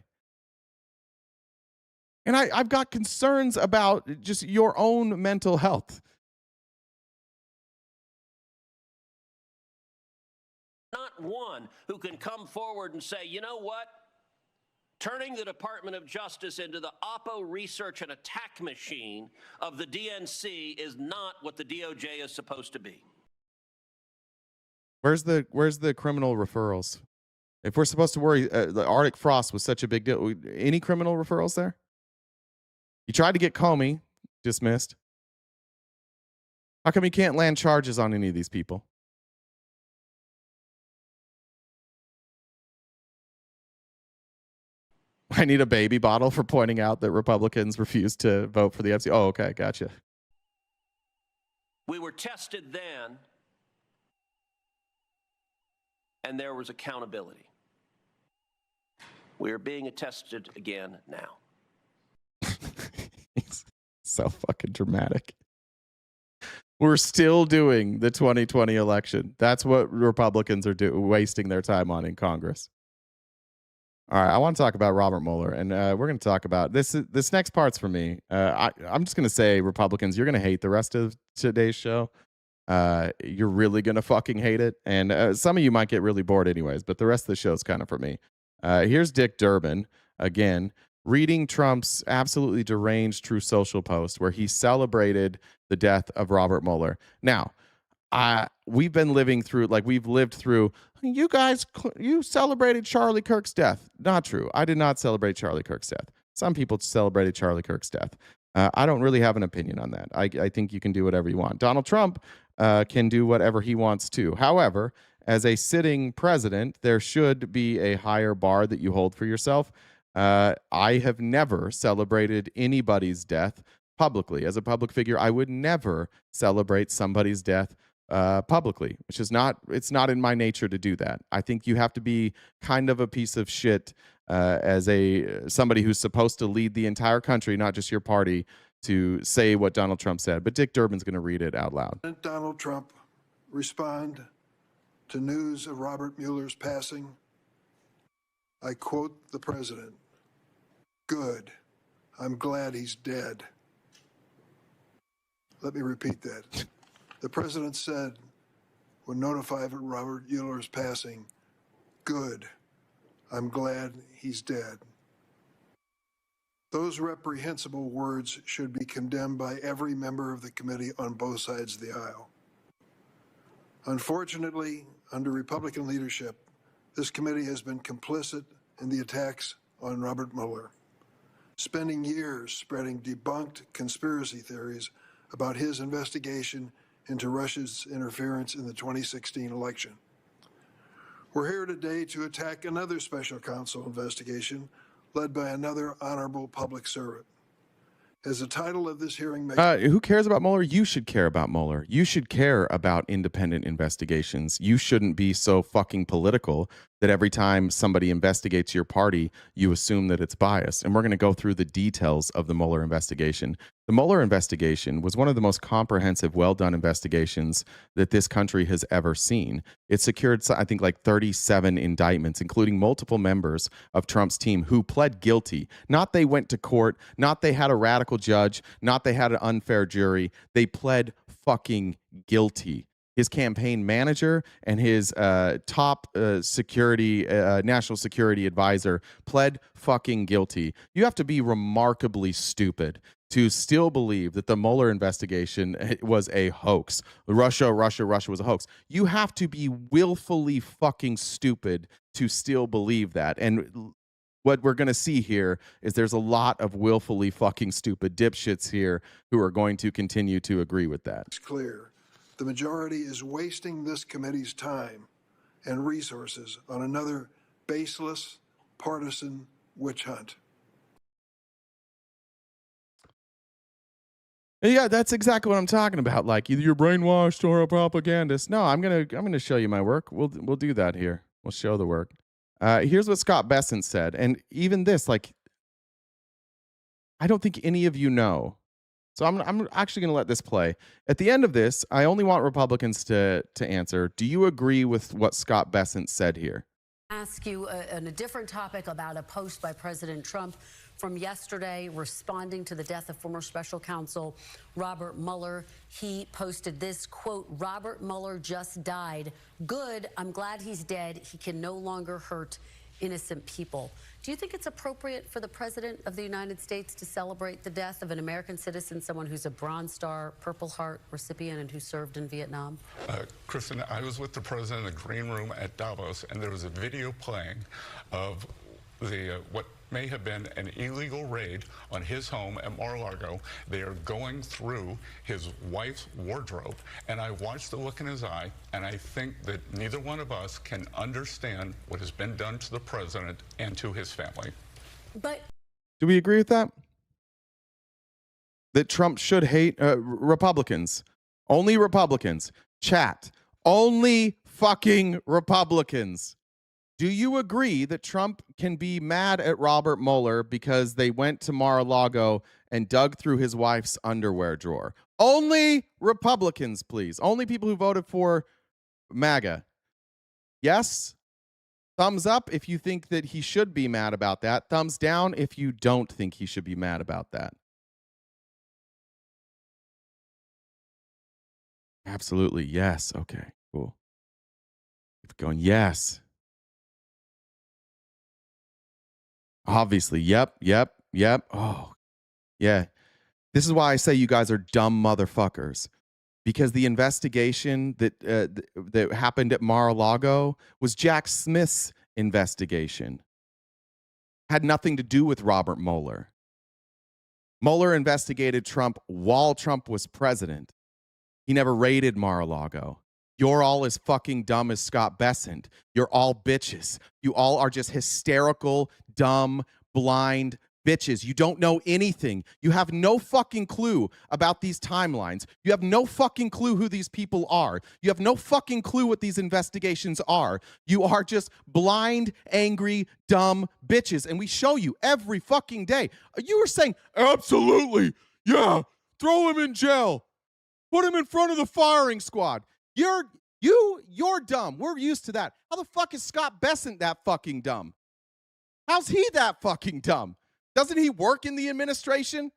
And I've got concerns about just your own mental health. Not one who can come forward and say, you know what? Turning the Department of Justice into the Oppo research and attack machine of the DNC is not what the DOJ is supposed to be. Where's the criminal referrals? If we're supposed to worry, the Arctic frost was such a big deal. Any criminal referrals there? You tried to get Comey, dismissed. How come you can't land charges on any of these people? I need a baby bottle for pointing out that Republicans refused to vote for the Epstein. Oh, okay, gotcha. We were tested then, and there was accountability. We are being tested again now. It's so fucking dramatic. We're still doing the 2020 election. That's what Republicans are wasting their time on in Congress. All right, I want to talk about Robert Mueller, and we're going to talk about this. This next part's for me. I'm just going to say, Republicans, you're going to hate the rest of today's show. You're really going to fucking hate it, and some of you might get really bored anyways, but the rest of the show is kind of for me. Here's Dick Durbin, again, reading Trump's absolutely deranged True Social post where he celebrated the death of Robert Mueller. Now, we've been living through, we've lived through, you celebrated Charlie Kirk's death. Not true. I did not celebrate Charlie Kirk's death. Some people celebrated Charlie Kirk's death. I don't really have an opinion on that. I think you can do whatever you want. Donald Trump can do whatever he wants to. However, as a sitting president, there should be a higher bar that you hold for yourself. I have never celebrated anybody's death publicly. As a public figure, I would never celebrate somebody's death publicly, which is it's not in my nature to do that. I think you have to be kind of a piece of shit as somebody who's supposed to lead the entire country, not just your party, to say what Donald Trump said. But Dick Durbin's going to read it out loud. Donald Trump respond to news of Robert Mueller's passing. I quote the president, "Good. I'm glad he's dead." Let me repeat that. The president said, when notified of Robert Mueller's passing, "Good. I'm glad he's dead." Those reprehensible words should be condemned by every member of the committee on both sides of the aisle. Unfortunately, under Republican leadership, this committee has been complicit in the attacks on Robert Mueller, spending years spreading debunked conspiracy theories about his investigation into Russia's interference in the 2016 election. We're here today to attack another special counsel investigation led by another honorable public servant. As the title of this hearing makes... Who cares about Mueller? You should care about Mueller. You should care about independent investigations. You shouldn't be so fucking political that every time somebody investigates your party, you assume that it's biased. And we're going to go through the details of the Mueller investigation. The Mueller investigation was one of the most comprehensive, well-done investigations that this country has ever seen. It secured, I think, 37 indictments, including multiple members of Trump's team who pled guilty. Not they went to court, not they had a radical judge, not they had an unfair jury. They pled fucking guilty. His campaign manager and his top national security advisor pled fucking guilty. You have to be remarkably stupid to still believe that the Mueller investigation was a hoax. Russia was a hoax. You have to be willfully fucking stupid to still believe that. And what we're going to see here is there's a lot of willfully fucking stupid dipshits here who are going to continue to agree with that. It's clear. The majority is wasting this committee's time and resources on another baseless, partisan witch hunt. Yeah, that's exactly what I'm talking about. Like, either you're brainwashed or a propagandist. No, I'm gonna show you my work. We'll do that here. We'll show the work. Here's what Scott Bessent said, and even this, like, I don't think any of you know. So I'm actually gonna let this play. At the end of this, I only want Republicans to answer. Do you agree with what Scott Bessent said here? Ask you on a different topic about a post by President Trump from yesterday responding to the death of former special counsel Robert Mueller. He posted this, quote, "Robert Mueller just died. Good, I'm glad he's dead. He can no longer hurt innocent people." Do you think it's appropriate for the President of the United States to celebrate the death of an American citizen, someone who's a Bronze Star, Purple Heart recipient and who served in Vietnam? Kristen, I was with the President in the green room at Davos, and there was a video playing of the what may have been an illegal raid on his home at Mar-a-Lago. They are going through his wife's wardrobe, and I watched the look in his eye, and I think that neither one of us can understand what has been done to the president and to his family. But do we agree with that? That Trump should hate Republicans. Only Republicans. Chat. Only fucking Republicans. Do you agree that Trump can be mad at Robert Mueller because they went to Mar-a-Lago and dug through his wife's underwear drawer? Only Republicans, please. Only people who voted for MAGA. Yes? Thumbs up if you think that he should be mad about that. Thumbs down if you don't think he should be mad about that. Absolutely. Yes. Okay, cool. Keep going. Yes. Obviously. Yep. Oh, yeah. This is why I say you guys are dumb motherfuckers. Because the investigation that happened at Mar-a-Lago was Jack Smith's investigation. Had nothing to do with Robert Mueller. Mueller investigated Trump while Trump was president. He never raided Mar-a-Lago. You're all as fucking dumb as Scott Bessent. You're all bitches. You all are just hysterical, dumb, blind bitches. You don't know anything. You have no fucking clue about these timelines. You have no fucking clue who these people are. You have no fucking clue what these investigations are. You are just blind, angry, dumb bitches. And we show you every fucking day. You were saying, absolutely, yeah, throw him in jail. Put him in front of the firing squad. You're dumb. We're used to that. How the fuck is Scott Bessent that fucking dumb? How's he that fucking dumb? Doesn't he work in the administration?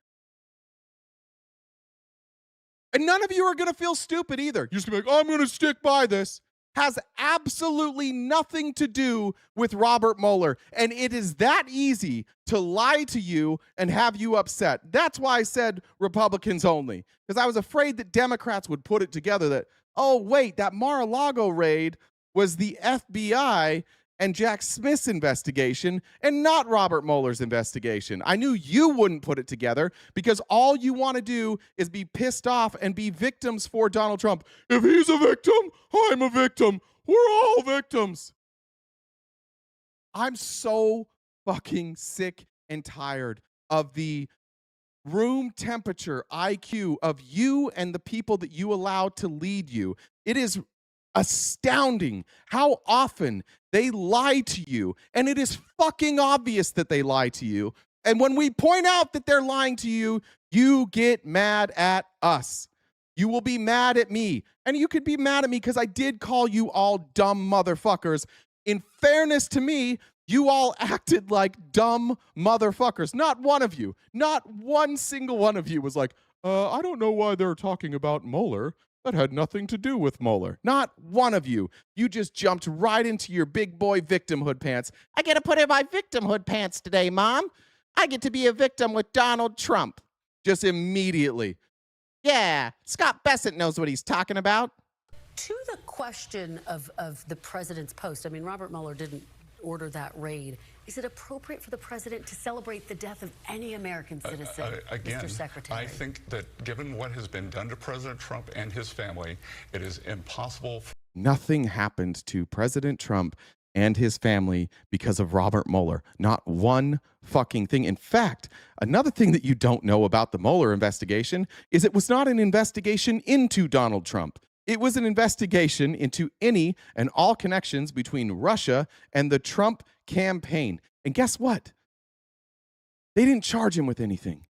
And none of you are going to feel stupid either. You're just going to be like, oh, I'm going to stick by this. Has absolutely nothing to do with Robert Mueller. And it is that easy to lie to you and have you upset. That's why I said Republicans only. Because I was afraid that Democrats would put it together that, oh, wait, that Mar-a-Lago raid was the FBI and Jack Smith's investigation and not Robert Mueller's investigation. I knew you wouldn't put it together because all you want to do is be pissed off and be victims for Donald Trump. If he's a victim, I'm a victim. We're all victims. I'm so fucking sick and tired of the room temperature IQ of you and the people that you allow to lead you. It is astounding how often they lie to you, and it is fucking obvious that they lie to you. And when we point out that they're lying to you, you get mad at us. You will be mad at me, and you could be mad at me because I did call you all dumb motherfuckers. In fairness to me, you all acted like dumb motherfuckers. Not one of you, not one single one of you was like, I don't know why they're talking about Mueller. That had nothing to do with Mueller. Not one of you. You just jumped right into your big boy victimhood pants. I get to put in my victimhood pants today, Mom. I get to be a victim with Donald Trump. Just immediately. Yeah, Scott Bessent knows what he's talking about. To the question of the president's post, I mean, Robert Mueller didn't order that raid. Is it appropriate for the president to celebrate the death of any American citizen, Again, Mr. Secretary? I think that given what has been done to President Trump and his family, it is impossible. Nothing happened to President Trump and his family because of Robert Mueller. Not one fucking thing. In fact, another thing that you don't know about the Mueller investigation is it was not an investigation into Donald Trump. It was an investigation into any and all connections between Russia and the Trump campaign. And guess what? They didn't charge him with anything.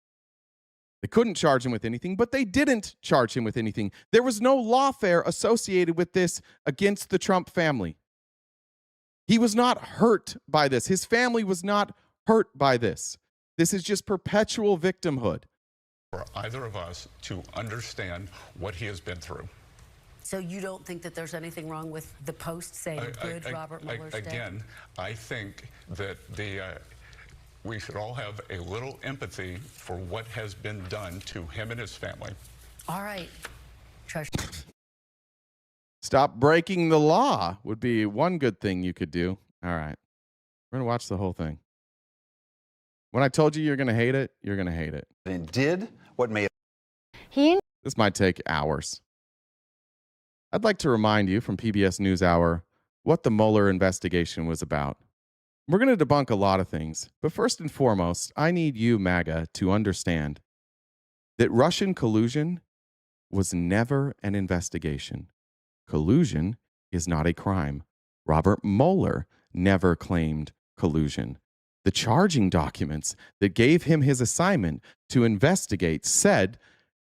They couldn't charge him with anything, but they didn't charge him with anything. There was no lawfare associated with this against the Trump family. He was not hurt by this. His family was not hurt by this. This is just perpetual victimhood. For either of us to understand what he has been through. So you don't think that there's anything wrong with the post saying good Robert Mueller's dead? Again, I think that we should all have a little empathy for what has been done to him and his family. All right. Stop breaking the law would be one good thing you could do. All right. We're going to watch the whole thing. When I told you you're going to hate it, you're going to hate it. And did what may This might take hours. I'd like to remind you from PBS NewsHour what the Mueller investigation was about. We're going to debunk a lot of things, but first and foremost, I need you, MAGA, to understand that Russian collusion was never an investigation. Collusion is not a crime. Robert Mueller never claimed collusion. The charging documents that gave him his assignment to investigate said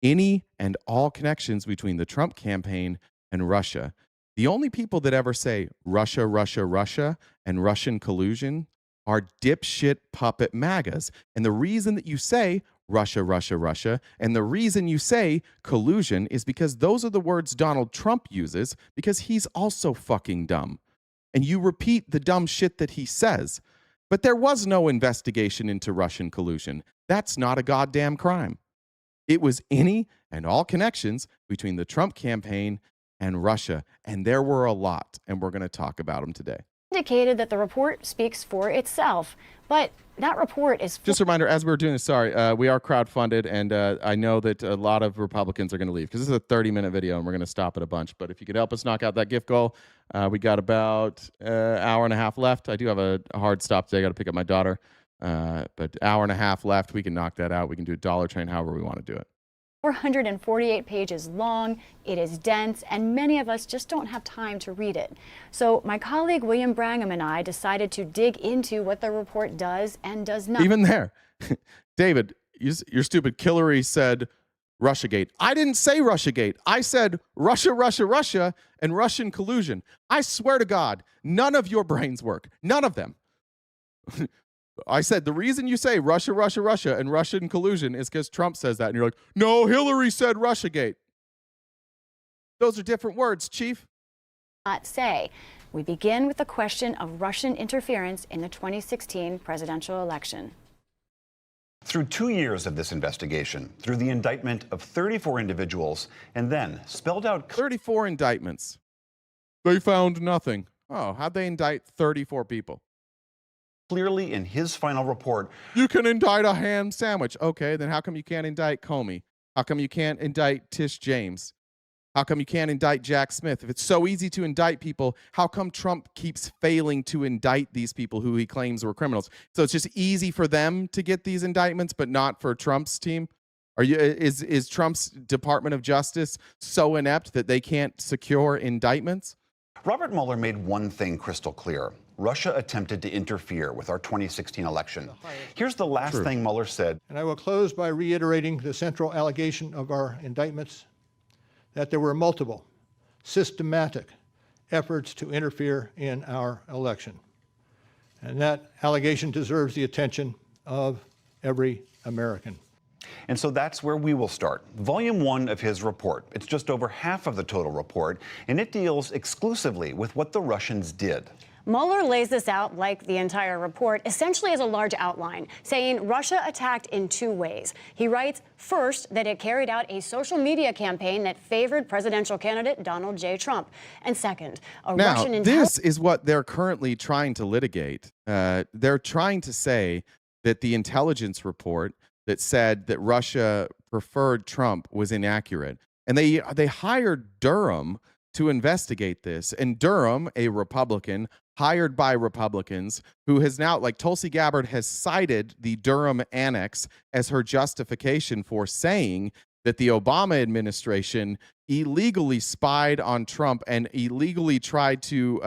any and all connections between the Trump campaign and Russia. The only people that ever say Russia, Russia, Russia, and Russian collusion are dipshit puppet MAGAs. And the reason that you say Russia, Russia, Russia, and the reason you say collusion is because those are the words Donald Trump uses because he's also fucking dumb. And you repeat the dumb shit that he says. But there was no investigation into Russian collusion. That's not a goddamn crime. It was any and all connections between the Trump campaign and Russia, and there were a lot, and we're going to talk about them today. Indicated that the report speaks for itself, but that report is... Just a reminder, as we were doing this, we are crowdfunded, and I know that a lot of Republicans are going to leave, because this is a 30-minute video, and we're going to stop at a bunch, but if you could help us knock out that gift goal, we got about an hour and a half left. I do have a hard stop today. I got to pick up my daughter, but hour and a half left. We can knock that out. We can do a dollar train however we want to do it. 448 pages long, it is dense, and many of us just don't have time to read it. So my colleague William Brangham and I decided to dig into what the report does and does not. Even there, David, your stupid Hillary said Russiagate. I didn't say Russiagate. I said Russia, Russia, Russia, and Russian collusion. I swear to God, none of your brains work. None of them. I said, the reason you say Russia, Russia, Russia, and Russian collusion is because Trump says that. And you're like, no, Hillary said Russiagate. Those are different words, Chief. Not say. We begin with the question of Russian interference in the 2016 presidential election. Through 2 years of this investigation, through the indictment of 34 individuals, and then spelled out 34 indictments. They found nothing. Oh, how'd they indict 34 people? Clearly in his final report. You can indict a ham sandwich. Okay, then how come you can't indict Comey? How come you can't indict Tish James? How come you can't indict Jack Smith? If it's so easy to indict people, how come Trump keeps failing to indict these people who he claims were criminals? So it's just easy for them to get these indictments, but not for Trump's team? Is Trump's Department of Justice so inept that they can't secure indictments? Robert Mueller made one thing crystal clear. Russia attempted to interfere with our 2016 election. Here's the last thing Mueller said. And I will close by reiterating the central allegation of our indictments, that there were multiple, systematic efforts to interfere in our election. And that allegation deserves the attention of every American. And so that's where we will start. Volume 1 of his report. It's just over half of the total report, and it deals exclusively with what the Russians did. Mueller lays this out, like the entire report, essentially as a large outline, saying Russia attacked in two ways. He writes, first, that it carried out a social media campaign that favored presidential candidate Donald J. Trump. And second, Now, this is what they're currently trying to litigate. They're trying to say that the intelligence report that said that Russia preferred Trump was inaccurate. And they hired Durham to investigate this. And Durham, a Republican, hired by Republicans, who has now, like Tulsi Gabbard, has cited the Durham Annex as her justification for saying that the Obama administration illegally spied on Trump and illegally tried to,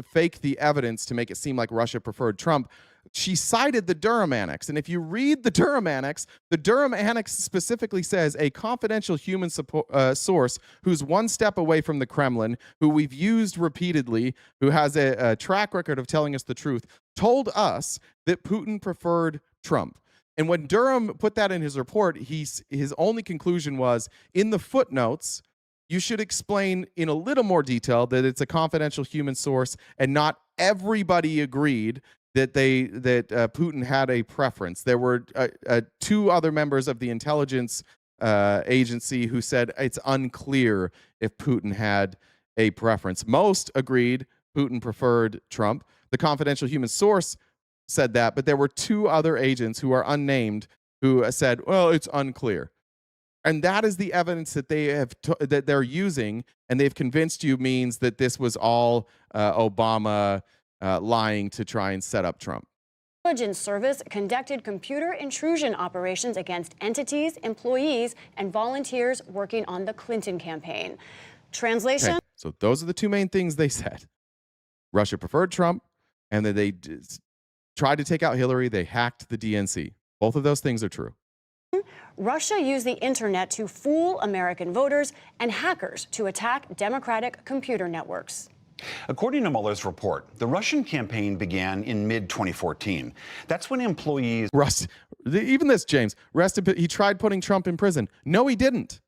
fake the evidence to make it seem like Russia preferred Trump. She cited the Durham Annex. And if you read the Durham Annex specifically says a confidential human source who's one step away from the Kremlin, who we've used repeatedly, who has a track record of telling us the truth, told us that Putin preferred Trump. And when Durham put that in his report, his only conclusion was, in the footnotes, you should explain in a little more detail that it's a confidential human source and not everybody agreed that Putin had a preference. There were two other members of the intelligence agency who said it's unclear if Putin had a preference. Most agreed Putin preferred Trump. The confidential human source said that, but there were two other agents who are unnamed who said, well, it's unclear. And that is the evidence that they have that they're using, and they've convinced you means that this was all Obama lying to try and set up Trump. Intelligence Service conducted computer intrusion operations against entities, employees, and volunteers working on the Clinton campaign. Translation? Okay, so those are the two main things they said. Russia preferred Trump, and that they tried to take out Hillary. They hacked the DNC. Both of those things are true. Russia used the internet to fool American voters and hackers to attack Democratic computer networks. According to Mueller's report, the Russian campaign began in mid-2014. That's when employees... Even this, James, he tried putting Trump in prison. No, he didn't.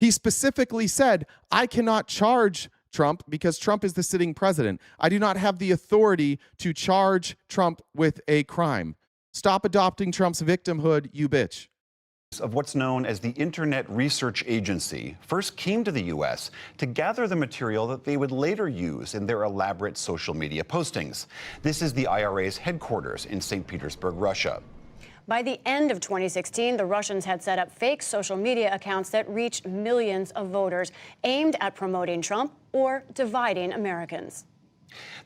He specifically said, I cannot charge Trump because Trump is the sitting president. I do not have the authority to charge Trump with a crime. Stop adopting Trump's victimhood, you bitch. Of what's known as the Internet Research Agency first came to the U.S. to gather the material that they would later use in their elaborate social media postings. This is the IRA's headquarters in St. Petersburg, Russia. By the end of 2016, the Russians had set up fake social media accounts that reached millions of voters, aimed at promoting Trump or dividing Americans.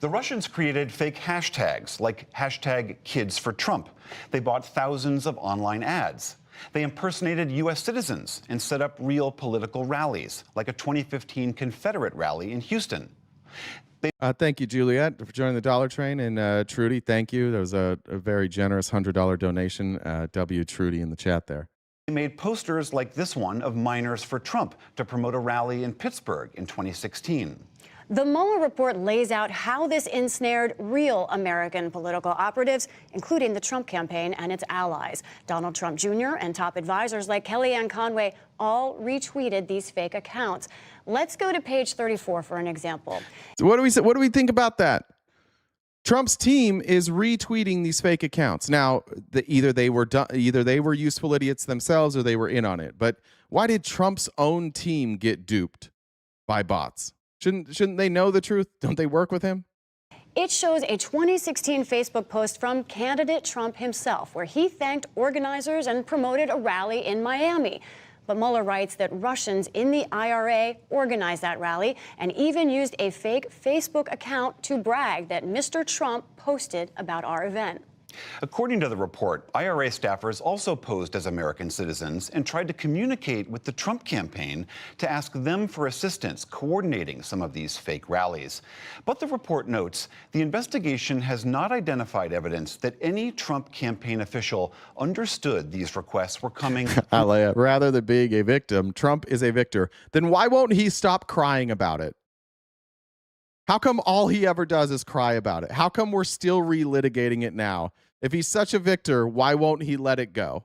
The Russians created fake hashtags like #KidsForTrump. They bought thousands of online ads. They impersonated U.S. citizens and set up real political rallies, like a 2015 Confederate rally in Houston. Thank you, Juliet, for joining the Dollar Train. And Trudy, thank you. That was a very generous $100 donation. W. Trudy in the chat there. They made posters like this one of Miners for Trump to promote a rally in Pittsburgh in 2016. The Mueller report lays out how this ensnared real American political operatives, including the Trump campaign and its allies. Donald Trump Jr. and top advisors like Kellyanne Conway all retweeted these fake accounts. Let's go to page 34 for an example. So what do we think about that? Trump's team is retweeting these fake accounts. Now, either they were useful idiots themselves or they were in on it. But why did Trump's own team get duped by bots? Shouldn't they know the truth? Don't they work with him? It shows a 2016 Facebook post from candidate Trump himself, where he thanked organizers and promoted a rally in Miami. But Mueller writes that Russians in the IRA organized that rally and even used a fake Facebook account to brag that Mr. Trump posted about our event. According to the report, IRA staffers also posed as American citizens and tried to communicate with the Trump campaign to ask them for assistance coordinating some of these fake rallies. But the report notes the investigation has not identified evidence that any Trump campaign official understood these requests were coming. Rather than being a victim, Trump is a victor. Then why won't he stop crying about it? How come all he ever does is cry about it? How come we're still relitigating it now? If he's such a victor, why won't he let it go?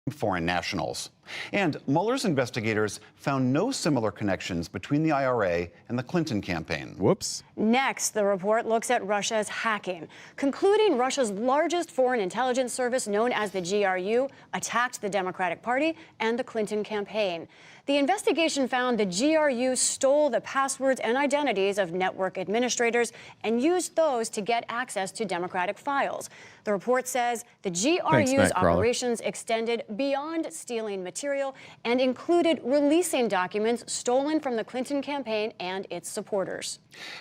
Foreign nationals. And Mueller's investigators found no similar connections between the IRA and the Clinton campaign. Whoops. Next, the report looks at Russia's hacking, concluding Russia's largest foreign intelligence service, known as the GRU, attacked the Democratic Party and the Clinton campaign. The investigation found the GRU stole the passwords and identities of network administrators and used those to get access to Democratic files. The report says the GRU's operations extended beyond stealing material and included releasing documents stolen from the Clinton campaign and its supporters.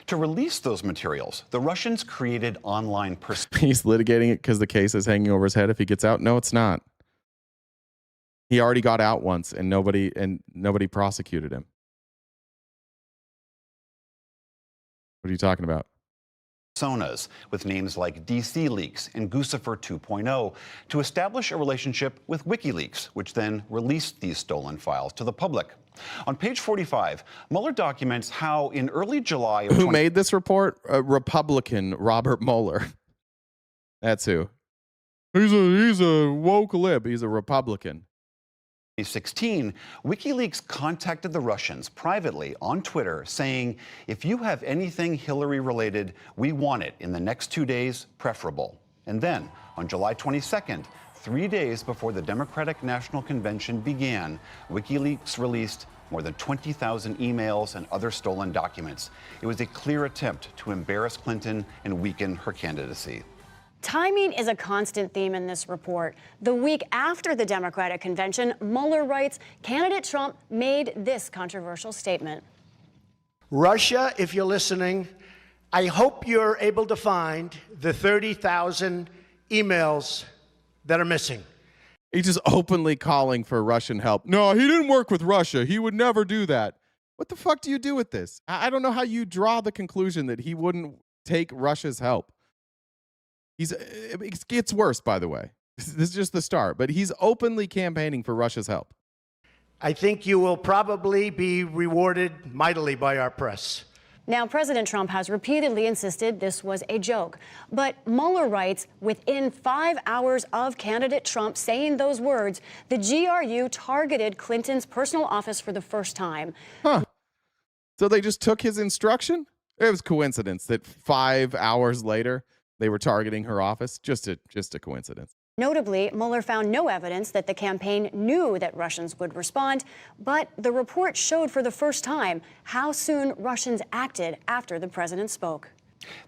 To release those materials, the Russians created online He's litigating it because the case is hanging over his head if he gets out. No, it's not. He already got out once, and nobody prosecuted him. What are you talking about? Personas with names like DC Leaks and Guccifer 2.0 to establish a relationship with WikiLeaks, which then released these stolen files to the public. On page 45, Mueller documents how in early July of Who made this report? Republican Robert Mueller. That's who. He's a woke lib. He's a Republican. 2016, WikiLeaks contacted the Russians privately on Twitter saying, if you have anything Hillary related, we want it in the next 2 days, preferable. And then on July 22nd, 3 days before the Democratic National Convention began, WikiLeaks released more than 20,000 emails and other stolen documents. It was a clear attempt to embarrass Clinton and weaken her candidacy. Timing is a constant theme in this report. The week after the Democratic convention, Mueller writes, candidate Trump made this controversial statement. Russia, if you're listening, I hope you're able to find the 30,000 emails that are missing. He's just openly calling for Russian help. No, he didn't work with Russia. He would never do that. What the fuck do you do with this? I don't know how you draw the conclusion that he wouldn't take Russia's help. It gets worse, by the way. This is just the start, but he's openly campaigning for Russia's help. I think you will probably be rewarded mightily by our press. Now, President Trump has repeatedly insisted this was a joke. But Mueller writes, within 5 hours of candidate Trump saying those words, the GRU targeted Clinton's personal office for the first time. Huh. So they just took his instruction? It was coincidence that 5 hours later, they were targeting her office. Just a coincidence. Notably, Mueller found no evidence that the campaign knew that Russians would respond, but the report showed for the first time how soon Russians acted after the president spoke.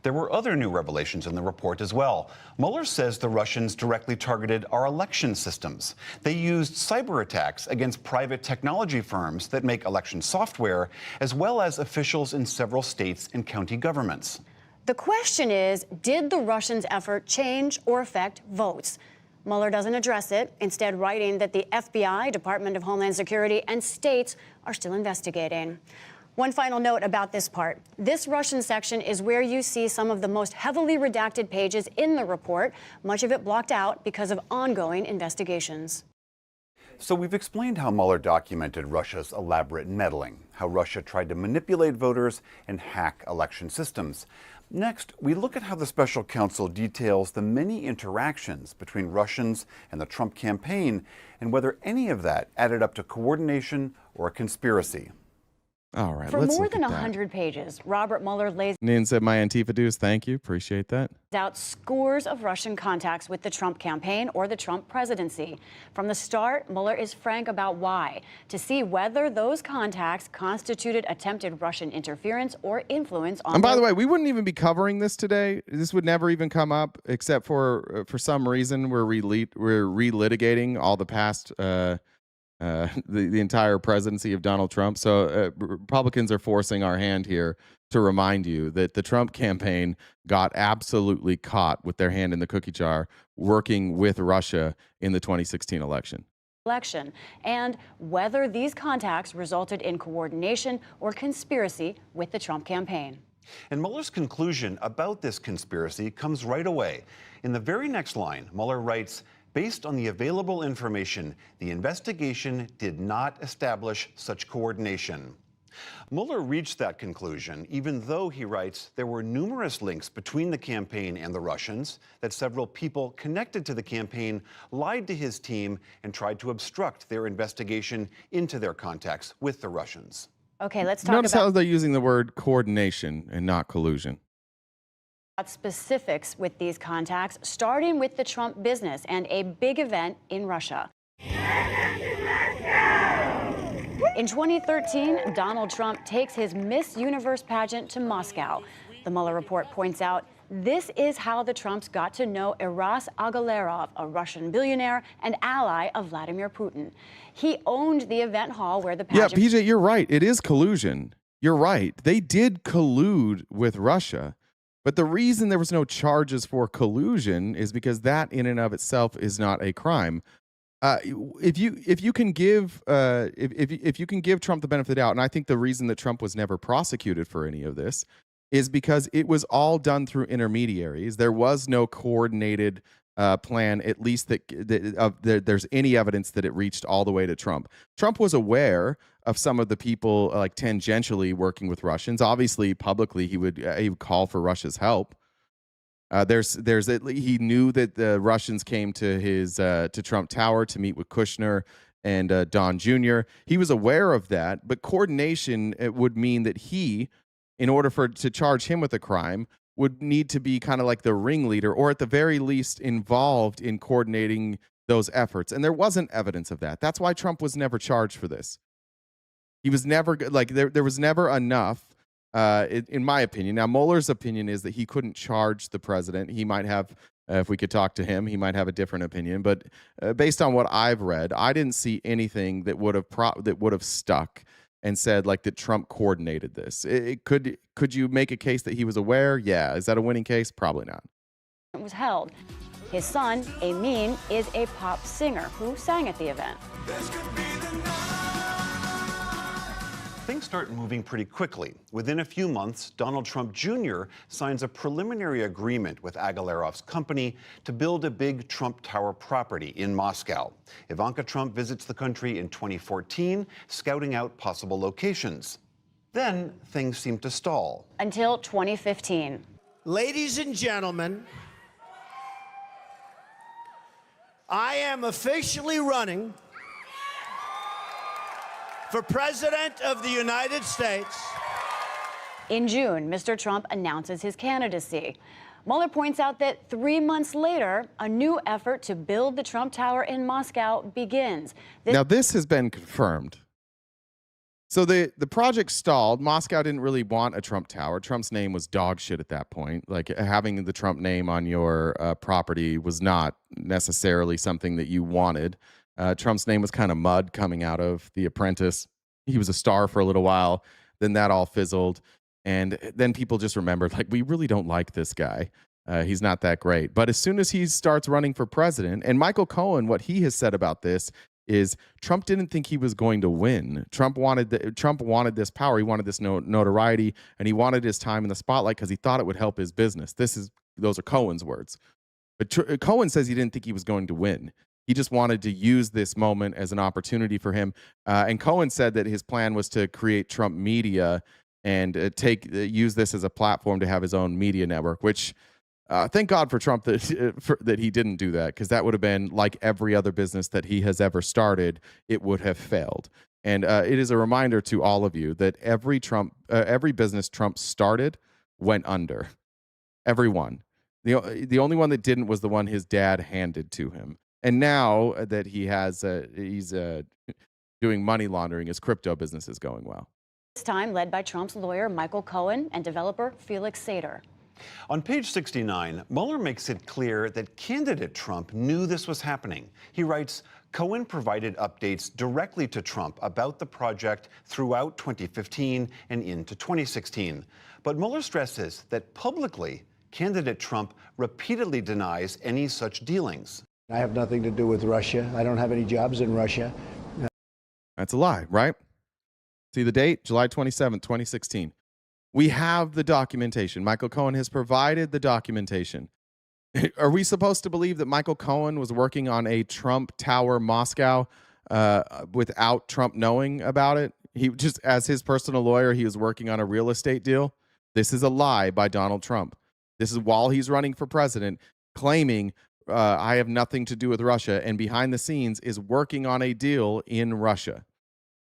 There were other new revelations in the report as well. Mueller says the Russians directly targeted our election systems. They used cyber attacks against private technology firms that make election software, as well as officials in several states and county governments. The question is, did the Russians' effort change or affect votes? Mueller doesn't address it, instead writing that the FBI, Department of Homeland Security, and states are still investigating. One final note about this part. This Russian section is where you see some of the most heavily redacted pages in the report, much of it blocked out because of ongoing investigations. So we've explained how Mueller documented Russia's elaborate meddling, how Russia tried to manipulate voters and hack election systems. Next, we look at how the special counsel details the many interactions between Russians and the Trump campaign and whether any of that added up to coordination or a conspiracy. All right, For more than 100 pages, Robert Mueller lays Nin said my Antifa dues. Thank you. Appreciate that. out scores of Russian contacts with the Trump campaign or the Trump presidency. From the start, Mueller is frank about why, to see whether those contacts constituted attempted Russian interference or influence on. And by the way, we wouldn't even be covering this today. This would never even come up, except for some reason we're relitigating all the past the entire presidency of Donald Trump. So Republicans are forcing our hand here to remind you that the Trump campaign got absolutely caught with their hand in the cookie jar working with Russia in the 2016 election. And whether these contacts resulted in coordination or conspiracy with the Trump campaign. And Mueller's conclusion about this conspiracy comes right away. In the very next line, Mueller writes, based on the available information, the investigation did not establish such coordination. Mueller reached that conclusion, even though, he writes, there were numerous links between the campaign and the Russians, that several people connected to the campaign lied to his team and tried to obstruct their investigation into their contacts with the Russians. Okay, let's talk Notice about how they're using the word coordination and not collusion. specifics with these contacts, starting with the Trump business and a big event in Russia. In 2013, Donald Trump takes his Miss Universe pageant to Moscow. The Mueller report points out this is how the Trumps got to know Iras Agalarov, a Russian billionaire and ally of Vladimir Putin. He owned the event hall where the pageant... Yeah, PJ, you're right. It is collusion. You're right. They did collude with Russia. But the reason there was no charges for collusion is because that in and of itself is not a crime. If you can give if you can give Trump the benefit of the doubt, and I think the reason that Trump was never prosecuted for any of this is because it was all done through intermediaries. There was no coordinated plan, at least there's any evidence that it reached all the way to Trump. Trump was aware of some of the people like tangentially working with Russians. Obviously, publicly, he would call for Russia's help. He knew that the Russians came to his to Trump Tower to meet with Kushner and Don Jr. He was aware of that, but coordination would mean that he, in order to charge him with a crime, would need to be kind of like the ringleader, or at the very least involved in coordinating those efforts. And there wasn't evidence of that. That's why Trump was never charged for this. He was never like there was never enough. In my opinion. Now, Mueller's opinion is that he couldn't charge the president. He might have, if we could talk to him, he might have a different opinion. But based on what I've read, I didn't see anything that would have stuck and said like that Trump coordinated this. Could you make a case that he was aware? Yeah. Is that a winning case? Probably not. It was held. His son, Amin, is a pop singer who sang at the event. Things start moving pretty quickly. Within a few months, Donald Trump Jr. signs a preliminary agreement with Agalarov's company to build a big Trump Tower property in Moscow. Ivanka Trump visits the country in 2014, scouting out possible locations. Then things seem to stall. Until 2015. Ladies and gentlemen, I am officially running for President of the United States. In June, Mr. Trump announces his candidacy. Mueller points out that 3 months later, a new effort to build the Trump Tower in Moscow begins. Now, this has been confirmed. So the project stalled. Moscow didn't really want a Trump Tower. Trump's name was dog shit at that point. Like having the Trump name on your property was not necessarily something that you wanted. Trump's name was kind of mud coming out of The Apprentice. He was a star for a little while. Then that all fizzled. And then people just remembered, like, we really don't like this guy. He's not that great. But as soon as he starts running for president, and Michael Cohen, what he has said about this is Trump didn't think he was going to win. Trump wanted this power. He wanted this notoriety, and he wanted his time in the spotlight because he thought it would help his business. Those are Cohen's words. But Cohen says he didn't think he was going to win. He just wanted to use this moment as an opportunity for him. And Cohen said that his plan was to create Trump media and use this as a platform to have his own media network, which thank God for Trump that he didn't do that, because that would have been like every other business that he has ever started. It would have failed. And it is a reminder to all of you that every business Trump started went under. Every one. The only one that didn't was the one his dad handed to him. And now that he's doing money laundering, his crypto business is going well. This time led by Trump's lawyer, Michael Cohen, and developer Felix Sater. On page 69, Mueller makes it clear that candidate Trump knew this was happening. He writes, Cohen provided updates directly to Trump about the project throughout 2015 and into 2016. But Mueller stresses that publicly, candidate Trump repeatedly denies any such dealings. I have nothing to do with Russia. I don't have any jobs in Russia. That's a lie, right? See the date? July 27th, 2016. We have the documentation. Michael Cohen has provided the documentation. Are we supposed to believe that Michael Cohen was working on a Trump Tower Moscow without Trump knowing about it? He just, as his personal lawyer, he was working on a real estate deal. This is a lie by Donald Trump. This is while he's running for president, claiming I have nothing to do with Russia, and behind the scenes is working on a deal in Russia.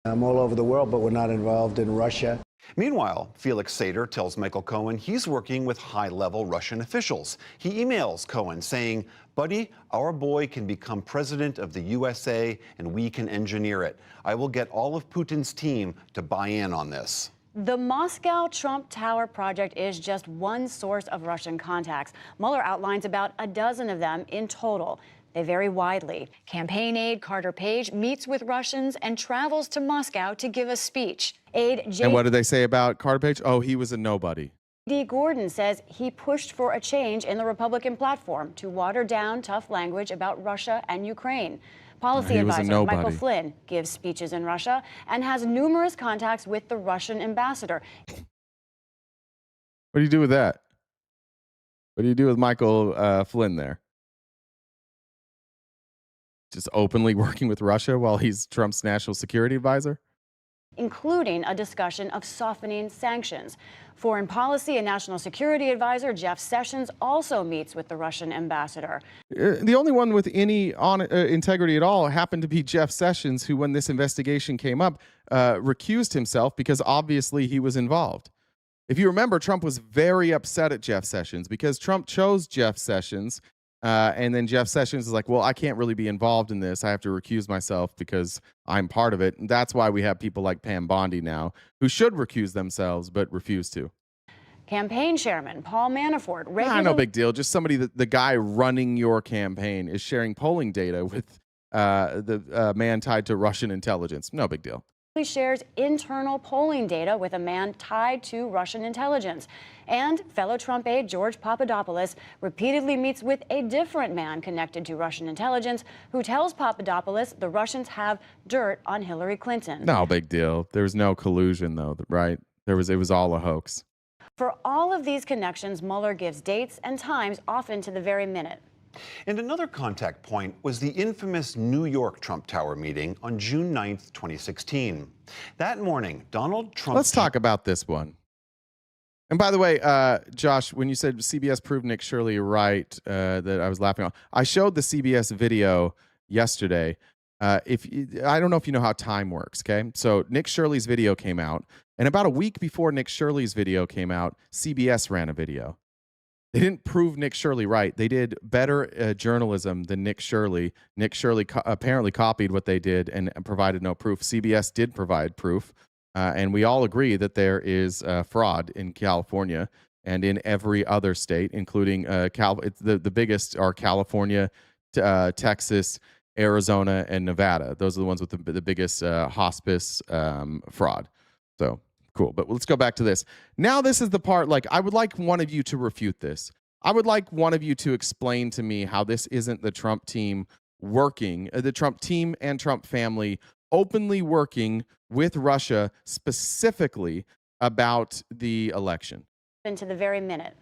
I'm all over the world, but we're not involved in Russia. Meanwhile, Felix Sater tells Michael Cohen he's working with high-level Russian officials. He emails Cohen saying, "Buddy, our boy can become president of the USA and we can engineer it. I will get all of Putin's team to buy in on this." The Moscow Trump Tower project is just one source of Russian contacts. Mueller outlines about a dozen of them in total. They vary widely. Campaign aide Carter Page meets with Russians and travels to Moscow to give a speech. Aide And what did they say about Carter Page? Oh, he was a nobody. J.D. Gordon says he pushed for a change in the Republican platform to water down tough language about Russia and Ukraine. Policy advisor Michael Flynn gives speeches in Russia and has numerous contacts with the Russian ambassador. What do you do with that? What do you do with Michael Flynn there? Just openly working with Russia while he's Trump's national security advisor? Including a discussion of softening sanctions. Foreign policy and national security advisor Jeff Sessions also meets with the Russian ambassador. The only one with any integrity at all happened to be Jeff Sessions, who, when this investigation came up, recused himself because obviously he was involved. If you remember, Trump was very upset at Jeff Sessions because Trump chose Jeff Sessions. And then Jeff Sessions is like, well, I can't really be involved in this. I have to recuse myself because I'm part of it. And that's why we have people like Pam Bondi now who should recuse themselves but refuse to. Campaign chairman Paul Manafort regularly... No big deal. Just somebody that the guy running your campaign is sharing polling data with the man tied to Russian intelligence. No big deal. shares internal polling data with a man tied to Russian intelligence. And fellow Trump aide George Papadopoulos repeatedly meets with a different man connected to Russian intelligence who tells Papadopoulos the Russians have dirt on Hillary Clinton. No big deal. There was no collusion, though, right? It was all a hoax. For all of these connections, Mueller gives dates and times, often to the very minute. And another contact point was the infamous New York Trump Tower meeting on June 9th, 2016. That morning, Donald Trump... Let's talk about this one. And by the way, Josh, when you said CBS proved Nick Shirley right, that I was laughing on, I showed the CBS video yesterday. I don't know if you know how time works, okay? So Nick Shirley's video came out, and about a week before Nick Shirley's video came out, CBS ran a video. They didn't prove Nick Shirley right. They did better journalism than Nick Shirley. Nick Shirley apparently copied what they did and provided no proof. CBS did provide proof, and we all agree that there is fraud in California and in every other state, including the biggest are California, Texas, Arizona, and Nevada. Those are the ones with the biggest hospice fraud. So cool. But let's go back to this. Now this is the part, like, I would like one of you to refute this. I would like one of you to explain to me how this isn't the Trump team working, the Trump team and Trump family openly working with Russia specifically about the election. To the very minute.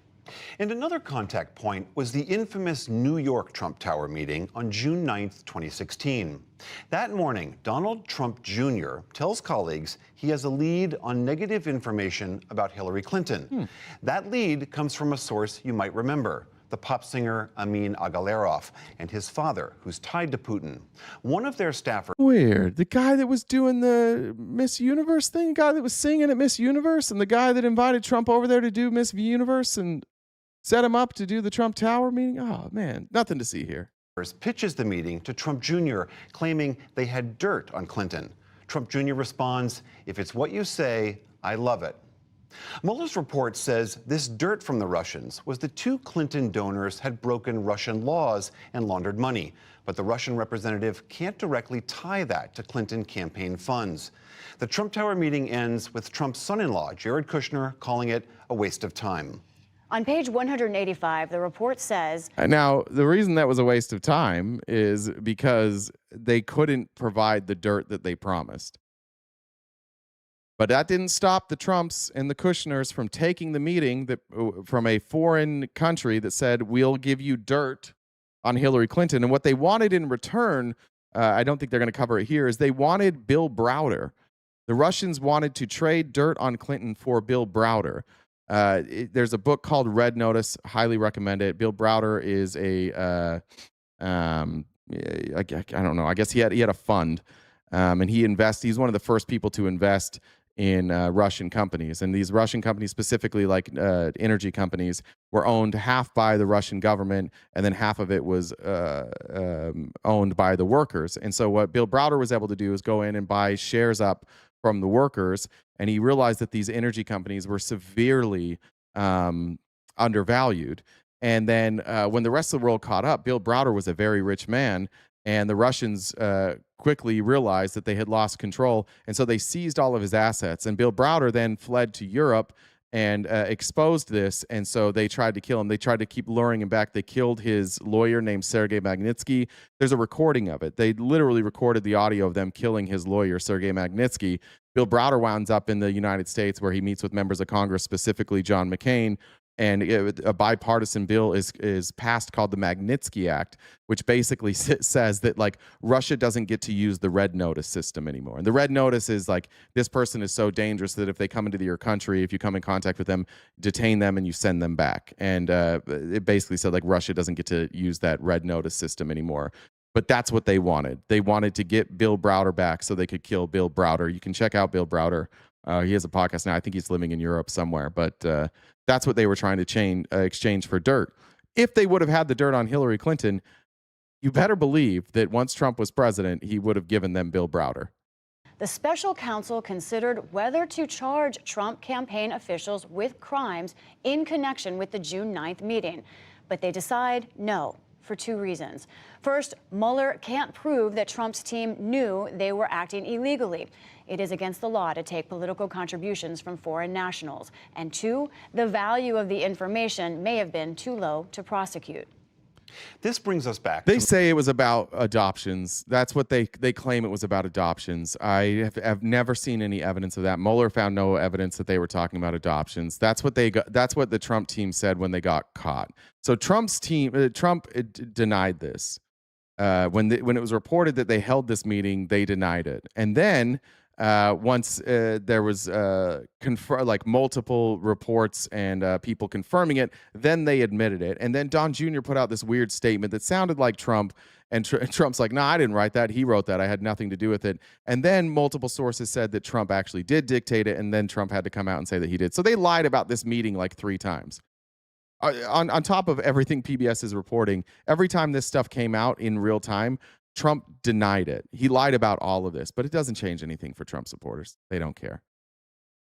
And another contact point was the infamous New York Trump Tower meeting on June 9th, 2016. That morning, Donald Trump Jr. tells colleagues he has a lead on negative information about Hillary Clinton. That lead comes from a source you might remember, the pop singer Amin Agalarov and his father, who's tied to Putin. One of their staffers... Weird. The guy that was doing the Miss Universe thing, the guy that was singing at Miss Universe, and the guy that invited Trump over there to do Miss Universe and set him up to do the Trump Tower meeting? Oh, man, nothing to see here. Pitches the meeting to Trump Jr., claiming they had dirt on Clinton. Trump Jr. responds, "If it's what you say, I love it." Mueller's report says this dirt from the Russians was that two Clinton donors had broken Russian laws and laundered money. But the Russian representative can't directly tie that to Clinton campaign funds. The Trump Tower meeting ends with Trump's son-in-law, Jared Kushner, calling it a waste of time. On page 185, the report says... Now, the reason that was a waste of time is because they couldn't provide the dirt that they promised. But that didn't stop the Trumps and the Kushners from taking the meeting from a foreign country that said, we'll give you dirt on Hillary Clinton. And what they wanted in return, I don't think they're going to cover it here, is they wanted Bill Browder, The Russians wanted to trade dirt on Clinton for Bill Browder. There's a book called Red Notice. Highly recommend it. Bill Browder is I don't know. I guess he had a fund, and he's one of the first people to invest in Russian companies. And these Russian companies, specifically like energy companies, were owned half by the Russian government, and then half of it was owned by the workers. And so what Bill Browder was able to do is go in and buy shares up from the workers, and he realized that these energy companies were severely undervalued. And then when the rest of the world caught up, Bill Browder was a very rich man, and the Russians quickly realized that they had lost control, and so they seized all of his assets. And Bill Browder then fled to Europe and exposed this, and so they tried to kill him. They tried to keep luring him back. They killed his lawyer named Sergei Magnitsky. There's a recording of it. They literally recorded the audio of them killing his lawyer, Sergei Magnitsky. Bill Browder winds up in the United States, where he meets with members of Congress, specifically John McCain, and a bipartisan bill is passed called the Magnitsky Act, which basically says that like Russia doesn't get to use the red notice system anymore. And the red notice is like, this person is so dangerous that if they come into your country, if you come in contact with them, detain them and you send them back. And it basically said like Russia doesn't get to use that red notice system anymore. But that's what they wanted. They wanted to get Bill Browder back so they could kill Bill Browder. You can check out Bill Browder. He has a podcast now. I think he's living in Europe somewhere, but that's what they were trying to exchange for dirt. If they would have had the dirt on Hillary Clinton, you better believe that once Trump was president, he would have given them Bill Browder. The special counsel considered whether to charge Trump campaign officials with crimes in connection with the June 9th meeting, but they decide no, for two reasons. First, Mueller can't prove that Trump's team knew they were acting illegally. It is against the law to take political contributions from foreign nationals. And two, the value of the information may have been too low to prosecute. This brings us back. They say it was about adoptions. That's what they claim it was about adoptions. I have never seen any evidence of that. Mueller found no evidence that they were talking about adoptions. That's what that's what the Trump team said when they got caught. So Trump denied this. When it was reported that they held this meeting, they denied it. And then once there was multiple reports and people confirming it, then they admitted it. And then Don Jr. put out this weird statement that sounded like Trump, and Trump's like, "Nah, I didn't write that. He wrote that. I had nothing to do with it." And then multiple sources said that Trump actually did dictate it, and then Trump had to come out and say that he did. So they lied about this meeting like 3 times. On top of everything PBS is reporting, every time this stuff came out in real time, Trump denied it. He lied about all of this, but it doesn't change anything for Trump supporters. They don't care.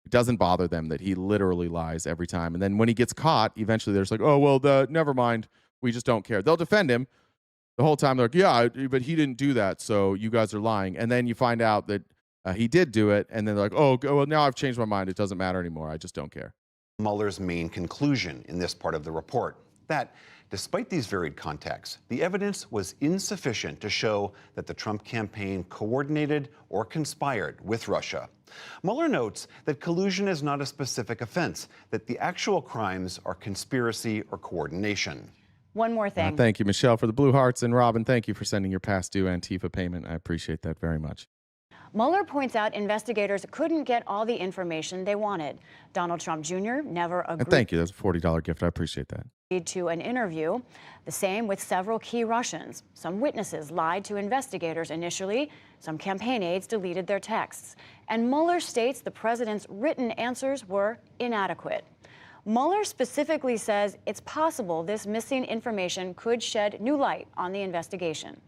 It doesn't bother them that he literally lies every time. And then when he gets caught, eventually they're just like, "Oh, well, never mind. We just don't care." They'll defend him the whole time. They're like, "Yeah, but he didn't do that, so you guys are lying." And then you find out that he did do it, and then they're like, "Oh, well, now I've changed my mind. It doesn't matter anymore. I just don't care." Mueller's main conclusion in this part of the report, that despite these varied contacts, the evidence was insufficient to show that the Trump campaign coordinated or conspired with Russia. Mueller notes that collusion is not a specific offense, that the actual crimes are conspiracy or coordination. One more thing. Thank you, Michelle, for the blue hearts, and Robin, thank you for sending your past due Antifa payment. I appreciate that very much. Mueller points out investigators couldn't get all the information they wanted. Donald Trump Jr. never agreed. And thank you. That's a $40 gift. I appreciate that. To an interview. The same with several key Russians. Some witnesses lied to investigators initially. Some campaign aides deleted their texts. And Mueller states the president's written answers were inadequate. Mueller specifically says it's possible this missing information could shed new light on the investigation.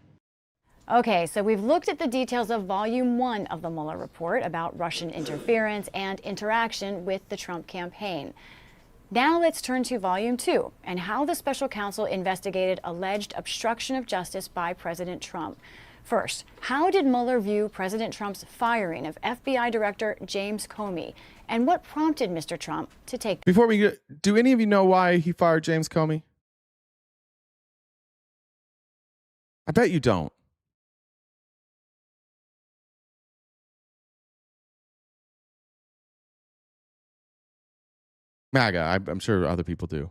Okay, so we've looked at the details of Volume 1 of the Mueller report about Russian interference and interaction with the Trump campaign. Now let's turn to Volume 2 and how the special counsel investigated alleged obstruction of justice by President Trump. First, how did Mueller view President Trump's firing of FBI Director James Comey? And what prompted Mr. Trump to take... Before we get, do any of you know why he fired James Comey? I bet you don't. MAGA, I'm sure other people do.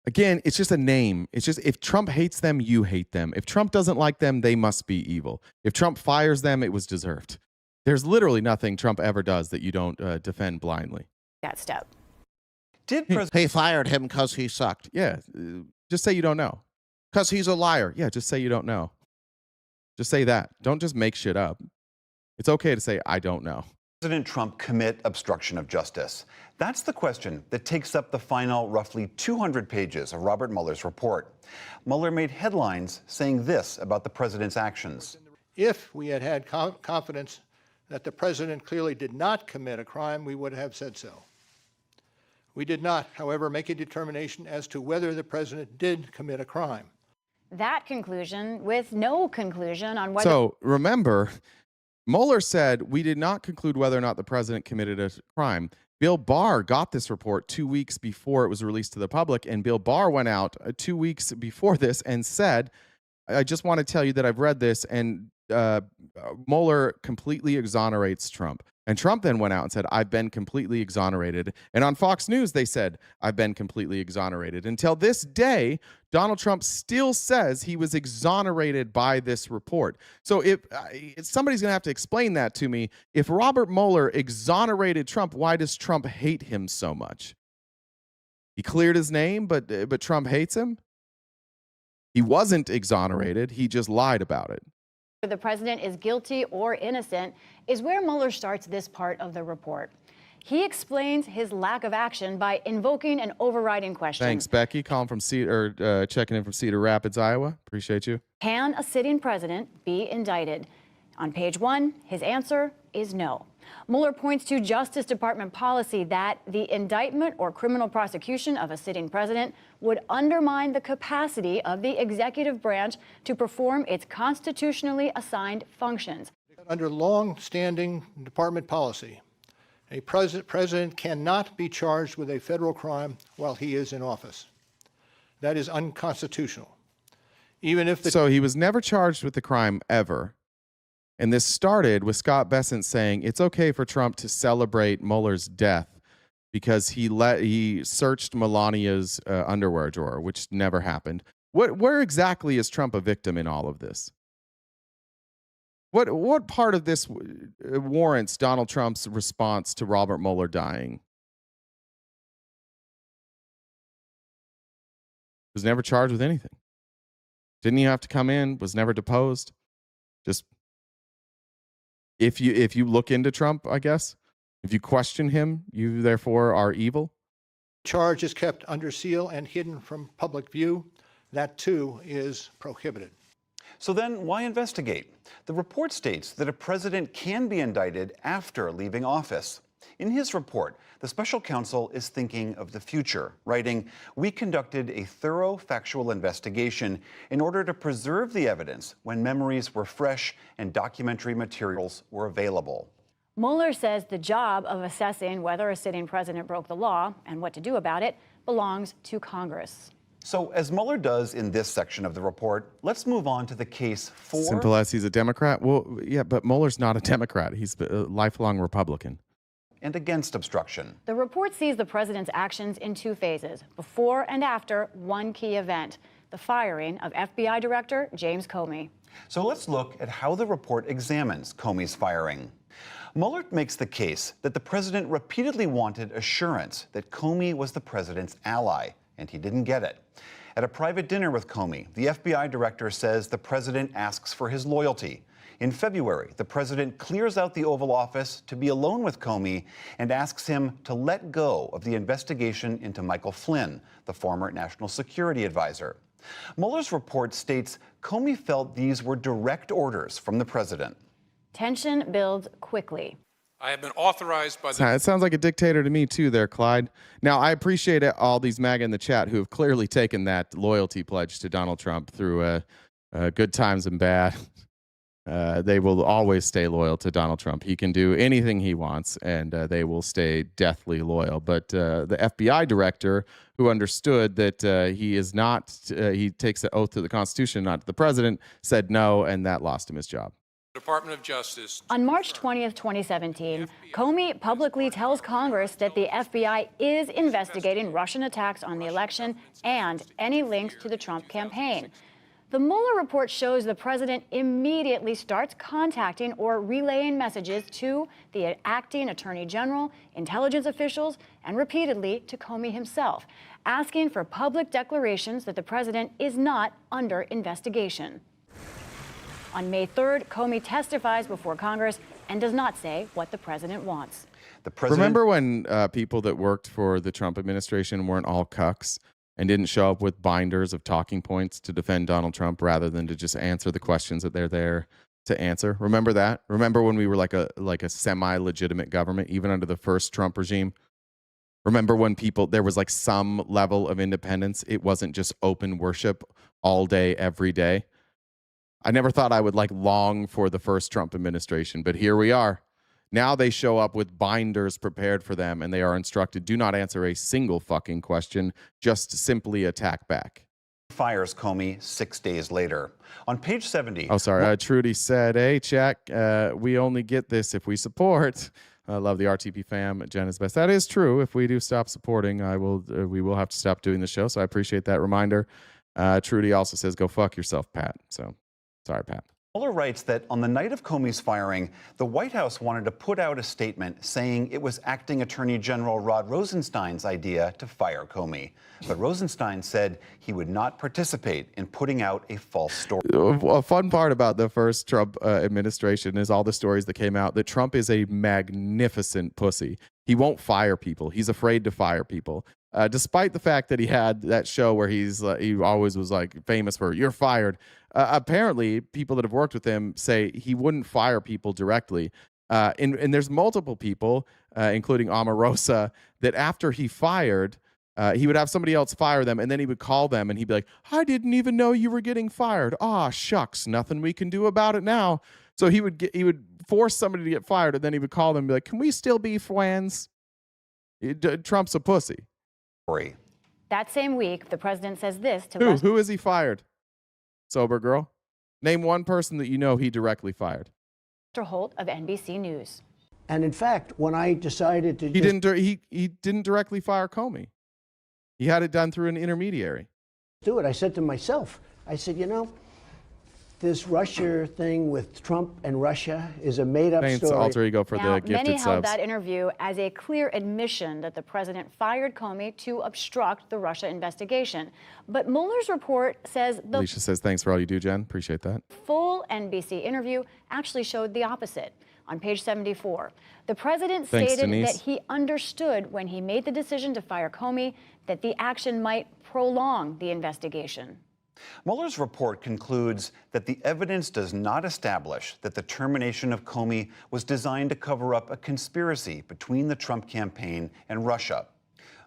Again, it's just a name. It's just, if Trump hates them, you hate them. If Trump doesn't like them, they must be evil. If Trump fires them, it was deserved. There's literally nothing Trump ever does that you don't defend blindly. That step. He fired him because he sucked. Yeah, just say you don't know. Because he's a liar. Yeah, just say you don't know. Just say that. Don't just make shit up. It's okay to say, I don't know. President Trump commit obstruction of justice? That's the question that takes up the final roughly 200 pages of Robert Mueller's report. Mueller made headlines saying this about the president's actions. If we had had confidence that the president clearly did not commit a crime, we would have said so. We did not, however, make a determination as to whether the president did commit a crime. That conclusion with no conclusion on whether... So remember, Mueller said we did not conclude whether or not the president committed a crime. Bill Barr got this report 2 weeks before it was released to the public, and Bill Barr went out 2 weeks before this and said, I just want to tell you that I've read this, and Mueller completely exonerates Trump. And Trump then went out and said, I've been completely exonerated. And on Fox News, they said, I've been completely exonerated. Until this day, Donald Trump still says he was exonerated by this report. So if somebody's going to have to explain that to me, if Robert Mueller exonerated Trump, why does Trump hate him so much? He cleared his name, but Trump hates him? He wasn't exonerated. He just lied about it. The president is guilty or innocent is where Mueller starts this part of the report. He explains his lack of action by invoking an overriding question. Thanks, Becky. Calling from checking in from Cedar Rapids, Iowa. Appreciate you. Can a sitting president be indicted? On page 1, his answer is no. Mueller points to Justice Department policy that the indictment or criminal prosecution of a sitting president would undermine the capacity of the executive branch to perform its constitutionally assigned functions. Under long-standing department policy, a president cannot be charged with a federal crime while he is in office. That is unconstitutional. Even if So he was never charged with the crime ever. And this started with Scott Bessent saying it's okay for Trump to celebrate Mueller's death because he searched Melania's underwear drawer, which never happened. Where exactly is Trump a victim in all of this? What part of this warrants Donald Trump's response to Robert Mueller dying? Was never charged with anything. Didn't he have to come in? Was never deposed. Just if you look into Trump, I guess, if you question him, you therefore are evil. Charge is kept under seal and hidden from public view. That too is prohibited. So then why investigate? The report states that a president can be indicted after leaving office. In his report, the special counsel is thinking of the future, writing, "We conducted a thorough factual investigation in order to preserve the evidence when memories were fresh and documentary materials were available." Mueller says the job of assessing whether a sitting president broke the law and what to do about it belongs to Congress. So as Mueller does in this section of the report, let's move on to the case for... Simple as he's a Democrat? Well, yeah, but Mueller's not a Democrat. He's a lifelong Republican. And against obstruction. The report sees the president's actions in 2 phases, before and after one key event, the firing of FBI Director James Comey. So let's look at how the report examines Comey's firing. Mueller makes the case that the president repeatedly wanted assurance that Comey was the president's ally, and he didn't get it. At a private dinner with Comey, the FBI director says the president asks for his loyalty. In February, the president clears out the Oval Office to be alone with Comey and asks him to let go of the investigation into Michael Flynn, the former national security advisor. Mueller's report states Comey felt these were direct orders from the president. Tension builds quickly. I have been authorized by the... It sounds like a dictator to me too there, Clyde. Now, I appreciate all these MAGA in the chat who have clearly taken that loyalty pledge to Donald Trump through good times and bad. They will always stay loyal to Donald Trump. He can do anything he wants, and they will stay deathly loyal. But the FBI director, who understood that he is not, he takes an oath to the Constitution, not to the president, said no, and that lost him his job. Department of Justice. On March 20th, 2017, Comey publicly tells Congress that the FBI is investigating Russian attacks on the election and any links to the Trump campaign. The Mueller report shows the president immediately starts contacting or relaying messages to the acting attorney general, intelligence officials, and repeatedly to Comey himself, asking for public declarations that the president is not under investigation. On May 3rd, Comey testifies before Congress and does not say what the president wants. Remember when people that worked for the Trump administration weren't all cucks and didn't show up with binders of talking points to defend Donald Trump rather than to just answer the questions that they're there to answer? Remember that? Remember when we were like a semi-legitimate government, even under the first Trump regime? Remember when there was like some level of independence? It wasn't just open worship all day, every day. I never thought I would like long for the first Trump administration, but here we are. Now they show up with binders prepared for them, and they are instructed, do not answer a single fucking question, just simply attack back. Fires Comey 6 days later. On page 70. Oh, sorry. Trudy said, hey, Jack, we only get this if we support. I love the RTP fam. Jen is best. That is true. If we do stop supporting, we will have to stop doing the show, so I appreciate that reminder. Trudy also says, go fuck yourself, Pat. So, sorry, Pat. Mueller writes that on the night of Comey's firing, the White House wanted to put out a statement saying it was acting Attorney General Rod Rosenstein's idea to fire Comey. But Rosenstein said he would not participate in putting out a false story. A fun part about the first Trump administration is all the stories that came out that Trump is a magnificent pussy. He won't fire people. He's afraid to fire people. Despite the fact that he had that show where he always was like famous for "you're fired." Apparently, people that have worked with him say he wouldn't fire people directly. And there's multiple people, including Omarosa, that after he fired, he would have somebody else fire them, and then he would call them and he'd be like, "I didn't even know you were getting fired. Ah, shucks, nothing we can do about it now." So he would force somebody to get fired, and then he would call them and be like, "Can we still be friends?" Trump's a pussy. That same week, the president says this to Who is he fired? Sober girl. Name one person that you know he directly fired. Mr. Holt of NBC News. And in fact, when I decided to... He didn't directly fire Comey. He had it done through an intermediary. Do it. I said to myself, I said, you know, this Russia thing with Trump and Russia is a made-up story. Alter ego for the gifted many subs. held that interview as a clear admission that the president fired Comey to obstruct the Russia investigation. But Mueller's report says the Alicia says, thanks for all you do, Jen. Appreciate that. full NBC interview actually showed the opposite. On page 74, the president Thanks, stated Denise. that he understood when he made the decision to fire Comey that the action might prolong the investigation. Mueller's report concludes that the evidence does not establish that the termination of Comey was designed to cover up a conspiracy between the Trump campaign and Russia.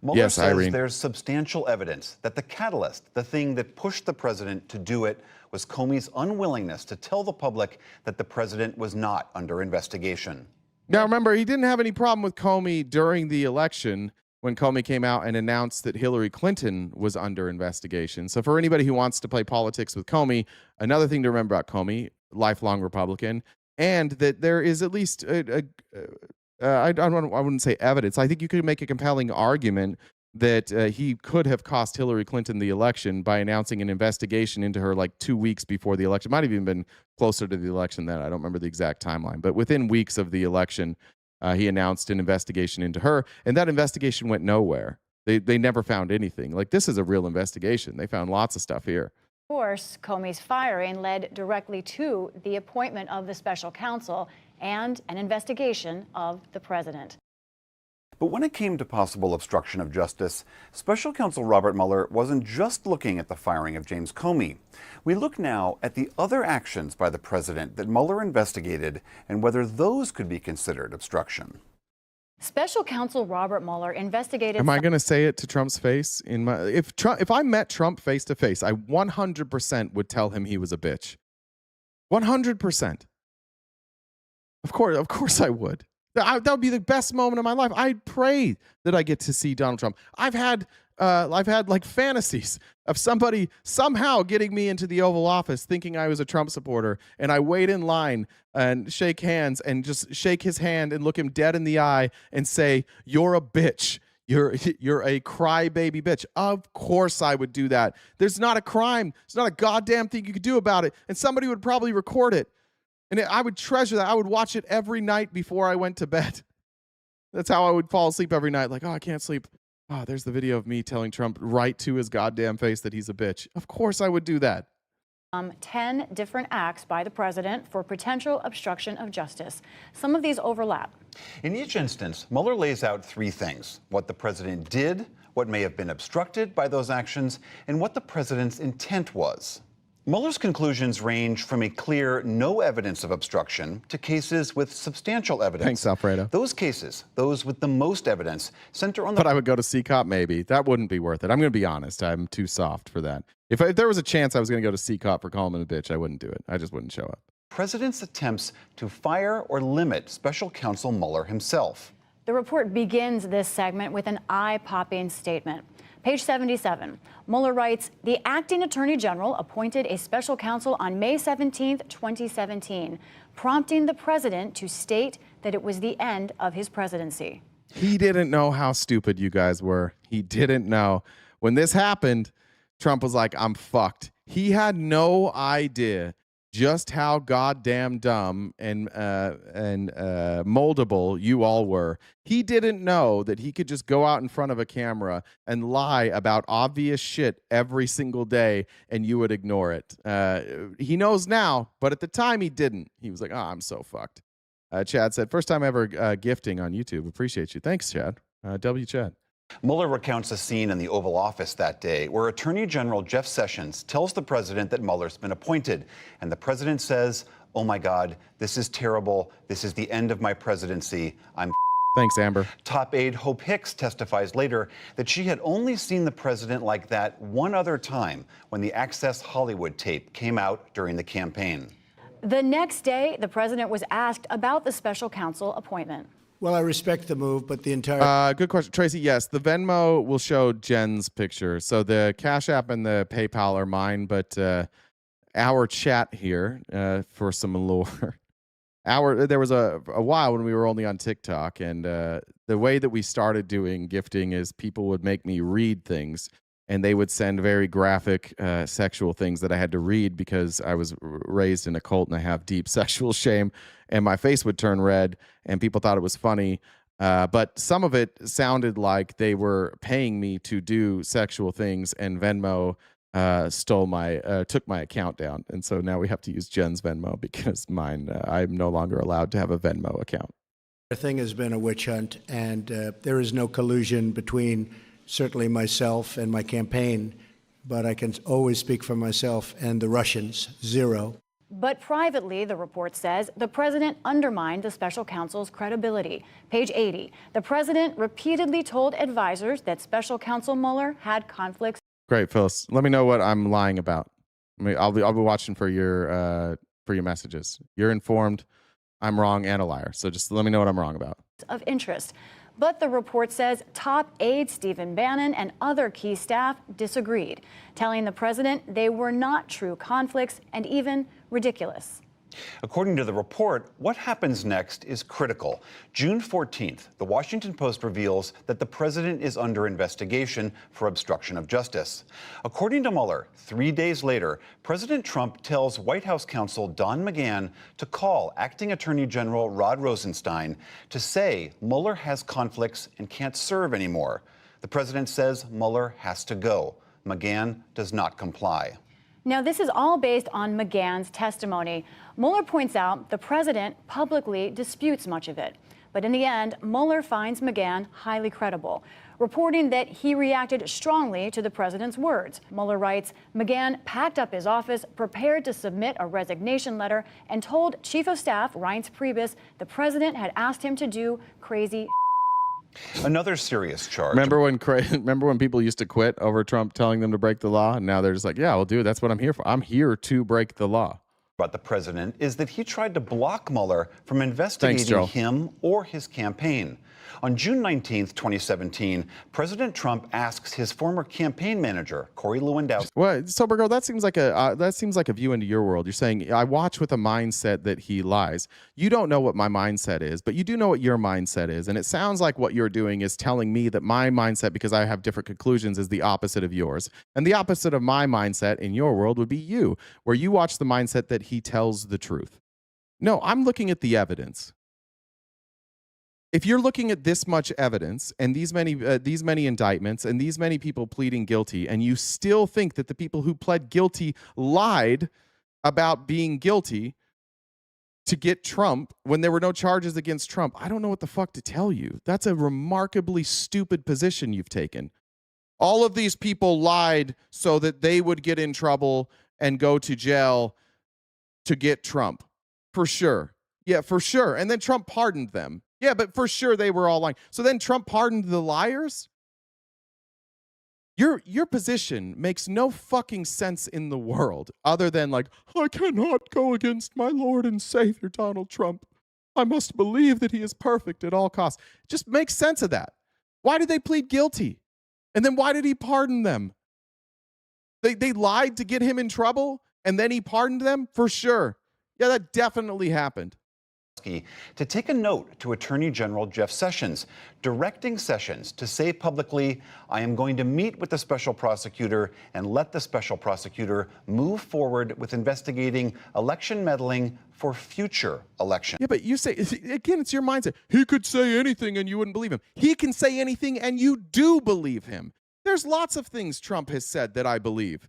Mueller says Irene. there's substantial evidence that the catalyst, the thing that pushed the president to do it, was Comey's unwillingness to tell the public that the president was not under investigation. Now, remember, he didn't have any problem with Comey during the election when Comey came out and announced that Hillary Clinton was under investigation. So for anybody who wants to play politics with Comey, another thing to remember about Comey, lifelong Republican, and that there is at least, I wouldn't say evidence. I think you could make a compelling argument that he could have cost Hillary Clinton the election by announcing an investigation into her like 2 weeks before the election. Might have even been closer to the election than I don't remember the exact timeline. But within weeks of the election, he announced an investigation into her, and that investigation went nowhere. They never found anything. Like, this is a real investigation. They found lots of stuff here. Of course, Comey's firing led directly to the appointment of the special counsel and an investigation of the president. But when it came to possible obstruction of justice, Special Counsel Robert Mueller wasn't just looking at the firing of James Comey. We look now at the other actions by the president that Mueller investigated and whether those could be considered obstruction. Special counsel Robert Mueller investigated... Am I going to say it to Trump's face? If I met Trump face to face, I 100% would tell him he was a bitch. 100%. Of course I would. That would be the best moment of my life. I pray that I get to see Donald Trump. I've had like fantasies of somebody somehow getting me into the Oval Office thinking I was a Trump supporter, and I wait in line and shake hands and just shake his hand and look him dead in the eye and say, "You're a bitch. You're a crybaby bitch. Of course I would do that. There's not a crime. There's not a goddamn thing you could do about it. And somebody would probably record it. And I would treasure that. I would watch it every night before I went to bed. That's how I would fall asleep every night. Like, oh, I can't sleep. Oh, there's the video of me telling Trump right to his goddamn face that he's a bitch. Of course I would do that. 10 different acts by the president for potential obstruction of justice. Some of these overlap. In each instance, Mueller lays out three things: what the president did, what may have been obstructed by those actions, and what the president's intent was. Mueller's conclusions range from a clear no evidence of obstruction to cases with substantial evidence. Thanks, Alfredo. Those cases, those with the most evidence, center on the... But I would go to CCOP maybe. That wouldn't be worth it. I'm going to be honest. I'm too soft for that. If there was a chance I was going to go to CCOP for calling him a bitch, I wouldn't do it. I just wouldn't show up. President's attempts to fire or limit special counsel Mueller himself. The report begins this segment with an eye-popping statement. Page 77, Mueller writes, the acting attorney general appointed a special counsel on May 17, 2017, prompting the president to state that it was the end of his presidency. He didn't know how stupid you guys were. He didn't know. When this happened, Trump was like, I'm fucked. He had no idea just how goddamn dumb and moldable you all were. He didn't know that he could just go out in front of a camera and lie about obvious shit every single day and you would ignore it. He knows now, but at the time he didn't. He was like, oh, I'm so fucked. Chad said, first time ever gifting on YouTube. Appreciate you. Thanks, Chad. W. Chad. Mueller recounts a scene in the Oval Office that day where Attorney General Jeff Sessions tells the president that Mueller's been appointed. And the president says, oh my God, this is terrible. This is the end of my presidency. I'm Thanks, Amber. Top aide Hope Hicks testifies later that she had only seen the president like that one other time when the Access Hollywood tape came out during the campaign. The next day, the president was asked about the special counsel appointment. Well, I respect the move, but the entire... Good question. Tracy, yes, the Venmo will show Jen's picture. So the Cash App and the PayPal are mine, but our chat here, for some lore, there was a while when we were only on TikTok, and the way that we started doing gifting is people would make me read things, and they would send very graphic sexual things that I had to read because I was raised in a cult and I have deep sexual shame, and my face would turn red, and people thought it was funny. But some of it sounded like they were paying me to do sexual things, and Venmo took my account down. And so now we have to use Jen's Venmo because mine, I'm no longer allowed to have a Venmo account. The thing has been a witch hunt, and there is no collusion between certainly myself and my campaign, but I can always speak for myself and the Russians, zero. But privately, the report says, the president undermined the special counsel's credibility. Page 80, the president repeatedly told advisors that special counsel Mueller had conflicts. Great, Phyllis. Let me know what I'm lying about. I'll be watching for your messages. You're informed. I'm wrong and a liar. So just let me know what I'm wrong about. Of interest. But the report says top aide Stephen Bannon and other key staff disagreed, telling the president they were not true conflicts and even ridiculous. According to the report, what happens next is critical. June 14th, the Washington Post reveals that the president is under investigation for obstruction of justice. According to Mueller, 3 days later, President Trump tells White House counsel Don McGahn to call Acting Attorney General Rod Rosenstein to say Mueller has conflicts and can't serve anymore. The president says Mueller has to go. McGahn does not comply. Now, this is all based on McGahn's testimony. Mueller points out the president publicly disputes much of it. But in the end, Mueller finds McGahn highly credible, reporting that he reacted strongly to the president's words. Mueller writes, McGahn packed up his office, prepared to submit a resignation letter, and told Chief of Staff Reince Priebus the president had asked him to do crazy. Another serious charge. Remember when people used to quit over Trump telling them to break the law? And now they're just like, yeah, well, dude, that's what I'm here for. I'm here to break the law. About the president is that he tried to block Mueller from investigating him or his campaign. On June 19, 2017, President Trump asks his former campaign manager, Corey Lewandowski. Well, sober girl, that seems like a view into your world. You're saying I watch with a mindset that he lies. You don't know what my mindset is, but you do know what your mindset is, and it sounds like what you're doing is telling me that my mindset, because I have different conclusions, is the opposite of yours. And the opposite of my mindset in your world would be you, where you watch the mindset that he tells the truth. No, I'm looking at the evidence. If you're looking at this much evidence and these many indictments and these many people pleading guilty, and you still think that the people who pled guilty lied about being guilty to get Trump when there were no charges against Trump, I don't know what the fuck to tell you. That's a remarkably stupid position you've taken. All of these people lied so that they would get in trouble and go to jail to get Trump. For sure. Yeah, for sure. And then Trump pardoned them. Yeah, but for sure they were all lying. So then Trump pardoned the liars? Your position makes no fucking sense in the world other than like, I cannot go against my Lord and Savior Donald Trump. I must believe that he is perfect at all costs. Just make sense of that. Why did they plead guilty? And then why did he pardon them? They lied to get him in trouble and then he pardoned them? For sure. Yeah, that definitely happened. To take a note to Attorney General Jeff Sessions, directing Sessions to say publicly, I am going to meet with the special prosecutor and let the special prosecutor move forward with investigating election meddling for future elections. Yeah, but you say, again, it's your mindset. He could say anything and you wouldn't believe him. He can say anything and you do believe him. There's lots of things Trump has said that I believe.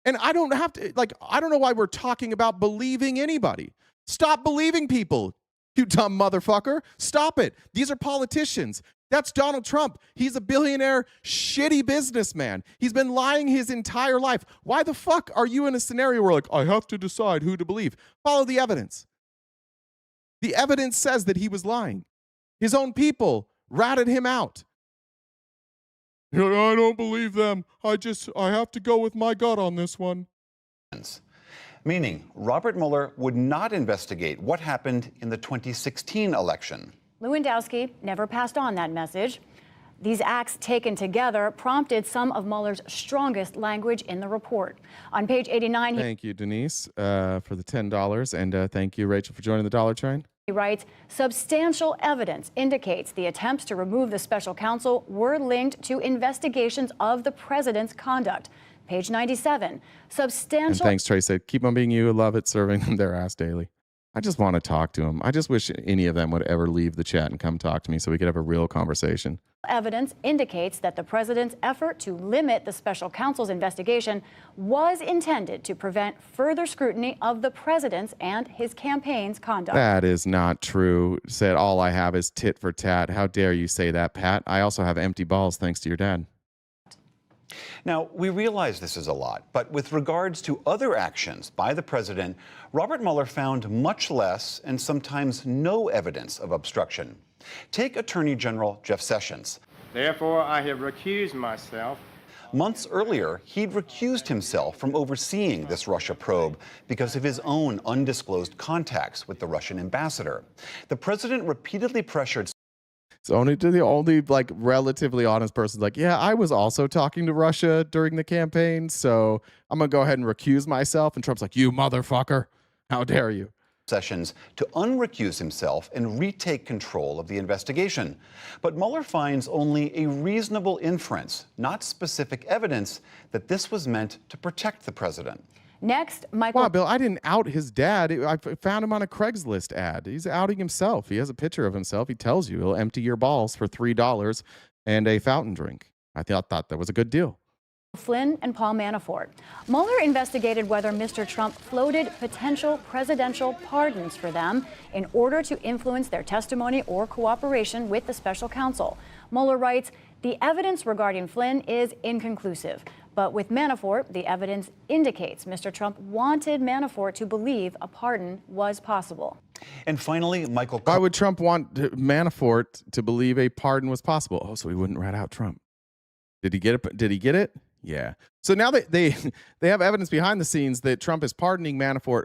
And I don't have to, I don't know why we're talking about believing anybody. Stop believing people. You dumb motherfucker. Stop it. These are politicians. That's Donald Trump. He's a billionaire, shitty businessman. He's been lying his entire life. Why the fuck are you in a scenario where I have to decide who to believe? Follow the evidence. The evidence says that he was lying. His own people ratted him out. I don't believe them. I have to go with my gut on this one. Meaning Robert Mueller would not investigate what happened in the 2016 election. Lewandowski never passed on that message. These acts taken together prompted some of Mueller's strongest language in the report. On page 89, thank you, Denise, for the $10. And thank you, Rachel, for joining the Dollar Train. He writes, substantial evidence indicates the attempts to remove the special counsel were linked to investigations of the president's conduct. Page 97, substantial... And thanks, Tracy. Keep on being you. Love it, serving them their ass daily. I just want to talk to them. I just wish any of them would ever leave the chat and come talk to me so we could have a real conversation. Evidence indicates that the president's effort to limit the special counsel's investigation was intended to prevent further scrutiny of the president's and his campaign's conduct. That is not true. Said all I have is tit for tat. How dare you say that, Pat? I also have empty balls thanks to your dad. Now, we realize this is a lot, but with regards to other actions by the president, Robert Mueller found much less and sometimes no evidence of obstruction. Take Attorney General Jeff Sessions. Therefore, I have recused myself. Months earlier, he'd recused himself from overseeing this Russia probe because of his own undisclosed contacts with the Russian ambassador. The president repeatedly pressured... It's only to the only relatively honest person yeah, I was also talking to Russia during the campaign, so I'm going to go ahead and recuse myself. And Trump's like, you motherfucker, how dare you? Sessions to unrecuse himself and retake control of the investigation. But Mueller finds only a reasonable inference, not specific evidence, that this was meant to protect the president. Next, Michael... Wow, Bill, I didn't out his dad. I found him on a Craigslist ad. He's outing himself. He has a picture of himself. He tells you he'll empty your balls for $3 and a fountain drink. I thought that was a good deal. Flynn and Paul Manafort. Mueller investigated whether Mr. Trump floated potential presidential pardons for them in order to influence their testimony or cooperation with the special counsel. Mueller writes, the evidence regarding Flynn is inconclusive. But with Manafort, the evidence indicates Mr. Trump wanted Manafort to believe a pardon was possible. And finally, Michael... Why would Trump want Manafort to believe a pardon was possible? Oh, so he wouldn't rat out Trump. Did he get it? Did he get it? Yeah. So now that they they have evidence behind the scenes that Trump is pardoning Manafort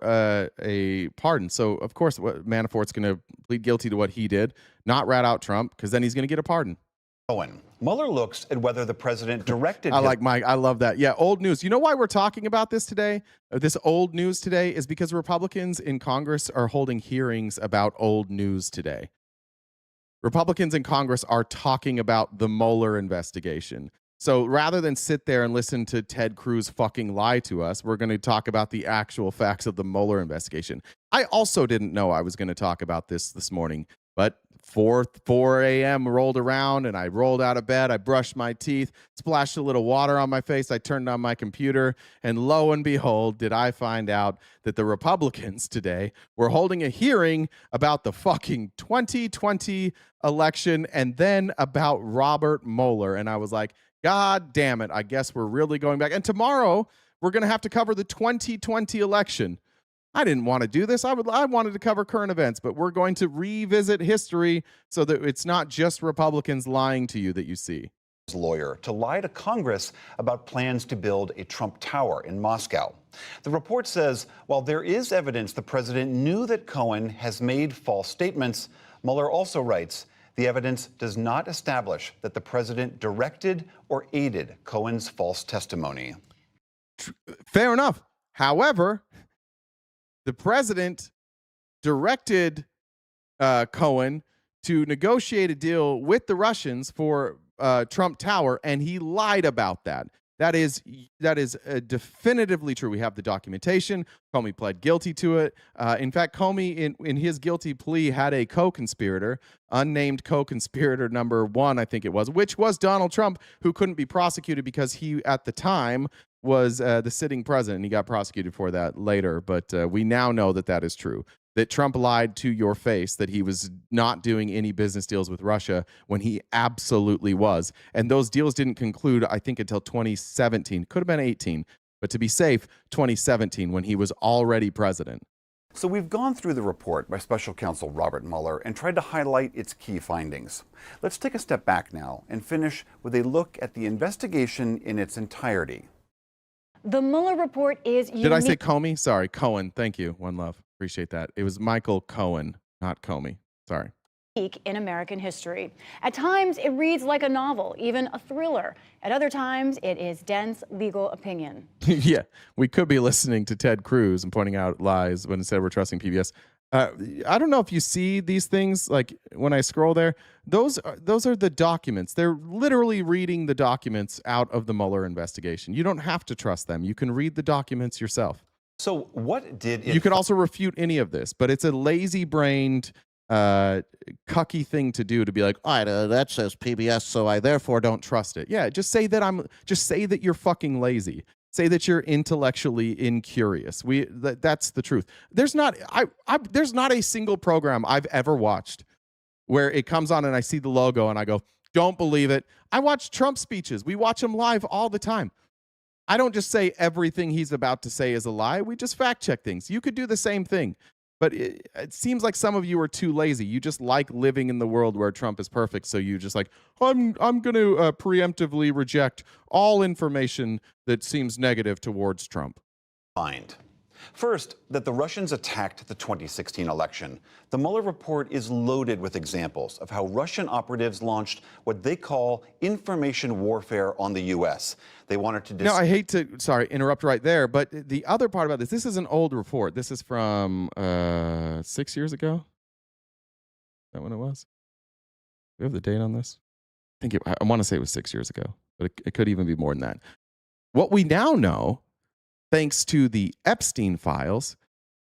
a pardon. So of course, Manafort's going to plead guilty to what he did, not rat out Trump, because then he's going to get a pardon. Cohen. Mueller looks at whether the president directed. I like Mike. I love that. Yeah, old news. You know why we're talking about this today? This old news today is because Republicans in Congress are holding hearings about old news today. Republicans in Congress are talking about the Mueller investigation. So rather than sit there and listen to Ted Cruz fucking lie to us, we're going to talk about the actual facts of the Mueller investigation. I also didn't know I was going to talk about this morning, but 4 a.m. rolled around and I rolled out of bed. I brushed my teeth, splashed a little water on my face. I turned on my computer, and lo and behold, did I find out that the Republicans today were holding a hearing about the fucking 2020 election and then about Robert Mueller. And I was like, God damn it. I guess we're really going back. And tomorrow we're going to have to cover the 2020 election. I didn't want to do this. I wanted to cover current events, but we're going to revisit history so that it's not just Republicans lying to you that you see. Lawyer to lie to Congress about plans to build a Trump Tower in Moscow. The report says while there is evidence the president knew that Cohen has made false statements, Mueller also writes the evidence does not establish that the president directed or aided Cohen's false testimony. Fair enough. However, the president directed Cohen to negotiate a deal with the Russians for Trump Tower, and he lied about that. That is definitively true. We have the documentation. Comey pled guilty to it. In fact, Comey, in his guilty plea, had a co-conspirator, unnamed co-conspirator number 1, I think it was, which was Donald Trump, who couldn't be prosecuted because he, at the time, was the sitting president. He got prosecuted for that later, but we now know that that is true. That Trump lied to your face that he was not doing any business deals with Russia when he absolutely was. And those deals didn't conclude, I think, until 2017. Could have been 18, but to be safe, 2017, when he was already president. So we've gone through the report by Special Counsel Robert Mueller and tried to highlight its key findings. Let's take a step back now and finish with a look at the investigation in its entirety. The Mueller report is unique. Did I say Comey? Sorry, Cohen. Thank you. One love. Appreciate that. It was Michael Cohen, not Comey. Sorry. In American history. At times, it reads like a novel, even a thriller. At other times, it is dense legal opinion. Yeah, we could be listening to Ted Cruz and pointing out lies when instead we're trusting PBS. I don't know if you see these things, like when I scroll there, those are the documents. They're literally reading the documents out of the Mueller investigation. You don't have to trust them. You can read the documents yourself. So what did it... You could also refute any of this, but it's a lazy-brained, cucky thing to do, to be like, all right, that says PBS, so I therefore don't trust it. Yeah, just say that you're fucking lazy. Say that you're intellectually incurious. That's the truth. There's not a single program I've ever watched where it comes on and I see the logo and I go, don't believe it. I watch Trump speeches. We watch them live all the time. I don't just say everything he's about to say is a lie. We just fact check things. You could do the same thing. But it seems like some of you are too lazy. You just like living in the world where Trump is perfect. So you just like, I'm going to preemptively reject all information that seems negative towards Trump. First, that the Russians attacked the 2016 election. The Mueller report is loaded with examples of how Russian operatives launched what they call information warfare on the U.S. They wanted to... Now, I hate to, interrupt right there, but the other part about this is an old report. This is from 6 years ago. Is that when it was? Do we have the date on this? I want to say it was 6 years ago, but it could even be more than that. What we now know, thanks to the Epstein files,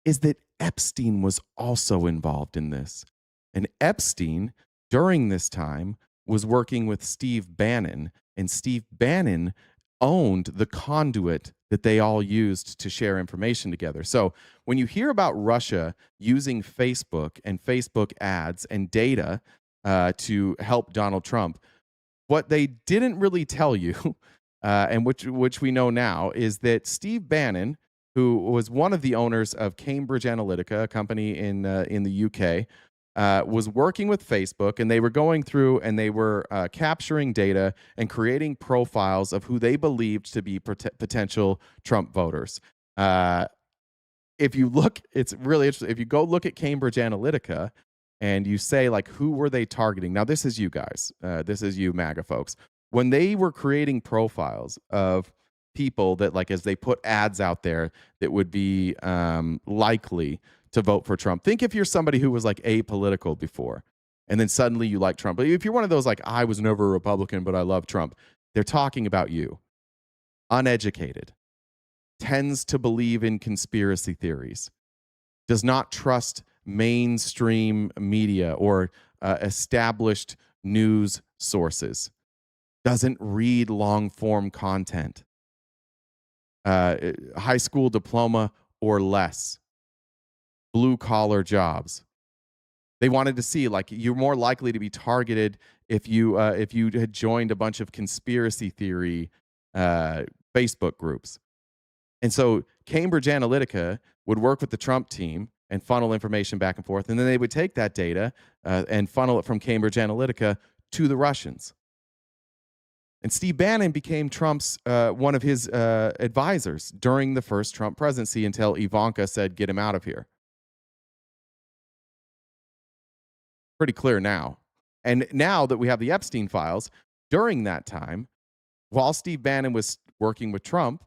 is that Epstein was also involved in this. And Epstein, during this time, was working with Steve Bannon, and Steve Bannon owned the conduit that they all used to share information together. So when you hear about Russia using Facebook and Facebook ads and data to help Donald Trump, what they didn't really tell you, and which we know now, is that Steve Bannon, who was one of the owners of Cambridge Analytica, a company in the UK, was working with Facebook, and they were going through and they were capturing data and creating profiles of who they believed to be potential Trump voters. If you look, it's really interesting. If you go look at Cambridge Analytica and you say, like, who were they targeting? Now, this is you guys. This is you MAGA folks. When they were creating profiles of people that, like, as they put ads out there that would be likely to vote for Trump. Think if you're somebody who was like apolitical before, and then suddenly you like Trump. But if you're one of those like, I was never a Republican, but I love Trump, they're talking about you. Uneducated, tends to believe in conspiracy theories, does not trust mainstream media or established news sources, doesn't read long form content, high school diploma or less, blue collar jobs. They wanted to see, like, you're more likely to be targeted if you had joined a bunch of conspiracy theory Facebook groups. And so Cambridge Analytica would work with the Trump team and funnel information back and forth. And then they would take that data and funnel it from Cambridge Analytica to the Russians. And Steve Bannon became Trump's one of his advisors during the first Trump presidency until Ivanka said, get him out of here. Pretty clear now. And now that we have the Epstein files, during that time, while Steve Bannon was working with Trump,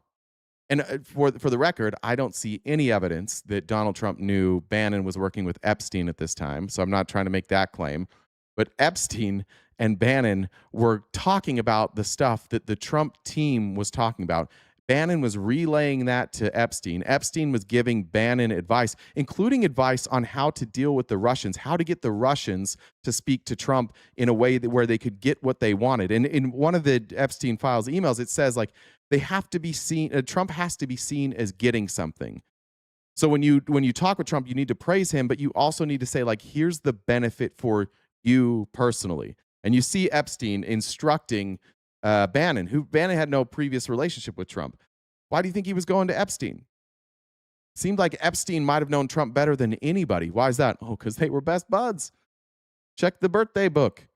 and for the record, I don't see any evidence that Donald Trump knew Bannon was working with Epstein at this time, so I'm not trying to make that claim. But Epstein and Bannon were talking about the stuff that the Trump team was talking about. Bannon was relaying that to Epstein. Epstein was giving Bannon advice, including advice on how to deal with the Russians, how to get the Russians to speak to Trump in a way that where they could get what they wanted. And in one of the Epstein files emails, it says, like, they have to be seen, Trump has to be seen as getting something. So when you talk with Trump, you need to praise him, but you also need to say, like, here's the benefit for you personally. And you see Epstein instructing Bannon, who Bannon had no previous relationship with Trump. Why do you think he was going to Epstein? Seemed like Epstein might have known Trump better than anybody. Why is that? Oh, because they were best buds. Check the birthday book.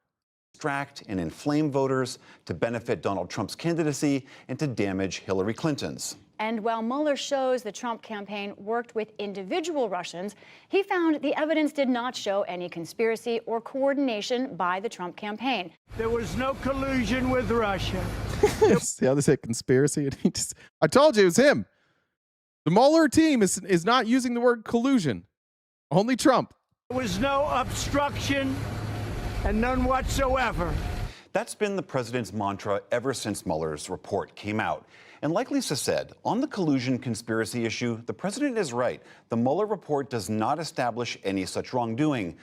Distract and inflame voters to benefit Donald Trump's candidacy and to damage Hillary Clinton's. And while Mueller shows the Trump campaign worked with individual Russians, he found the evidence did not show any conspiracy or coordination by the Trump campaign. There was no collusion with Russia. See how they say conspiracy? I told you it was him. The Mueller team is not using the word collusion. Only Trump. There was no obstruction and none whatsoever. That's been the president's mantra ever since Mueller's report came out. And like Lisa said, on the collusion conspiracy issue, the president is right. The Mueller report does not establish any such wrongdoing.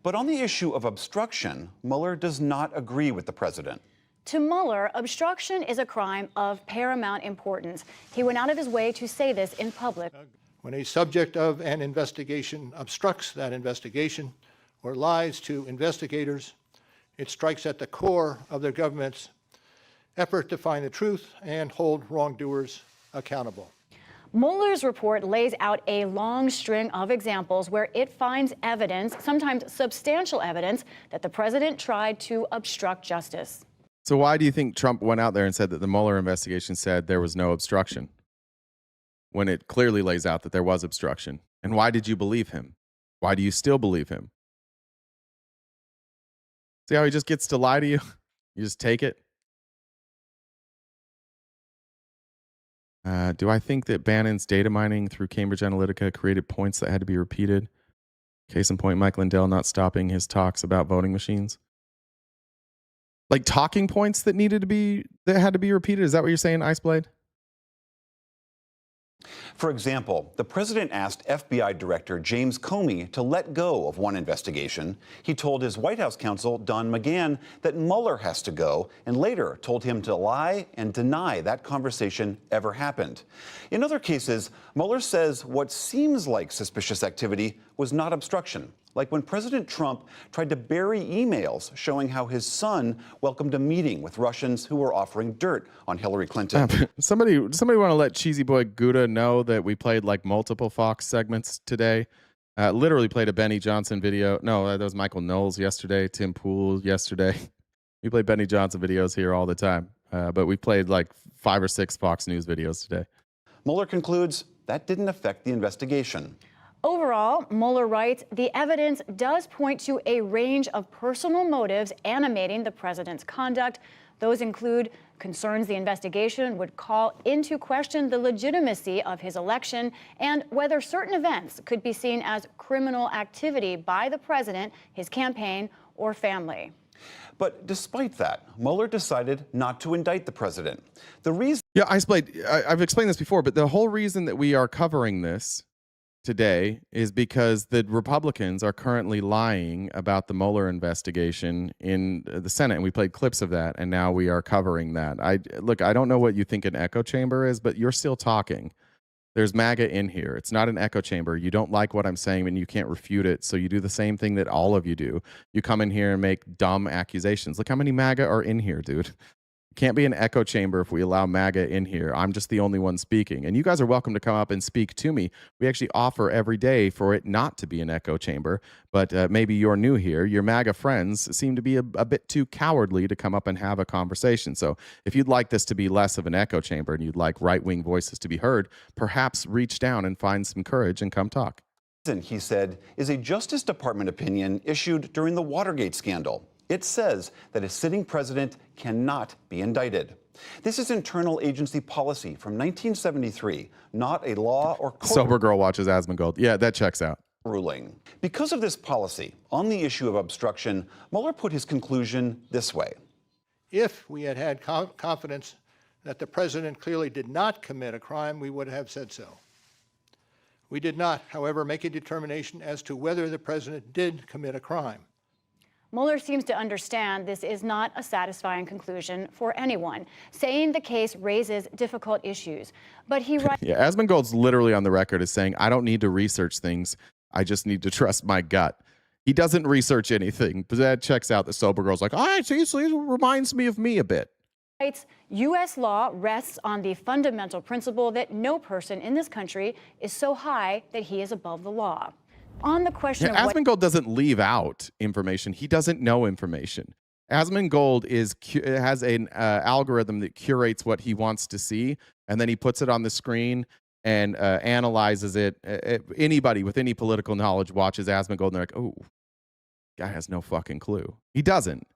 But on the issue of obstruction, Mueller does not agree with the president. To Mueller, obstruction is a crime of paramount importance. He went out of his way to say this in public. When a subject of an investigation obstructs that investigation or lies to investigators, it strikes at the core of their government's effort to find the truth and hold wrongdoers accountable. Mueller's report lays out a long string of examples where it finds evidence, sometimes substantial evidence, that the president tried to obstruct justice. So why do you think Trump went out there and said that the Mueller investigation said there was no obstruction when it clearly lays out that there was obstruction? And why did you believe him? Why do you still believe him? See how he just gets to lie to you? You just take it? Do I think that Bannon's data mining through Cambridge Analytica created points that had to be repeated? Case in point, Mike Lindell not stopping his talks about voting machines. Like talking points that had to be repeated? Is that what you're saying, Iceblade? For example, the president asked FBI Director James Comey to let go of one investigation. He told his White House counsel, Don McGahn, that Mueller has to go, and later told him to lie and deny that conversation ever happened. In other cases, Mueller says what seems like suspicious activity was not obstruction, like when President Trump tried to bury emails showing how his son welcomed a meeting with Russians who were offering dirt on Hillary Clinton. Somebody want to let Cheesy Boy Gouda know that we played like multiple Fox segments today Literally played a Benny Johnson video. No, that was Michael Knowles yesterday. Tim Pool yesterday. We play Benny Johnson videos here all the time. But we played like 5 or 6 Fox News videos today. Mueller concludes that didn't affect the investigation. Overall, Mueller writes, the evidence does point to a range of personal motives animating the president's conduct. Those include concerns the investigation would call into question the legitimacy of his election and whether certain events could be seen as criminal activity by the president, his campaign, or family. But despite that, Mueller decided not to indict the president. The reason... Yeah, I've explained this before, but the whole reason that we are covering this today is because the Republicans are currently lying about the Mueller investigation in the Senate, and we played clips of that, and now we are covering that. I don't know what you think an echo chamber is, but you're still talking. There's MAGA in here. It's not an echo chamber. You don't like what I'm saying and you can't refute it, so you do the same thing that all of you do. You come in here and make dumb accusations. Look how many MAGA are in here, dude. Can't be an echo chamber if we allow MAGA in here. I'm just the only one speaking. And you guys are welcome to come up and speak to me. We actually offer every day for it not to be an echo chamber. But maybe you're new here. Your MAGA friends seem to be a bit too cowardly to come up and have a conversation. So if you'd like this to be less of an echo chamber and you'd like right-wing voices to be heard, perhaps reach down and find some courage and come talk. He said, is a Justice Department opinion issued during the Watergate scandal. It says that a sitting president cannot be indicted. This is internal agency policy from 1973, not a law or court Sober girl watches Asmongold. Yeah, that checks out. Ruling. Because of this policy, on the issue of obstruction, Mueller put his conclusion this way. If we had had confidence that the president clearly did not commit a crime, we would have said so. We did not, however, make a determination as to whether the president did commit a crime. Mueller seems to understand this is not a satisfying conclusion for anyone, saying the case raises difficult issues. But he writes... Yeah, Asmongold's literally on the record as saying, I don't need to research things. I just need to trust my gut. He doesn't research anything. But that checks out the sober girl's like, all right, so it reminds me of me a bit. U.S. law rests on the fundamental principle that no person in this country is so high that he is above the law. On the question of Asmongold doesn't leave out information. He doesn't know information. Asmongold has an algorithm that curates what he wants to see, and then he puts it on the screen and analyzes it. Anybody with any political knowledge watches Asmongold and they're like, oh, guy has no fucking clue. He doesn't.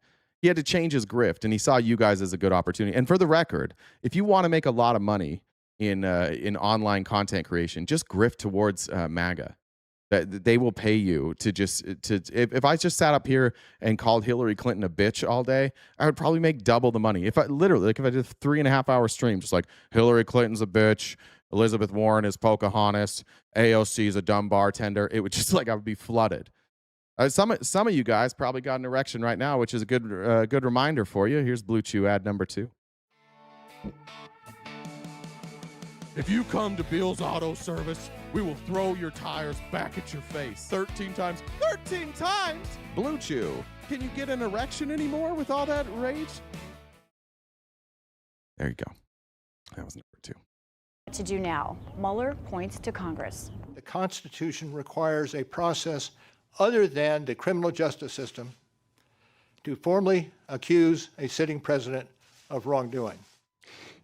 He had to change his grift, and he saw you guys as a good opportunity. And for the record, if you want to make a lot of money in online content creation, just grift towards MAGA. That they will pay you to if I just sat up here and called Hillary Clinton a bitch all day, I would probably make double the money. If I did a 3.5 hour stream, just like Hillary Clinton's a bitch, Elizabeth Warren is Pocahontas, AOC is a dumb bartender, it would just I would be flooded. Some of you guys probably got an erection right now, which is a good reminder for you. Here's Blue Chew ad number 2. If you come to Bill's Auto Service, we will throw your tires back at your face 13 times. 13 times? Blue Chew. Can you get an erection anymore with all that rage? There you go. That was number 2. What to do now? Mueller points to Congress. The Constitution requires a process other than the criminal justice system to formally accuse a sitting president of wrongdoing.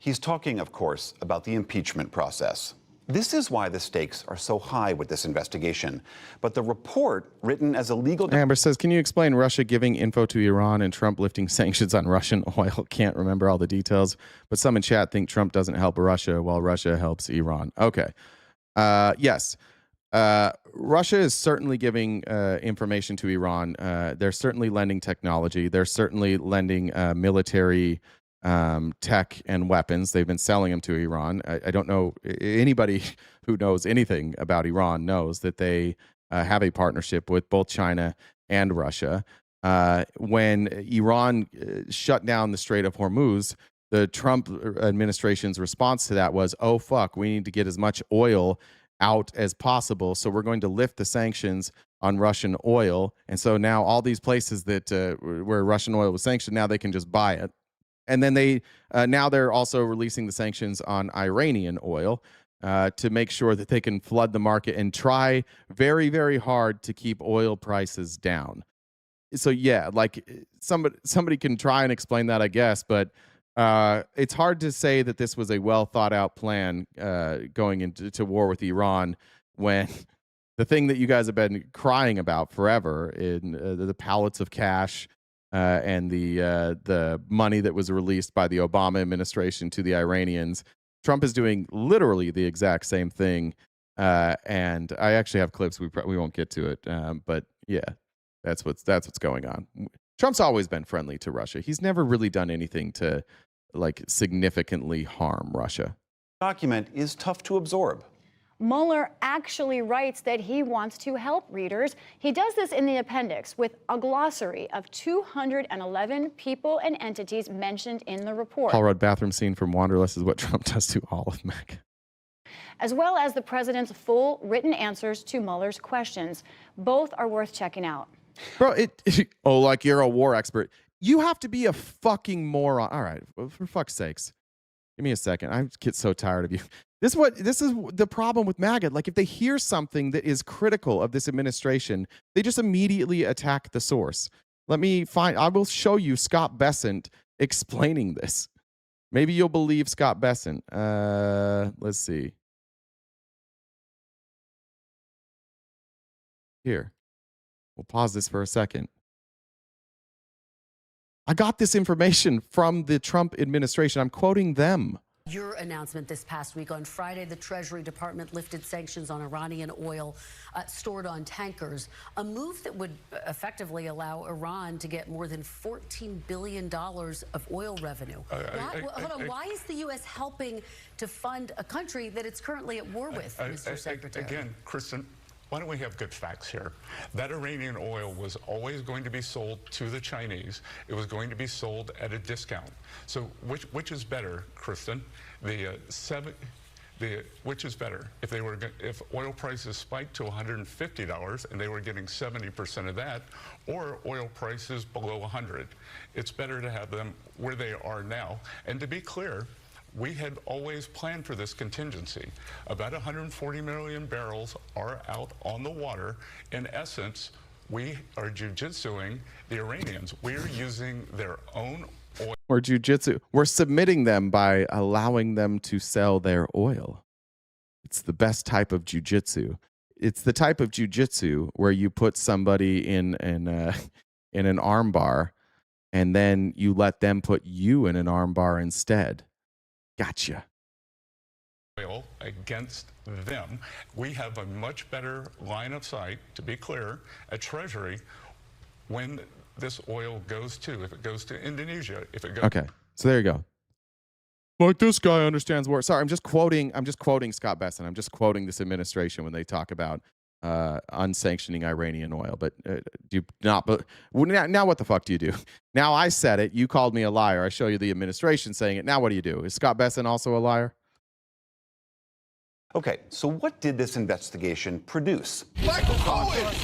He's talking, of course, about the impeachment process. This is why the stakes are so high with this investigation. But the report, written as a legal... Amber says, can you explain Russia giving info to Iran and Trump lifting sanctions on Russian oil? Can't remember all the details, but some in chat think Trump doesn't help Russia while Russia helps Iran. Okay. Yes. Russia is certainly giving information to Iran. They're certainly lending technology. They're certainly lending military tech and weapons. They've been selling them to Iran. I don't know, anybody who knows anything about Iran knows that they have a partnership with both China and Russia. When Iran shut down the Strait of Hormuz, the Trump administration's response to that was, oh, fuck, we need to get as much oil out as possible. So we're going to lift the sanctions on Russian oil. And so now all these places that where Russian oil was sanctioned, now they can just buy it. And then now they're also releasing the sanctions on Iranian oil. to make sure that they can flood the market and try very, very hard to keep oil prices down. So yeah, like somebody can try and explain that, I guess, but it's hard to say that this was a well thought out plan going into war with Iran when the thing that you guys have been crying about forever in the pallets of cash and the money that was released by the Obama administration to the Iranians. Trump is doing literally the exact same thing, and I actually have clips. We won't get to it, but yeah, that's what's going on. Trump's always been friendly to Russia. He's never really done anything to like significantly harm Russia. Document is tough to absorb. Mueller actually writes that he wants to help readers. He does this in the appendix with a glossary of 211 people and entities mentioned in the report. Paul Rudd bathroom scene from Wanderlust is what Trump does to all of MAGA. As well as the president's full written answers to Mueller's questions. Both are worth checking out. Bro, oh, like you're a war expert. You have to be a fucking moron. All right, for fuck's sakes. Give me a second. I get so tired of you. This is the problem with MAGA. Like if they hear something that is critical of this administration, they just immediately attack the source. I will show you Scott Bessent explaining this. Maybe you'll believe Scott Bessent. Let's see. Here. We'll pause this for a second. I got this information from the Trump administration. I'm quoting them. Your announcement this past week on Friday, the Treasury Department lifted sanctions on Iranian oil stored on tankers, a move that would effectively allow Iran to get more than $14 billion of oil revenue. Why is the U.S. helping to fund a country that it's currently at war with, Mr. Secretary? Again, Kristen, why don't we have good facts here? That Iranian oil was always going to be sold to the Chinese. It was going to be sold at a discount. So which is better, Kristen? Which is better? If oil prices spiked to $150 and they were getting 70% of that, or oil prices below 100, it's better to have them where they are now. And to be clear, we had always planned for this contingency. About 140 million barrels are out on the water. In essence, we are jujitsuing the Iranians. We're using their own oil. Or jujitsu. We're submitting them by allowing them to sell their oil. It's the best type of jujitsu. It's the type of jujitsu where you put somebody in an arm bar, and then you let them put you in an arm bar instead. Gotcha. Oil against them. We have a much better line of sight, to be clear, at Treasury when this oil goes to, if it goes to Indonesia, if it goes. Okay, so there you go. Like this guy understands war. Sorry, I'm just quoting Scott Bessent. I'm just quoting this administration when they talk about unsanctioning Iranian oil. But do you not? But now what the fuck do you do? Now I said it. You called me a liar. I show you the administration saying it. Now what do you do? Is Scott Bessent also a liar? Okay, so what did this investigation produce? Michael Cohen!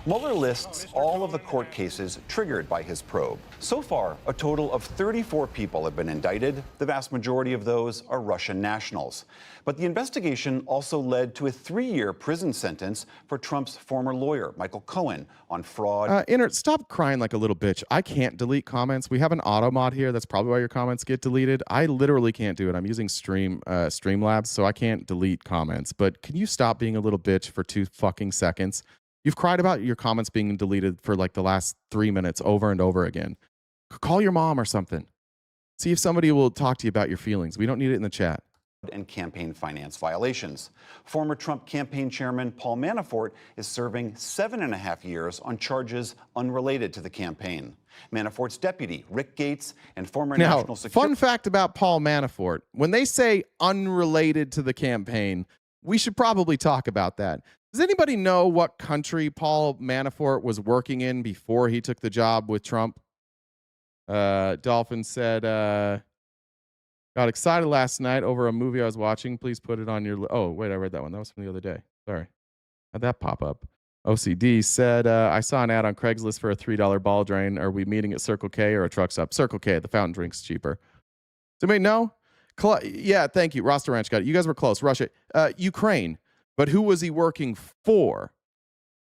Mueller lists all of the court cases triggered by his probe. So far, a total of 34 people have been indicted. The vast majority of those are Russian nationals. But the investigation also led to a 3-year prison sentence for Trump's former lawyer, Michael Cohen, on fraud. Stop crying like a little bitch. I can't delete comments. We have an auto mod here. That's probably why your comments get deleted. I literally can't do it. I'm using Streamlabs, so I can't delete comments. But can you stop being a little bitch for 2 fucking seconds? You've cried about your comments being deleted for like the last 3 minutes over and over again. Call your mom or something. See if somebody will talk to you about your feelings. We don't need it in the chat. And campaign finance violations. Former Trump campaign chairman Paul Manafort is serving 7.5 years on charges unrelated to the campaign. Manafort's deputy, Rick Gates, and former national security. Fun fact about Paul Manafort. When they say unrelated to the campaign, we should probably talk about that. Does anybody know what country Paul Manafort was working in before he took the job with Trump? Dolphin said, got excited last night over a movie I was watching. Please put it on your... Oh, wait, I read that one. That was from the other day. Sorry. How'd that pop up? OCD said, I saw an ad on Craigslist for a $3 ball drain. Are we meeting at Circle K or a truck stop? Circle K, the fountain drink's cheaper. Does anybody know? Yeah, thank you. Roster Ranch got it. You guys were close. Russia. Ukraine. But who was he working for?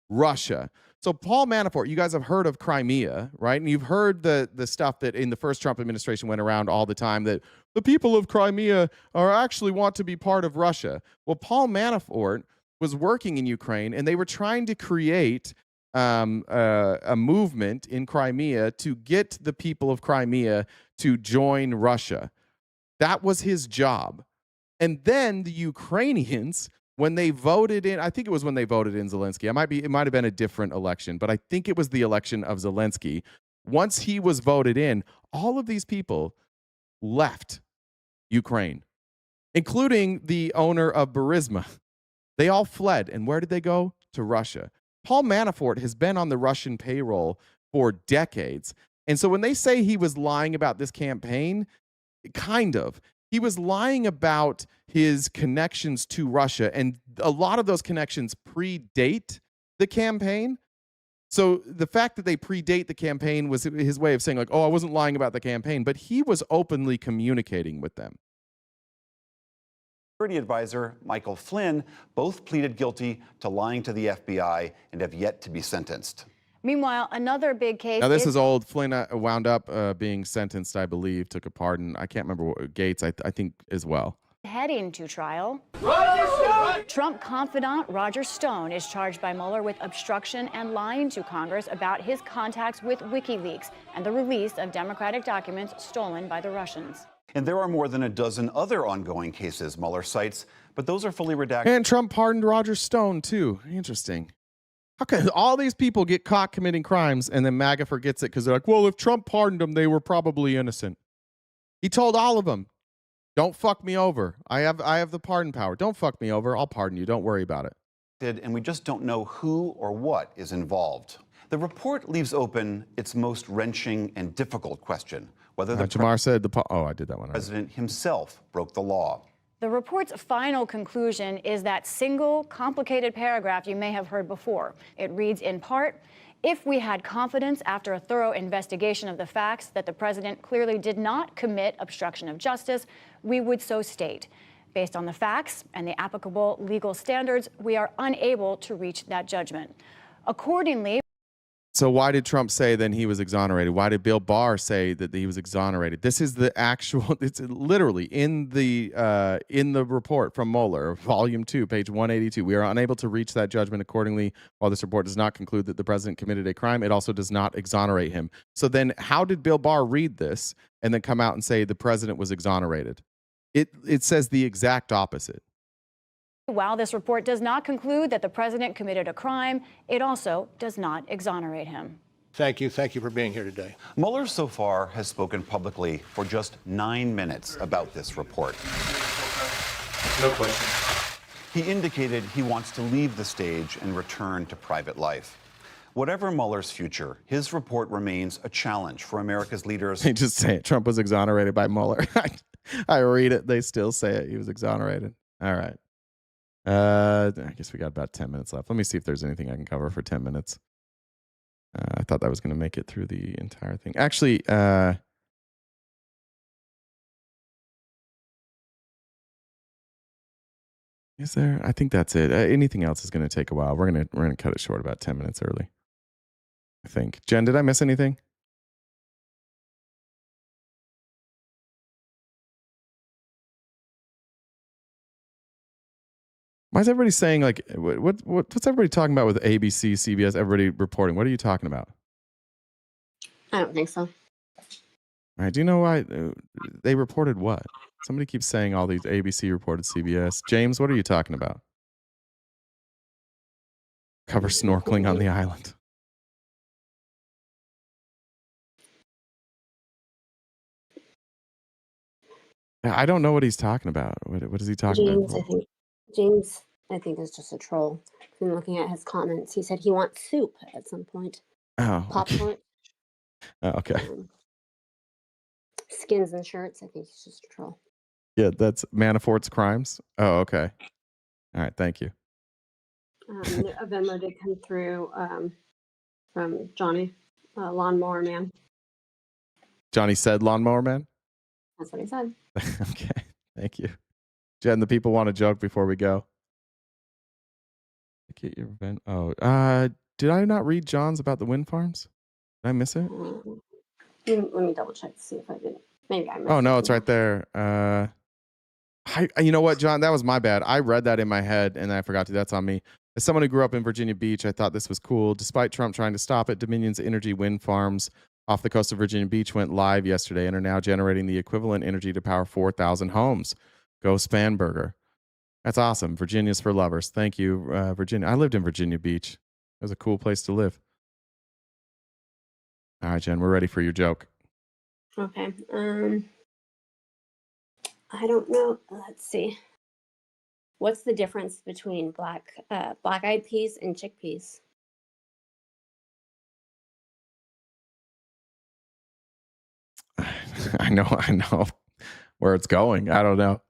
Russia. So Paul Manafort, you guys have heard of Crimea, right? And you've heard the stuff that in the first Trump administration went around all the time that the people of Crimea are actually want to be part of Russia. Well, Paul Manafort was working in Ukraine, and they were trying to create a movement in Crimea to get the people of Crimea to join Russia. That was his job. And then the Ukrainians, when they voted in, I think it was when they voted in Zelensky. It might have been a different election, but I think it was the election of Zelensky. Once he was voted in, all of these people left Ukraine, including the owner of Burisma. They all fled. And where did they go? To Russia. Paul Manafort has been on the Russian payroll for decades. And so when they say he was lying about this campaign, kind of. He was lying about his connections to Russia, and a lot of those connections predate the campaign. So the fact that they predate the campaign was his way of saying, like, oh, I wasn't lying about the campaign, but he was openly communicating with them. Security advisor Michael Flynn both pleaded guilty to lying to the FBI and have yet to be sentenced. Meanwhile, another big case. Now, this is old. Flynn wound up being sentenced, I believe, took a pardon. I can't remember what, Gates, I think, as well. Heading to trial. Trump confidant Roger Stone is charged by Mueller with obstruction and lying to Congress about his contacts with WikiLeaks and the release of Democratic documents stolen by the Russians. And there are more than a dozen other ongoing cases Mueller cites, but those are fully redacted. And Trump pardoned Roger Stone, too. Interesting. How can all these people get caught committing crimes and then MAGA forgets it because they're like, well, if Trump pardoned them, they were probably innocent. He told all of them, don't fuck me over. I have the pardon power. Don't fuck me over. I'll pardon you. Don't worry about it. And we just don't know who or what is involved. The report leaves open its most wrenching and difficult question, whether the Jamar said I did that one. president himself broke the law. The report's final conclusion is that single, complicated paragraph you may have heard before. It reads in part, if we had confidence after a thorough investigation of the facts that the president clearly did not commit obstruction of justice, we would so state. Based on the facts and the applicable legal standards, we are unable to reach that judgment. Accordingly, so why did Trump say then he was exonerated? Why did Bill Barr say that he was exonerated? This is the actual, it's literally in the report from Mueller, volume 2, page 182. We are unable to reach that judgment accordingly. While this report does not conclude that the president committed a crime, it also does not exonerate him. So then how did Bill Barr read this and then come out and say the president was exonerated? It says the exact opposite. while this report does not conclude that the president committed a crime, it also does not exonerate him. Thank you. Thank you for being here today. Mueller so far has spoken publicly for just 9 minutes about this report. No question. He indicated he wants to leave the stage and return to private life. Whatever Mueller's future, his report remains a challenge for America's leaders. They just say it. Trump was exonerated by Mueller. I read it. They still say it. He was exonerated. All right. I guess we got about 10 minutes left. Let me see if there's anything I can cover for 10 minutes. I thought that was going to make it through the entire thing. Actually, is there? I think that's it. Anything else is going to take a while. We're gonna cut it short about 10 minutes early, I think. Jen, did I miss anything? Why is everybody saying, like, what's everybody talking about with ABC, CBS, everybody reporting? What are you talking about? I don't think so. All right. Do you know why they reported what? Somebody keeps saying all these ABC reported CBS. James, what are you talking about? Cover snorkeling on the island. I don't know what he's talking about. What is he talking about? James, I think, is just a troll. I'm looking at his comments. He said he wants soup at some point. Oh, Popcorn. okay. Oh, okay. Skins and shirts. I think he's just a troll. Yeah, that's Manafort's crimes. Oh, okay. All right, thank you. A Venmo did come through from Johnny, Lawnmower Man. Johnny said Lawnmower Man? That's what he said. Okay. Thank you. Jen, the people want to joke before we go. Get your event. Oh, did I not read John's about the wind farms? Did I miss it? Let me double check to see if I did. Maybe I missed it. Oh no, it's right there. You know what, John? That was my bad. I read that in my head and I forgot to. That's on me. As someone who grew up in Virginia Beach, I thought this was cool. Despite Trump trying to stop it, Dominion's energy wind farms off the coast of Virginia Beach went live yesterday and are now generating the equivalent energy to power 4,000 homes. Go Spanberger. That's awesome. Virginia's for lovers. Thank you, Virginia. I lived in Virginia Beach. It was a cool place to live. All right, Jen, we're ready for your joke. Okay. I don't know. Let's see. What's the difference between black-eyed peas and chickpeas? I know where it's going. I don't know.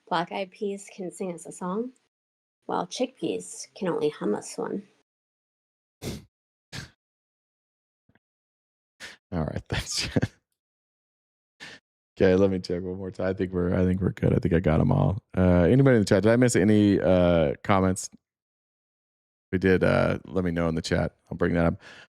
Black-eyed peas can sing us a song, while chickpeas can only hum us one. All right, thanks, Jen. Okay, let me check one more time. I think we're good. I think I got them all. Anybody in the chat? Did I miss any comments? If we did, let me know in the chat. I'll bring that up.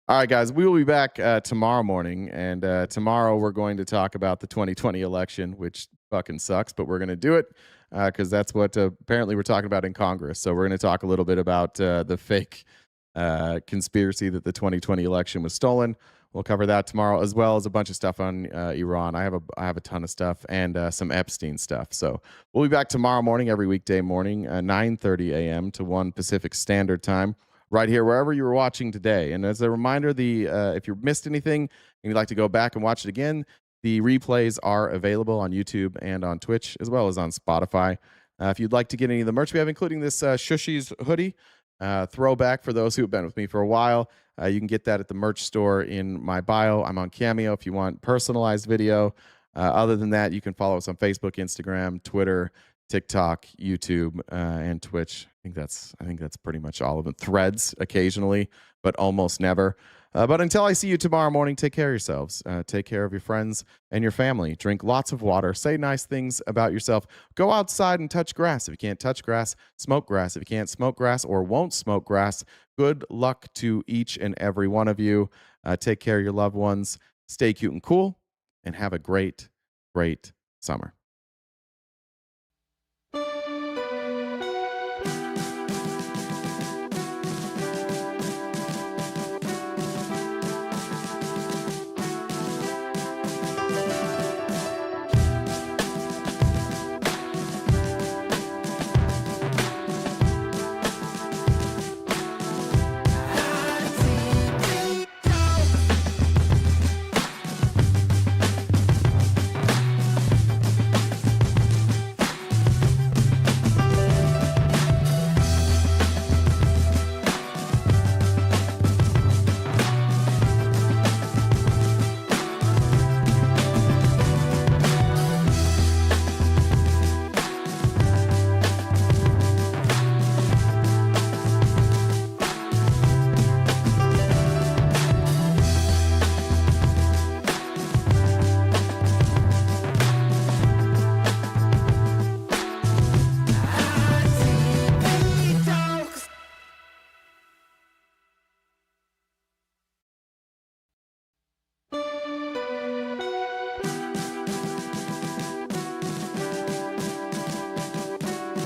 All right, guys, we will be back tomorrow morning, and tomorrow we're going to talk about the 2020 election, which fucking sucks, but we're going to do it because that's what apparently we're talking about in Congress. So we're going to talk a little bit about the fake conspiracy that the 2020 election was stolen. We'll cover that tomorrow, as well as a bunch of stuff on Iran. I have a ton of stuff and some Epstein stuff. So we'll be back tomorrow morning, every weekday morning, 9:30 a.m. to 1 Pacific Standard Time, right here, wherever you were watching today. And as a reminder, if you missed anything and you'd like to go back and watch it again, the replays are available on YouTube and on Twitch, as well as on Spotify. If you'd like to get any of the merch we have, including this Shushies hoodie, throwback for those who have been with me for a while, you can get that at the merch store in my bio. I'm on Cameo if you want personalized video. Other than that, you can follow us on Facebook, Instagram, Twitter, TikTok, YouTube, and Twitch. I think that's pretty much all of them. Threads occasionally, but almost never. But until I see you tomorrow morning, take care of yourselves. Take care of your friends and your family. Drink lots of water. Say nice things about yourself. Go outside and touch grass. If you can't touch grass, smoke grass. If you can't smoke grass or won't smoke grass, good luck to each and every one of you. Take care of your loved ones. Stay cute and cool, and have a great, great summer.